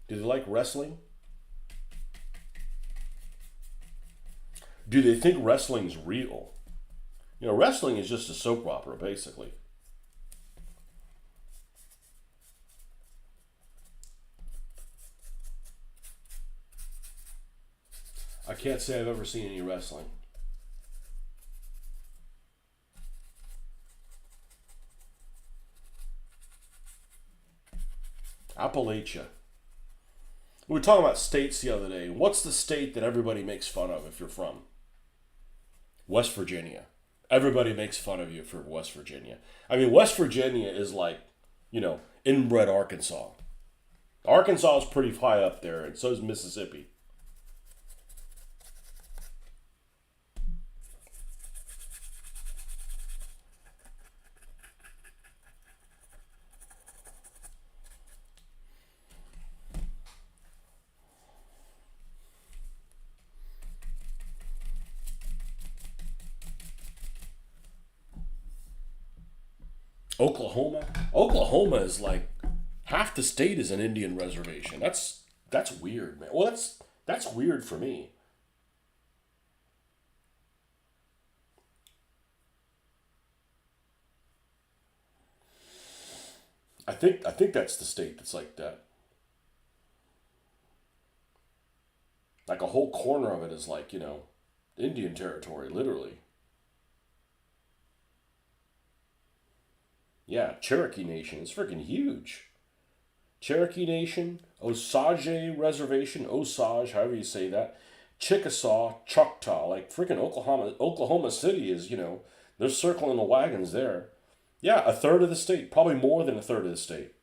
Do they like wrestling? Do they think wrestling's real? You know, wrestling is just a soap opera, basically. I can't say I've ever seen any wrestling. Appalachia. We were talking about states the other day. What's the state that everybody makes fun of if you're from? West Virginia. Everybody makes fun of you for West Virginia. I mean, West Virginia is like, you know, inbred Arkansas. Arkansas is pretty high up there, and so is Mississippi. Oklahoma. Oklahoma is like half the state is an Indian reservation. That's weird, man. Well, that's weird for me. I think that's the state that's like that. Like a whole corner of it is like, you know, Indian territory, literally. Yeah, Cherokee Nation is freaking huge. Cherokee Nation, Osage Reservation, Osage, however you say that, Chickasaw, Choctaw, like freaking Oklahoma City is, you know, they're circling the wagons there. Yeah, a third of the state, probably more than a third of the state.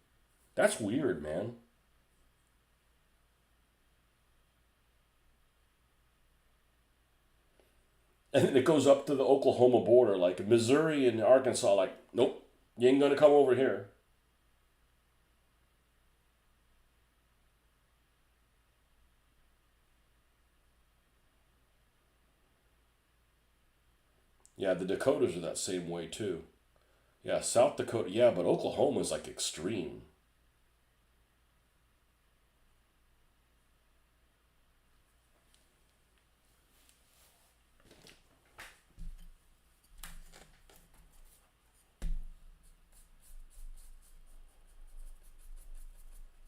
That's weird, man. And then it goes up to the Oklahoma border, like Missouri and Arkansas, like, nope, you ain't gonna come over here. Yeah, the Dakotas are that same way too. Yeah, South Dakota, yeah, but Oklahoma is like extreme.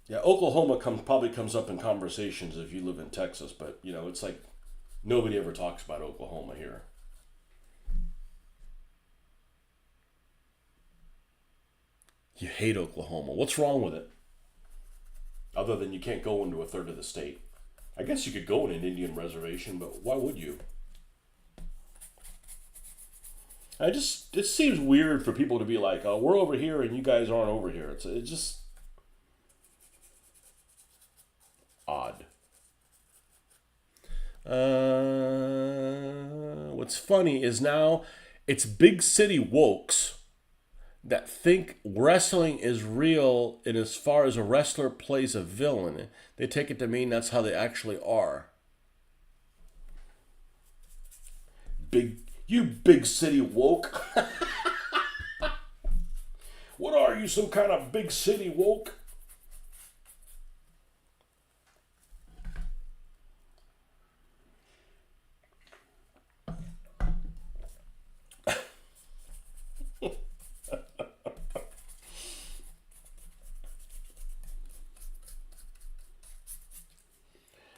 Yeah, Oklahoma probably comes up in conversations if you live in Texas, but you know, it's like nobody ever talks about Oklahoma here. You hate Oklahoma. What's wrong with it? Other than you can't go into a third of the state. I guess you could go in an Indian reservation, but why would you? It seems weird for people to be like, "Oh, we're over here and you guys aren't over here." It's just odd. What's funny is now it's big city wokes that think wrestling is real, and as far as a wrestler plays a villain, they take it to mean that's how they actually are. You big city woke. What are you, some kind of big city woke?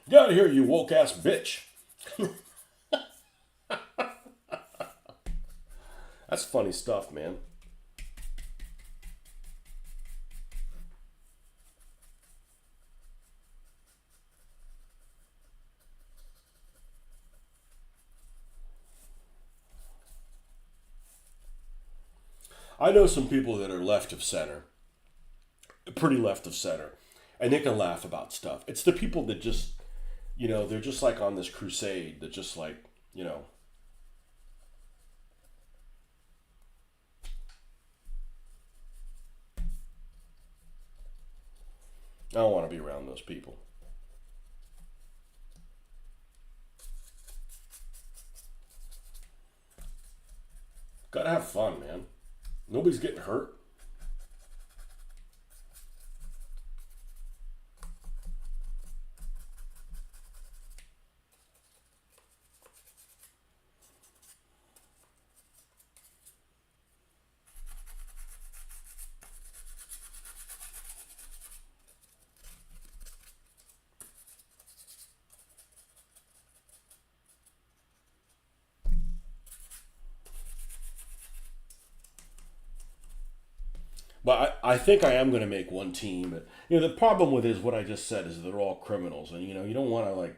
Get out of here, you woke ass bitch. That's funny stuff, man. I know some people that are left of center, pretty left of center, and they can laugh about stuff. It's the people that just, they're just like on this crusade that just like, you know, I don't want to be around those people. Gotta have fun, man. Nobody's getting hurt. But I think I am going to make one team. But, the problem with it is what I just said is they're all criminals. And, you don't want to, like,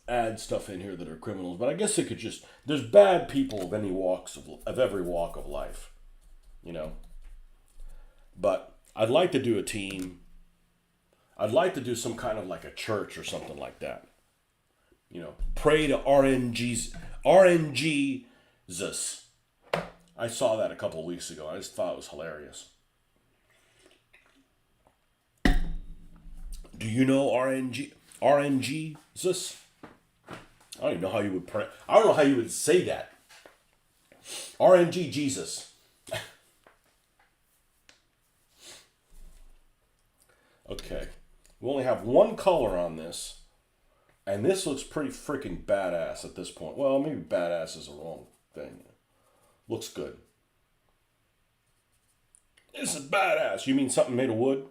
add stuff in here that are criminals. But I guess it could just, there's bad people of any walks of every walk of life, you know. But I'd like to do a team. I'd like to do some kind of like a church or something like that. Pray to RNGesus. I saw that a couple of weeks ago. I just thought it was hilarious. Do you know RNGesus? I don't even know how you would I don't know how you would say that. RNG Jesus. Okay. We only have one color on this. And this looks pretty freaking badass at this point. Well, maybe badass is the wrong thing. Looks good. This is badass. You mean something made of wood?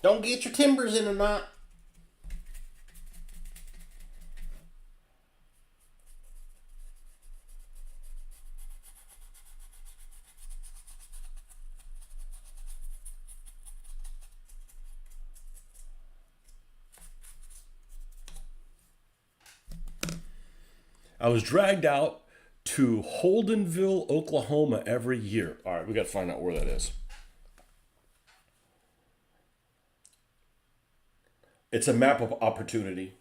Don't get your timbers in a knot. I was dragged out to Holdenville, Oklahoma every year. All right, we got to find out where that is. It's a map of opportunity.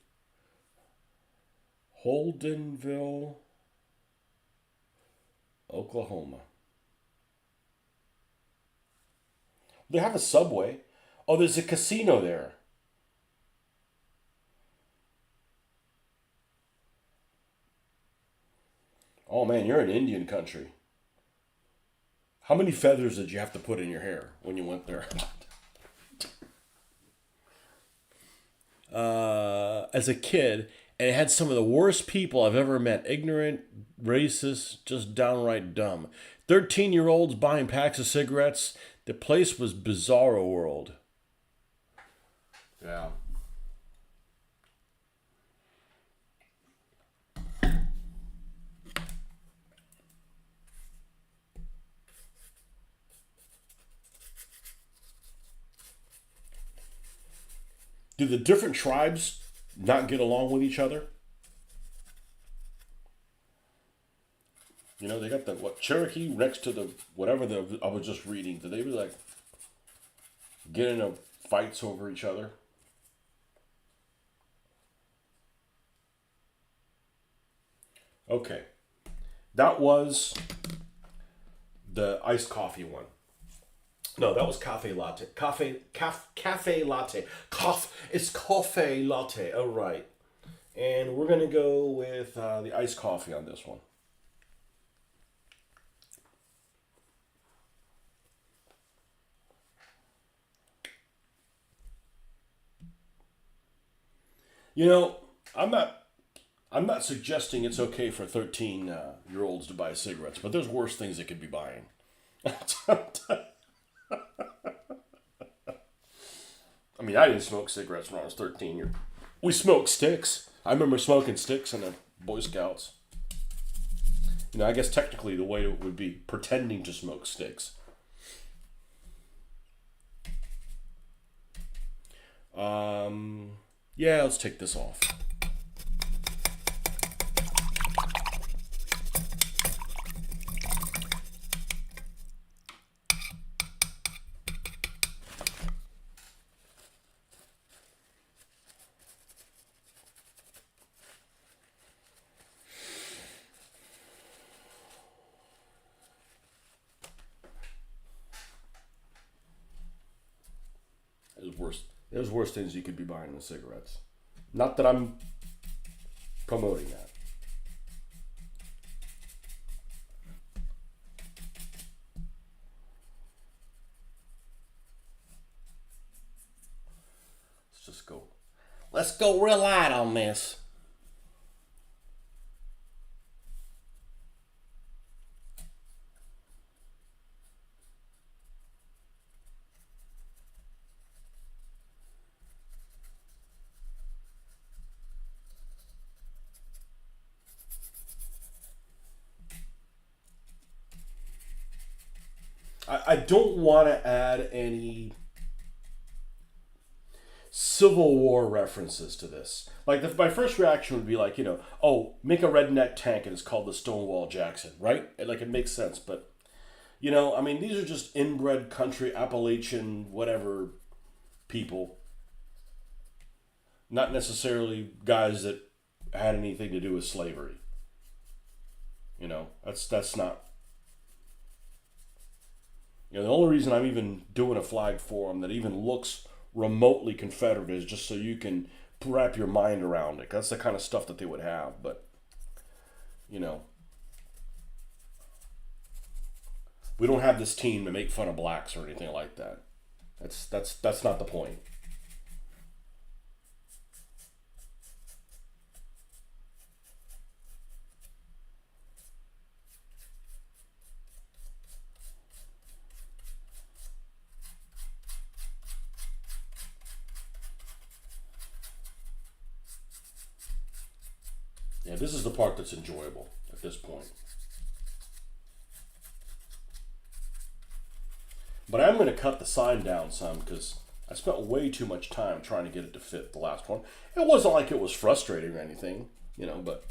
Holdenville, Oklahoma. They have a subway. Oh, there's a casino there. Oh man, you're in Indian country. How many feathers did you have to put in your hair when you went there? As a kid, and it had some of the worst people I've ever met. Ignorant, racist, just downright dumb. 13-year-olds buying packs of cigarettes. The place was bizarro world. Yeah. Do the different tribes not get along with each other? They got the Cherokee next to the whatever I was just reading. Did they like get into fights over each other? Okay, that was the iced coffee one. No, that was cafe latte. Cafe latte. It's coffee latte. Oh, right. And we're going to go with the iced coffee on this one. You know, I'm not suggesting it's okay for 13-year-olds to buy cigarettes, but there's worse things they could be buying. I mean, I didn't smoke cigarettes when I was 13. We smoked sticks. I remember smoking sticks in the Boy Scouts. I guess technically the way it would be pretending to smoke sticks. Yeah, let's take this off. There's worse things you could be buying than cigarettes. Not that I'm promoting that. Let's just go. Let's go real light on this. I don't want to add any Civil War references to this. Like, my first reaction would be like, oh, make a redneck tank and it's called the Stonewall Jackson, right? Like, it makes sense, but, I mean, these are just inbred country Appalachian whatever people. Not necessarily guys that had anything to do with slavery. That's not. The only reason I'm even doing a flag for them that even looks remotely Confederate is just so you can wrap your mind around it. That's the kind of stuff that they would have. But, we don't have this team to make fun of blacks or anything like that. That's not the point. Yeah, this is the part that's enjoyable at this point. But I'm going to cut the sign down some because I spent way too much time trying to get it to fit the last one. It wasn't like it was frustrating or anything, but.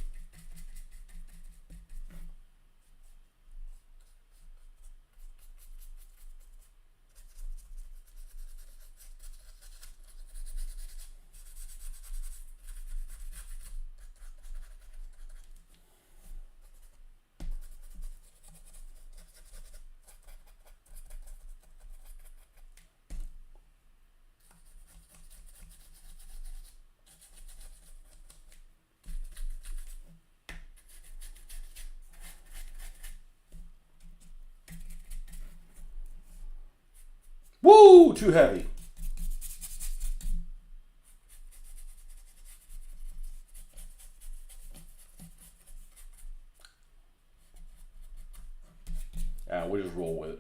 Woo! Too heavy. We'll just roll with it.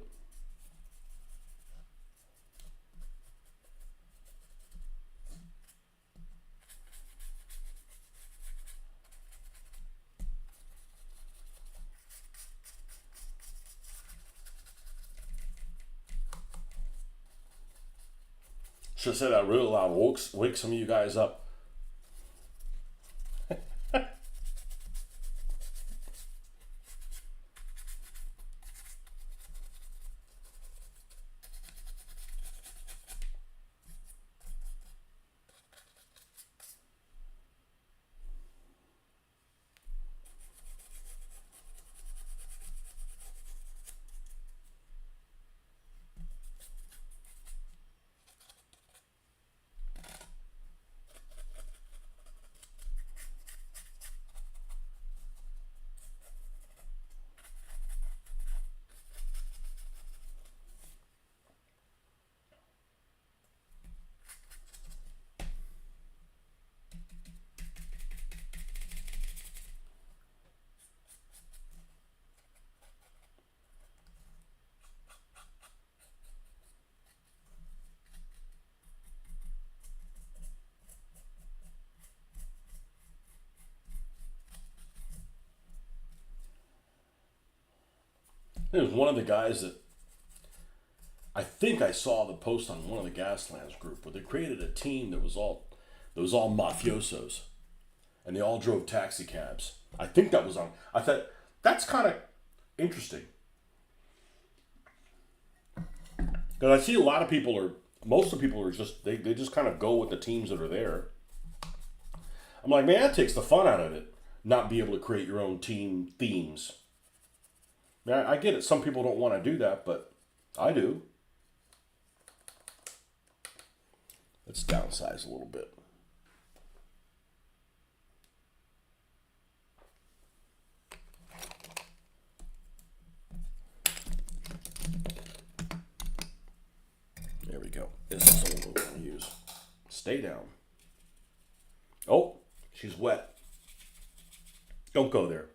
Should have said that really loud. Wake some of you guys up. There was one of the guys that I think I saw the post on one of the Gaslands group where they created a team that was all mafiosos, and they all drove taxi cabs. I think that was on. I thought that's kind of interesting because I see a lot of people are. Most of the people are just they just kind of go with the teams that are there. I'm like, man, that takes the fun out of it. Not be able to create your own team themes. Now, I get it. Some people don't want to do that, but I do. Let's downsize a little bit. There we go. This is what we're going to use. Stay down. Oh, she's wet. Don't go there.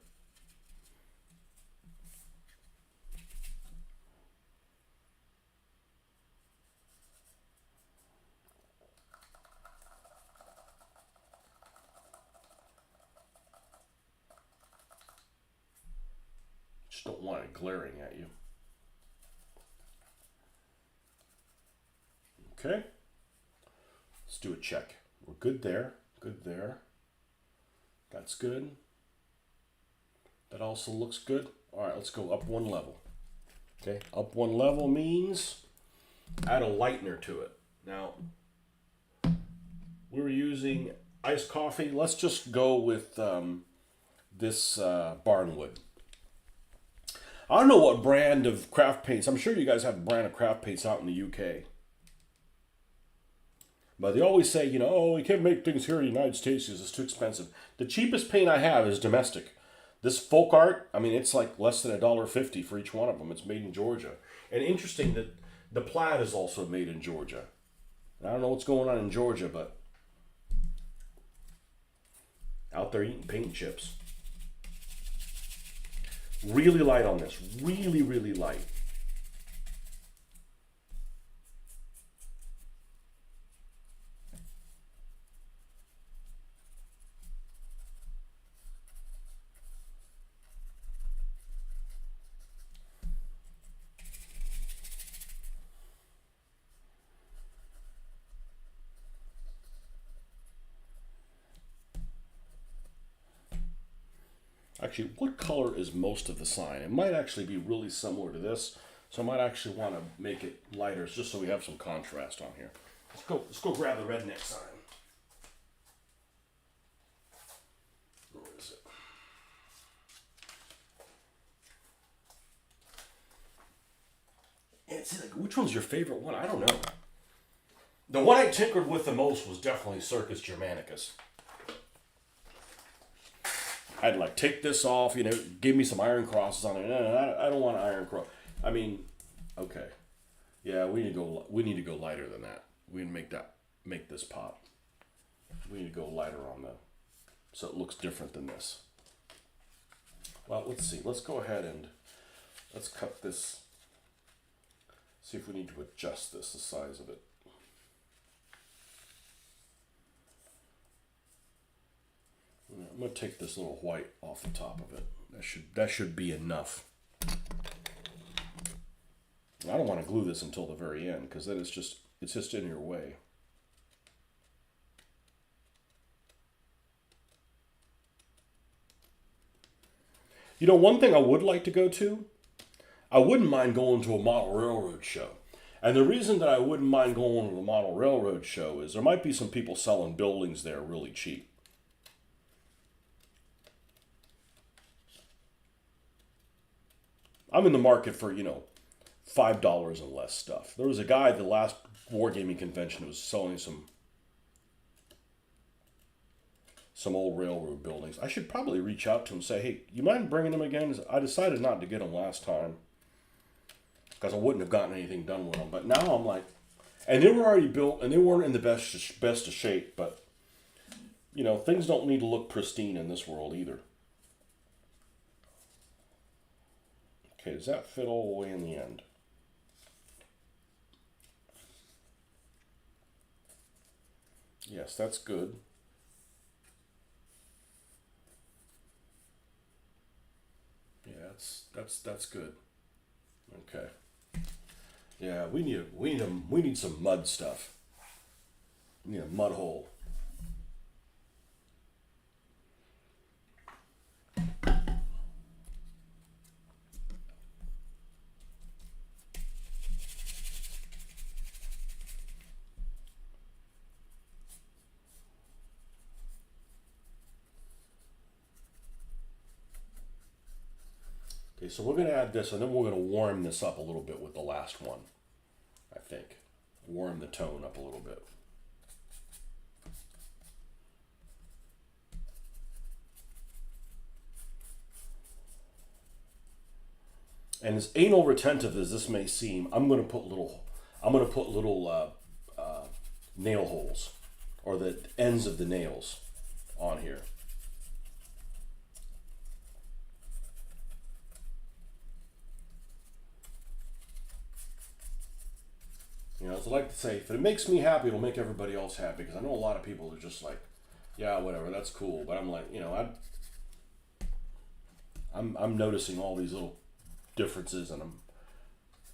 Just don't want it glaring at you. Okay. Let's do a check. We're good there. Good there. That's good. That also looks good. All right, let's go up one level. Okay, up one level means add a lightener to it. Now, we were using iced coffee. Let's just go with this Barnwood. I don't know what brand of craft paints. I'm sure you guys have a brand of craft paints out in the UK. But they always say, oh, we can't make things here in the United States because it's too expensive. The cheapest paint I have is domestic. This folk art, I mean, it's like less than $1.50 for each one of them. It's made in Georgia. And interesting that the plaid is also made in Georgia. I don't know what's going on in Georgia, but out there eating paint chips. Really light on this. Really, really light. Actually, what color is most of the sign? It might actually be really similar to this, so I might actually want to make it lighter just so we have some contrast on here. Let's go grab the redneck sign. Where is it? And see, like, which one's your favorite one? I don't know. The one I tinkered with the most was definitely Circus Germanicus. I'd like take this off, give me some iron crosses on it. No, I don't want iron cross. I mean, okay, yeah, we need to go lighter than that. We need to make this pop. We need to go lighter on so it looks different than this. Well, let's see. Let's go ahead and let's cut this. See if we need to adjust the size of it. I'm going to take this little white off the top of it. That should be enough. I don't want to glue this until the very end because then it's just in your way. One thing I would like to go to, I wouldn't mind going to a model railroad show. And the reason that I wouldn't mind going to a model railroad show is there might be some people selling buildings there really cheap. I'm in the market for, $5 and less stuff. There was a guy at the last wargaming convention who was selling some old railroad buildings. I should probably reach out to him and say, hey, you mind bringing them again? I decided not to get them last time because I wouldn't have gotten anything done with them. But now I'm like, and they were already built and they weren't in the best of shape. But, things don't need to look pristine in this world either. Okay, does that fit all the way in the end? Yes, that's good. Yeah, that's good. Okay. Yeah, we need some mud stuff. We need a mud hole. Okay, so we're gonna add this, and then we're gonna warm this up a little bit with the last one. I think warm the tone up a little bit. And as anal retentive as this may seem, I'm gonna put little nail holes, or the ends of the nails, on here. You know, as I like to say, if it makes me happy, it'll make everybody else happy. Because I know a lot of people are just like, yeah, whatever, that's cool. But I'm like, I'm noticing all these little differences, and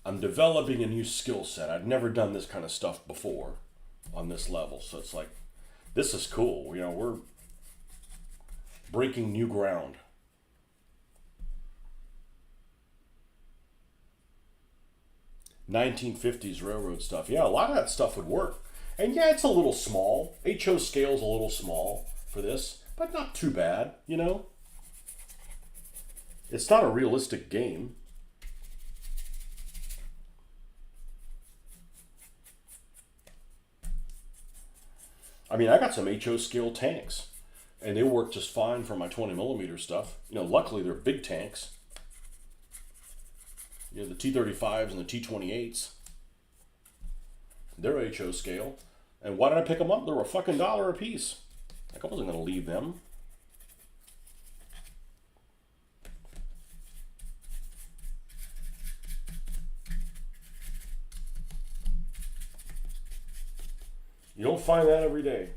I'm developing a new skill set. I've never done this kind of stuff before on this level, so it's like, this is cool. You know, we're breaking new ground. 1950s railroad stuff. Yeah, a lot of that stuff would work. And yeah, it's a little small. HO scale's a little small for this, but not too bad, you know? It's not a realistic game. I mean, I got some HO scale tanks, and they work just fine for my 20 millimeter stuff. You know, luckily they're big tanks. You know, the T35s and the T28s. They're HO scale. And why did I pick them up? They were a fucking $1 a piece. Like, I wasn't going to leave them. You don't find that every day.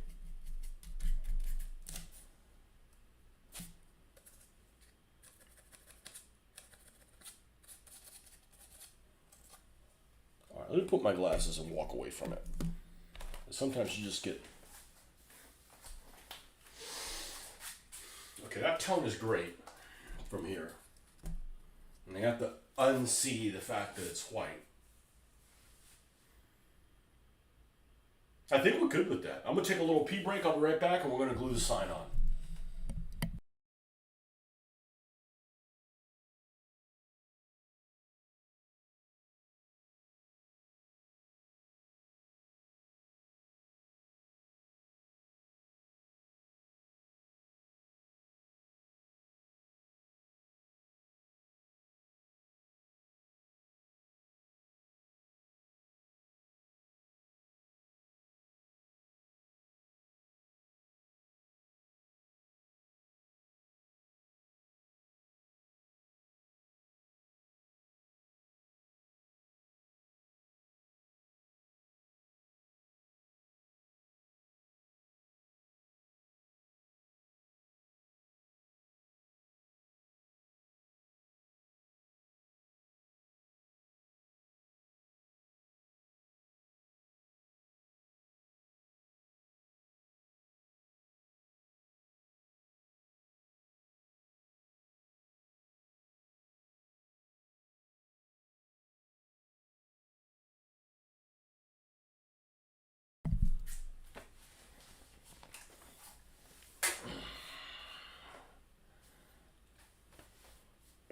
All right, let me put my glasses and walk away from it. Sometimes you just get... Okay, that tone is great from here. And I have to unsee the fact that it's white. I think we're good with that. I'm going to take a little pee break. I'll be right back, and we're going to glue the sign on.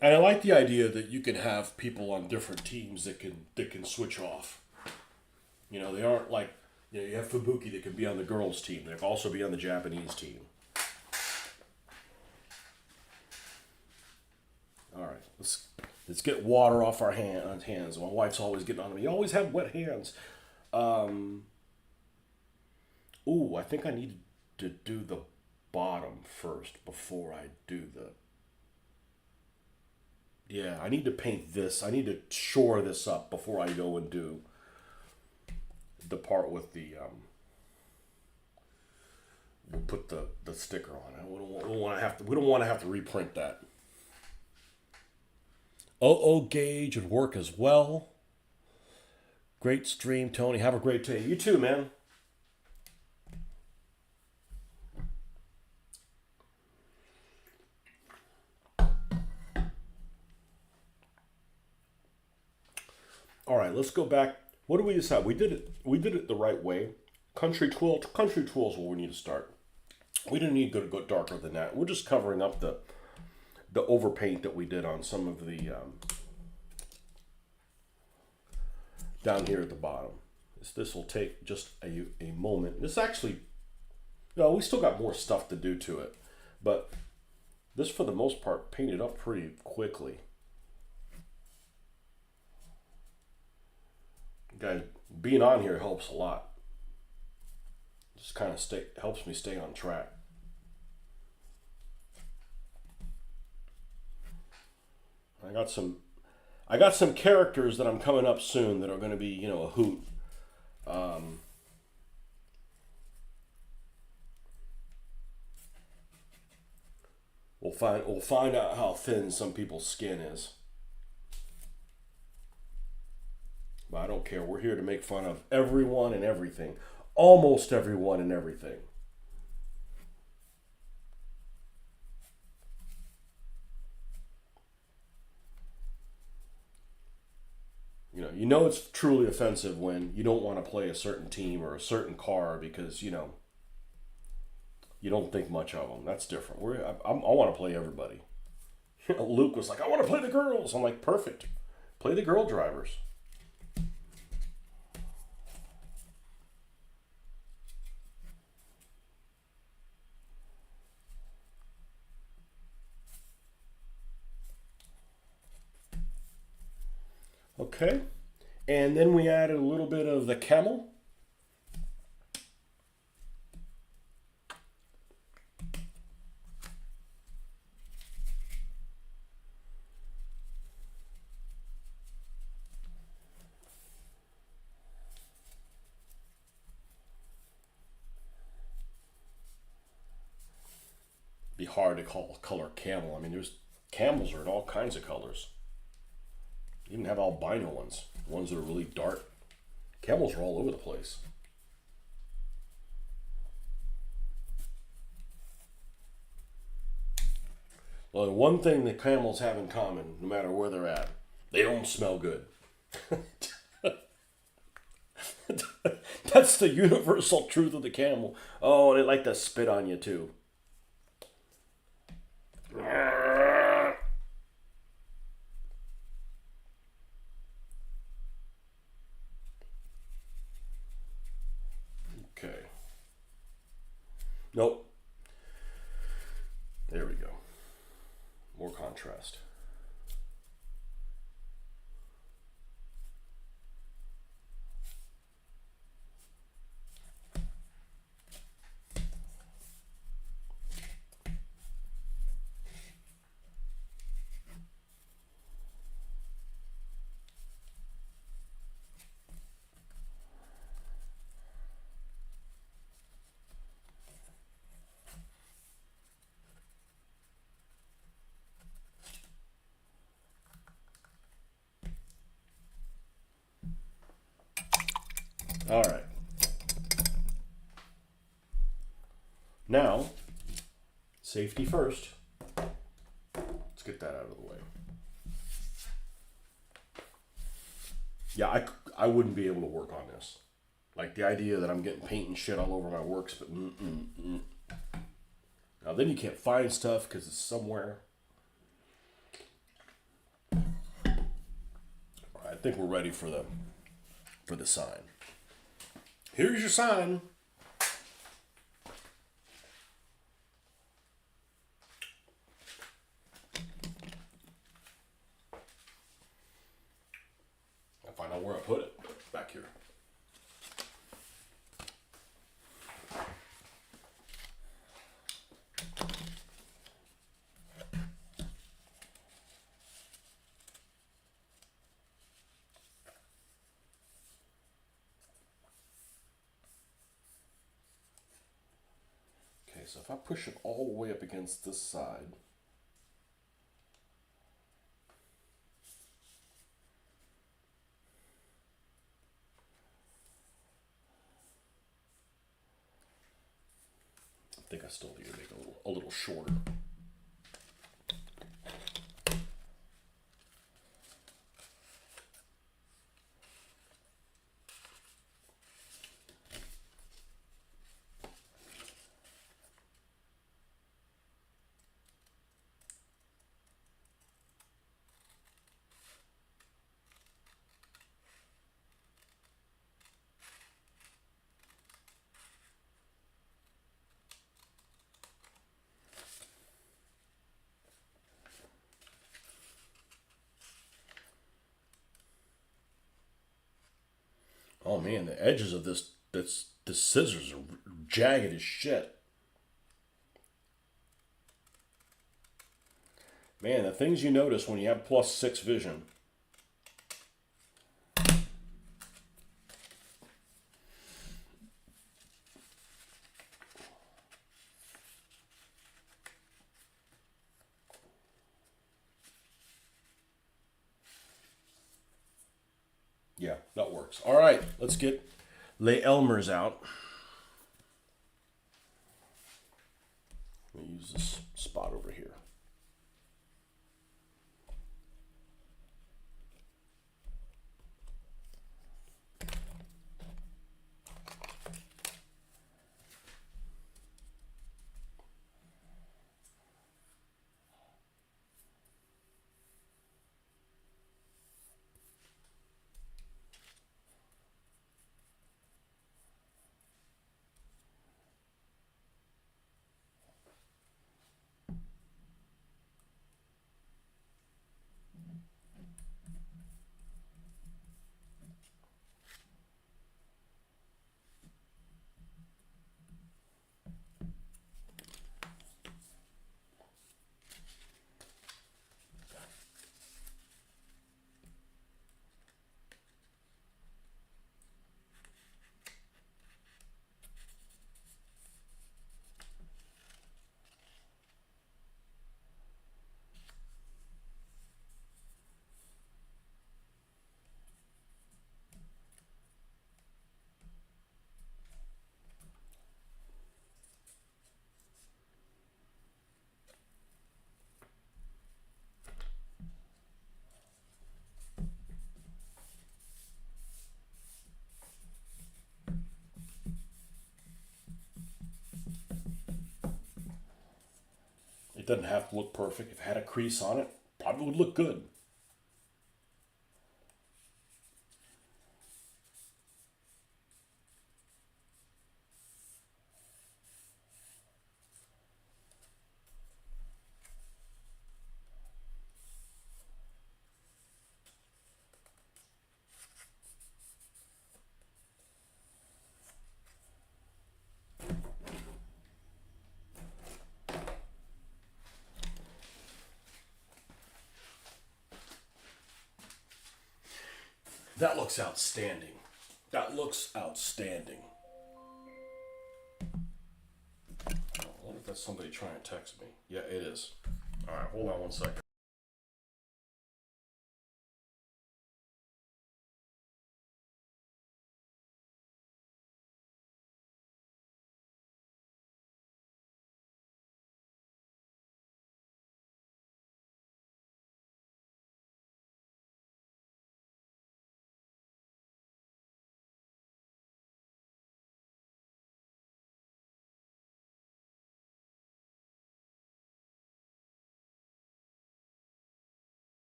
And I like the idea that you can have people on different teams that can switch off. You know, they aren't like, you have Fubuki that can be on the girls' team. They can also be on the Japanese team. All right, let's get water off our hands. My wife's always getting on me. You always have wet hands. Ooh, I think I need to do the bottom first before I do the... Yeah, I need to paint this. I need to shore this up before I go and do the part with the we'll put the sticker on it. We don't want to have to reprint that. OO gauge would work as well. Great stream, Tony. Have a great day. You too, man. All right, let's go back. What do we decide? We did it. We did it the right way. Country twill. Country twill is where we need to start. We didn't need to go darker than that. We're just covering up the overpaint that we did on some of the down here at the bottom. This will take just a moment. This actually, no, we still got more stuff to do to it, but this for the most part painted up pretty quickly. Guys, being on here helps a lot. Just kind of helps me stay on track. I got some characters that I'm coming up soon that are going to be, a hoot. We'll find out how thin some people's skin is. But I don't care. We're here to make fun of everyone and everything. Almost everyone and everything. You know it's truly offensive when you don't want to play a certain team or a certain car because, you don't think much of them. That's different. I want to play everybody. Luke was like, I want to play the girls. I'm like, perfect. Play the girl drivers. Okay. And then we added a little bit of the camel. Be hard to call color camel. I mean, there's camels are in all kinds of colors. You even have albino ones that are really dark. Camels are all over the place. Well, one thing that camels have in common, no matter where they're at, they don't smell good. That's the universal truth of the camel. Oh, they like to spit on you too. Okay. Nope. There we go. More contrast. All right. Now, safety first. Let's get that out of the way. Yeah, I wouldn't be able to work on this. Like the idea that I'm getting paint and shit all over my works, but now then you can't find stuff because it's somewhere. I think we're ready for the sign. Here's your sign. I'll find out where I put it. Back here. Okay, so if I push it all the way up against this side, think I still need to make it a little shorter. Oh man, the edges of this scissors are jagged as shit. Man, the things you notice when you have +6 vision. Yeah, that works. All right, let's get Les Elmers out. Let me use this spot over here. It doesn't have to look perfect. If it had a crease on it, probably would look good. That looks outstanding. That looks outstanding. I wonder if that's somebody trying to text me. Yeah, it is. All right, hold on one second.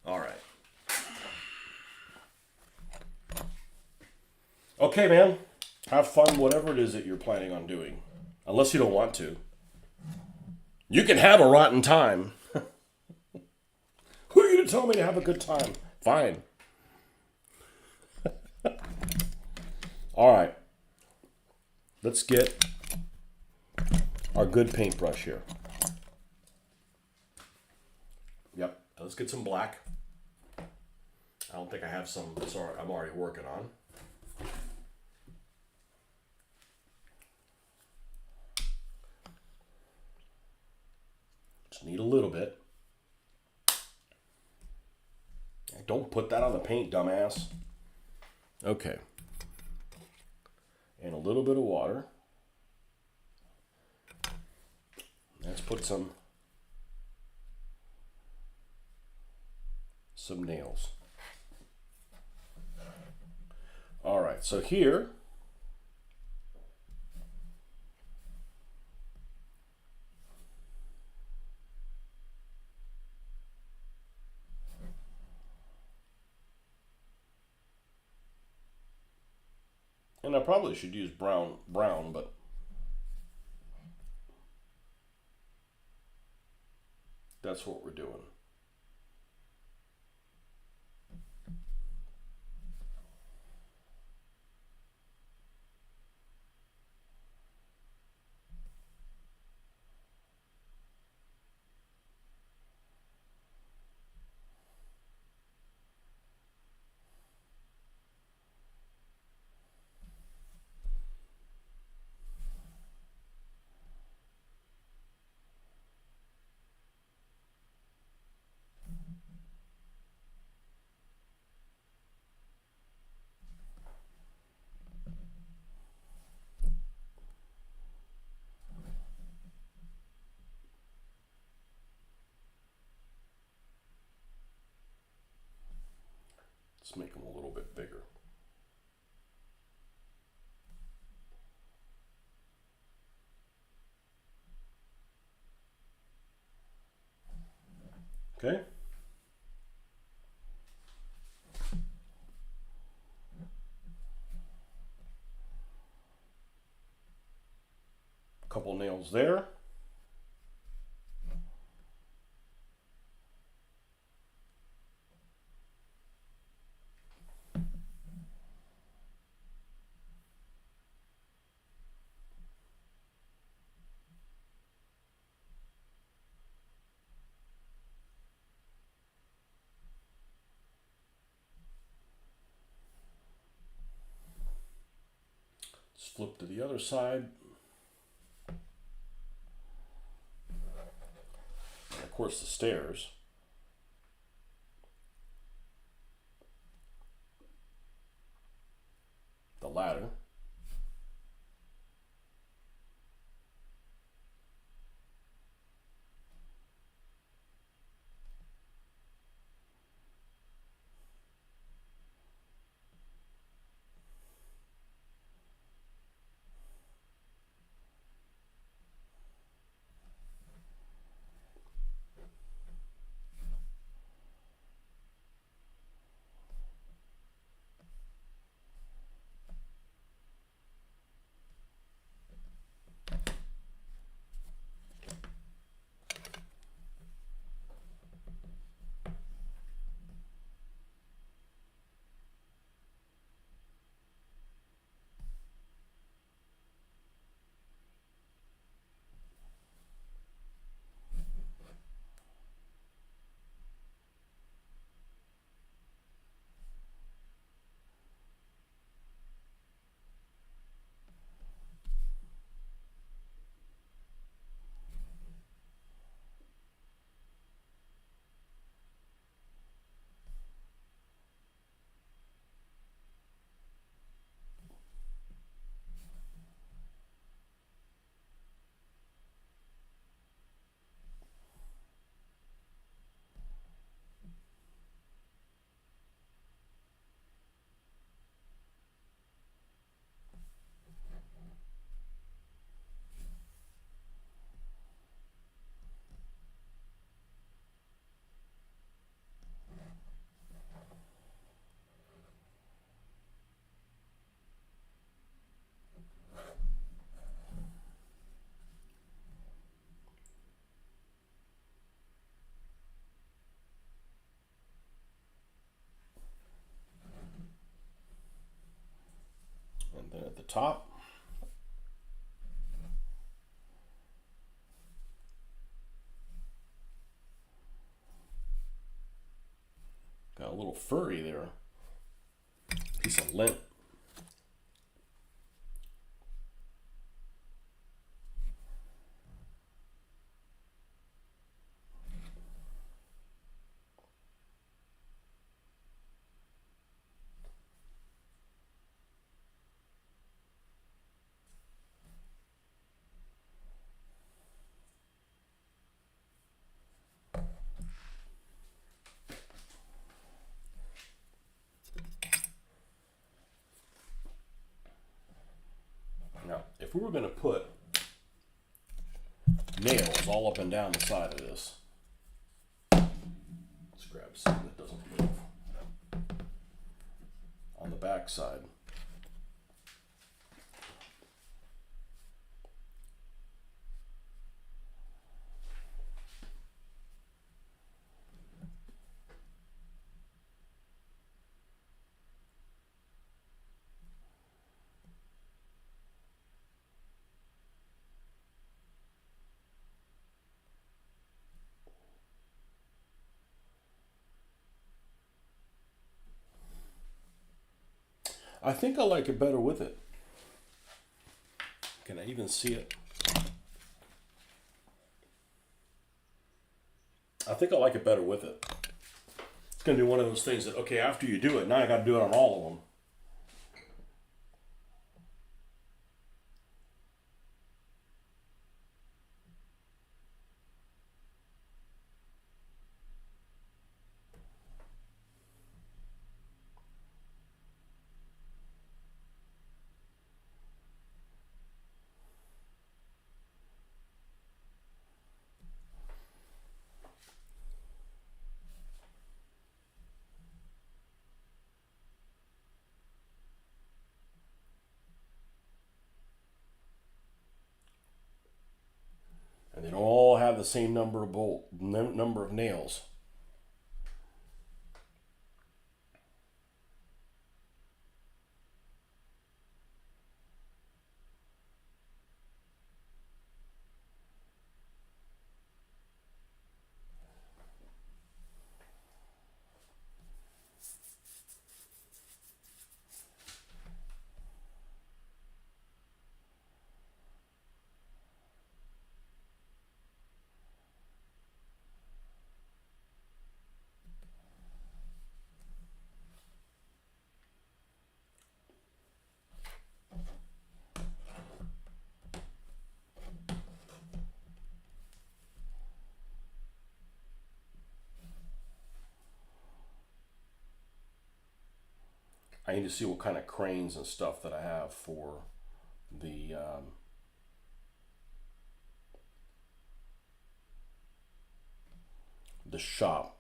All right. Okay, man. Have fun, whatever it is that you're planning on doing. Unless you don't want to. You can have a rotten time. Who are you to tell me to have a good time? Fine. All right. Let's get our good paintbrush here. Yep. Let's get some black. I don't think I have some. Sorry, I'm already working on. Just need a little bit. Don't put that on the paint, dumbass. Okay. And a little bit of water. Let's put some nails. All right, so here and I probably should use brown, but that's what we're doing. Let's make them a little bit bigger. Okay. A couple nails there. Let's flip to the other side. And of course the stairs. The ladder. top. Got a little furry there. Piece of lint. Now, if we were going to put nails all up and down the side of this, let's grab something that doesn't move. On the back side, I think I like it better with it. Can I even see it? I think I like it better with it. It's going to be one of those things that, okay, after you do it, now I got to do it on all of them. And they don't all have the same number of nails. I need to see what kind of cranes and stuff that I have for the shop.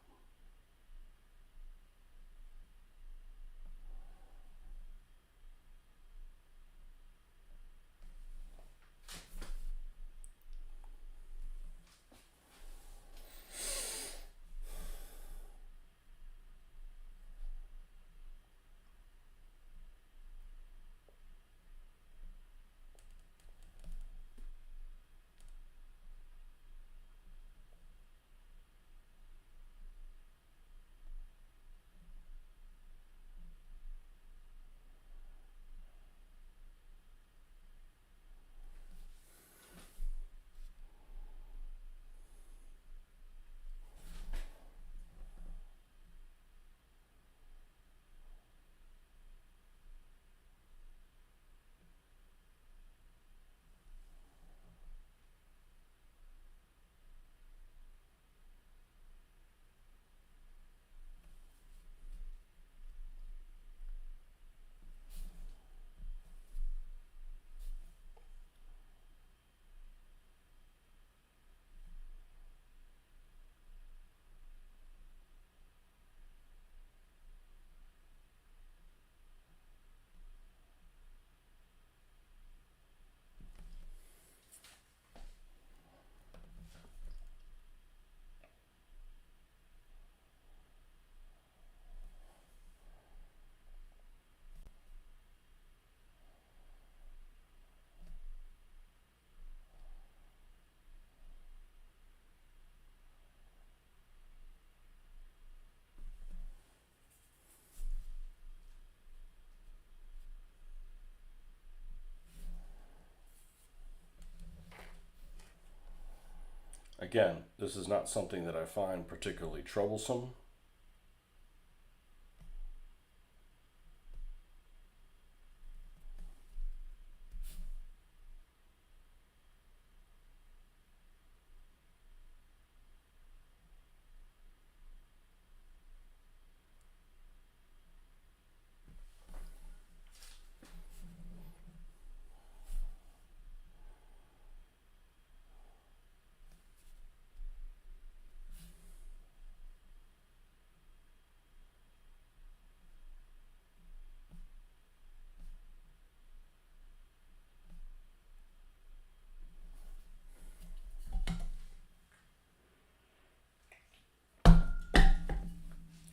Again, this is not something that I find particularly troublesome.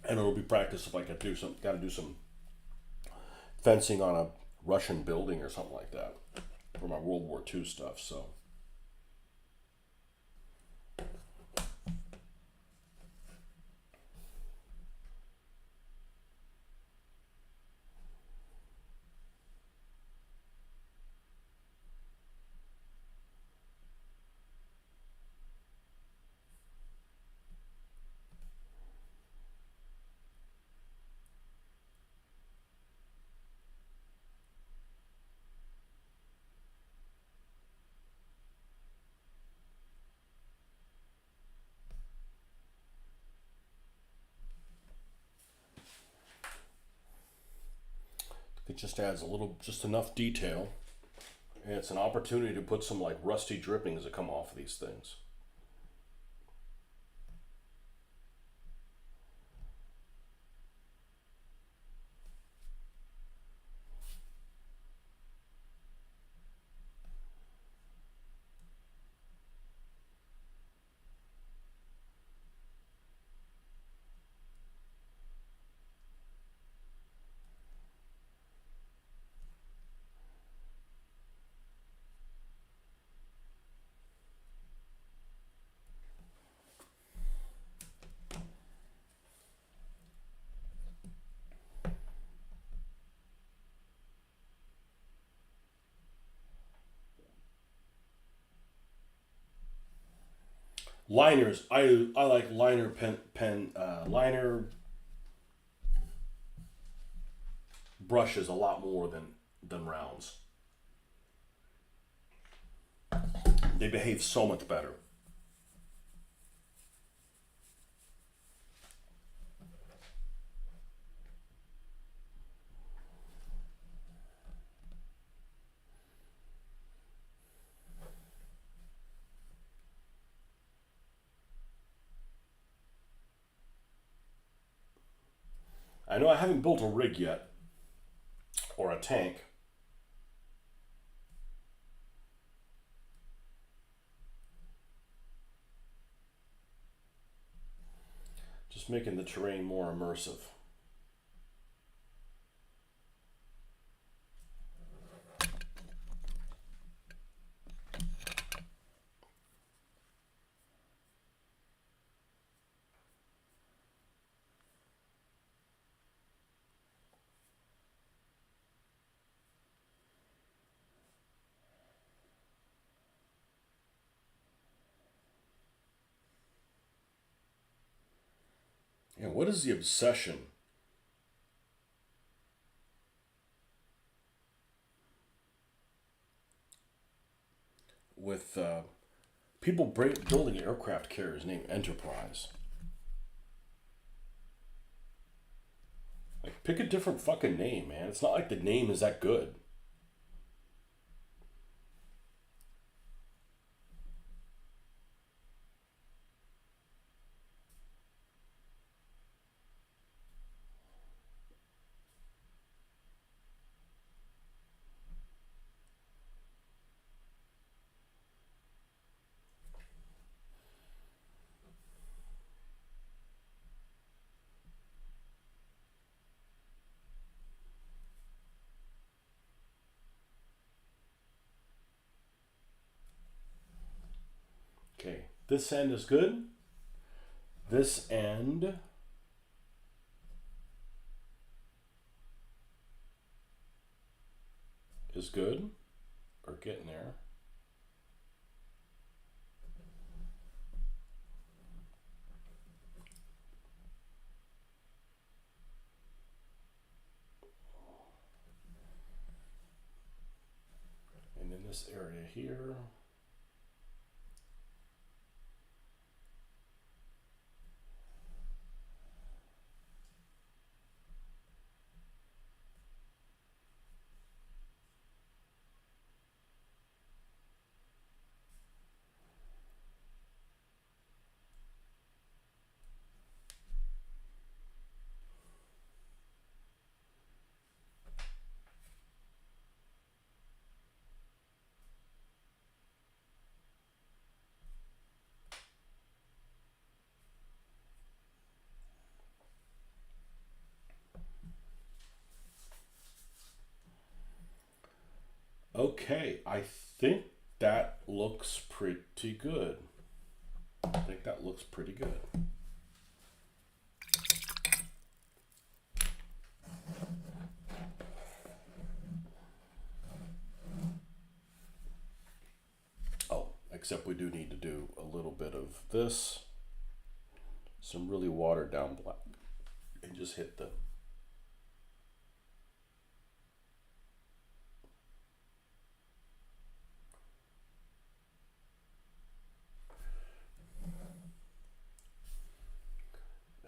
And it'll be practice if I got to do some fencing on a Russian building or something like that for my World War II stuff. So it just adds a little, just enough detail. And it's an opportunity to put some like rusty drippings that come off of these things. Liners, I like liner liner brushes a lot more than rounds. They behave so much better. I know I haven't built a rig yet or a tank. Just making the terrain more immersive. Yeah, what is the obsession with people building aircraft carriers named Enterprise? Like, pick a different fucking name, man. It's not like the name is that good. Okay, this end is good. This end is good. Or getting there. here. Okay, I think that looks pretty good. I think that looks pretty good. Oh, except we do need to do a little bit of this, some really watered down black, and just hit the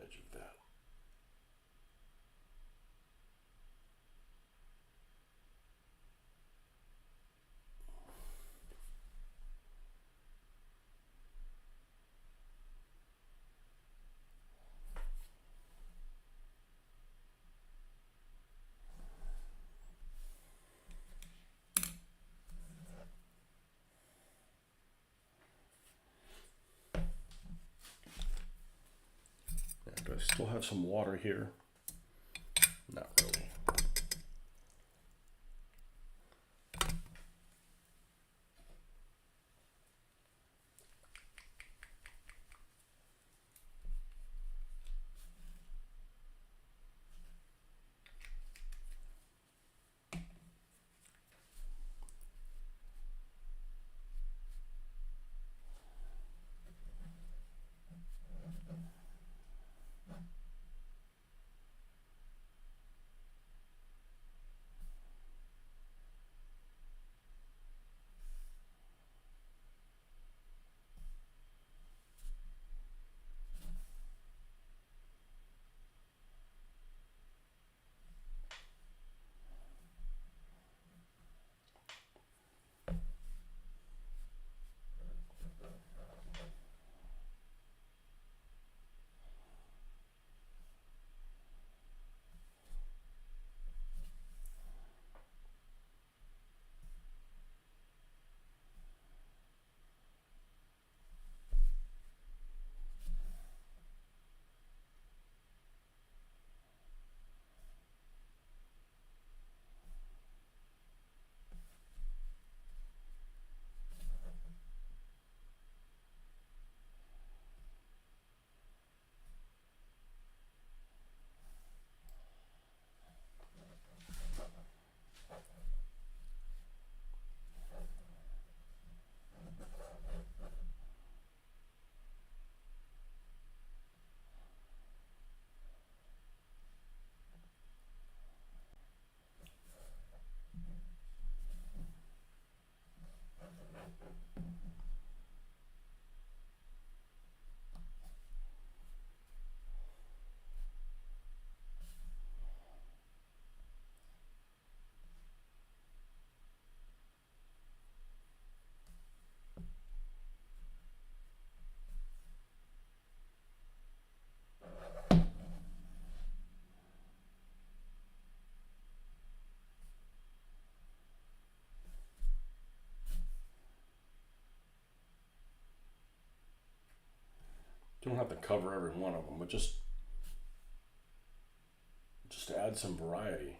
edge of that. Do I still have some water here? Not really. You don't have to cover every one of them, but just to add some variety.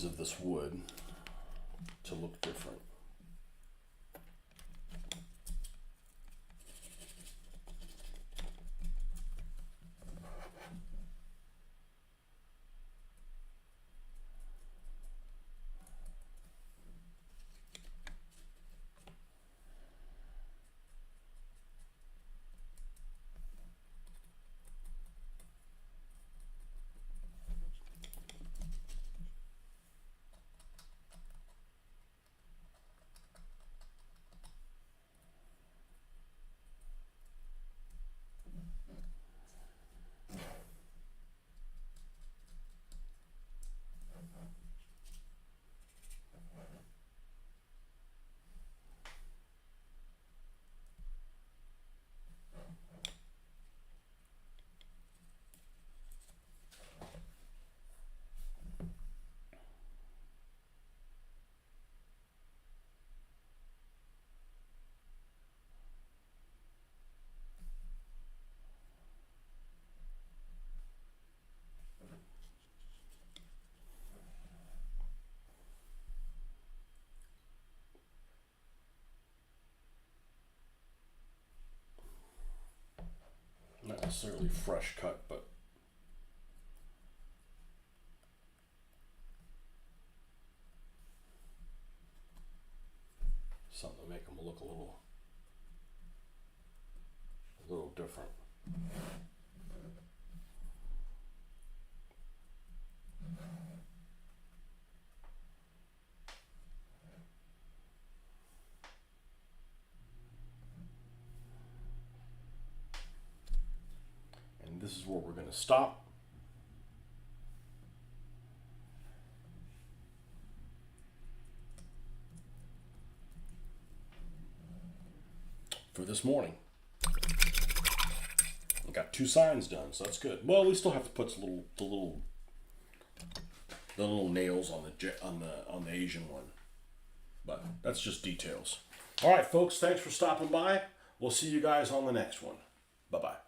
edges of this wood to look different. Not necessarily fresh cut, but something to make them look a little different. And this is where we're going to stop. For this morning. I got 2 signs done, so that's good. Well, we still have to put the little nails on the Asian one, but that's just details. All right, folks, thanks for stopping by. We'll see you guys on the next one. Bye bye.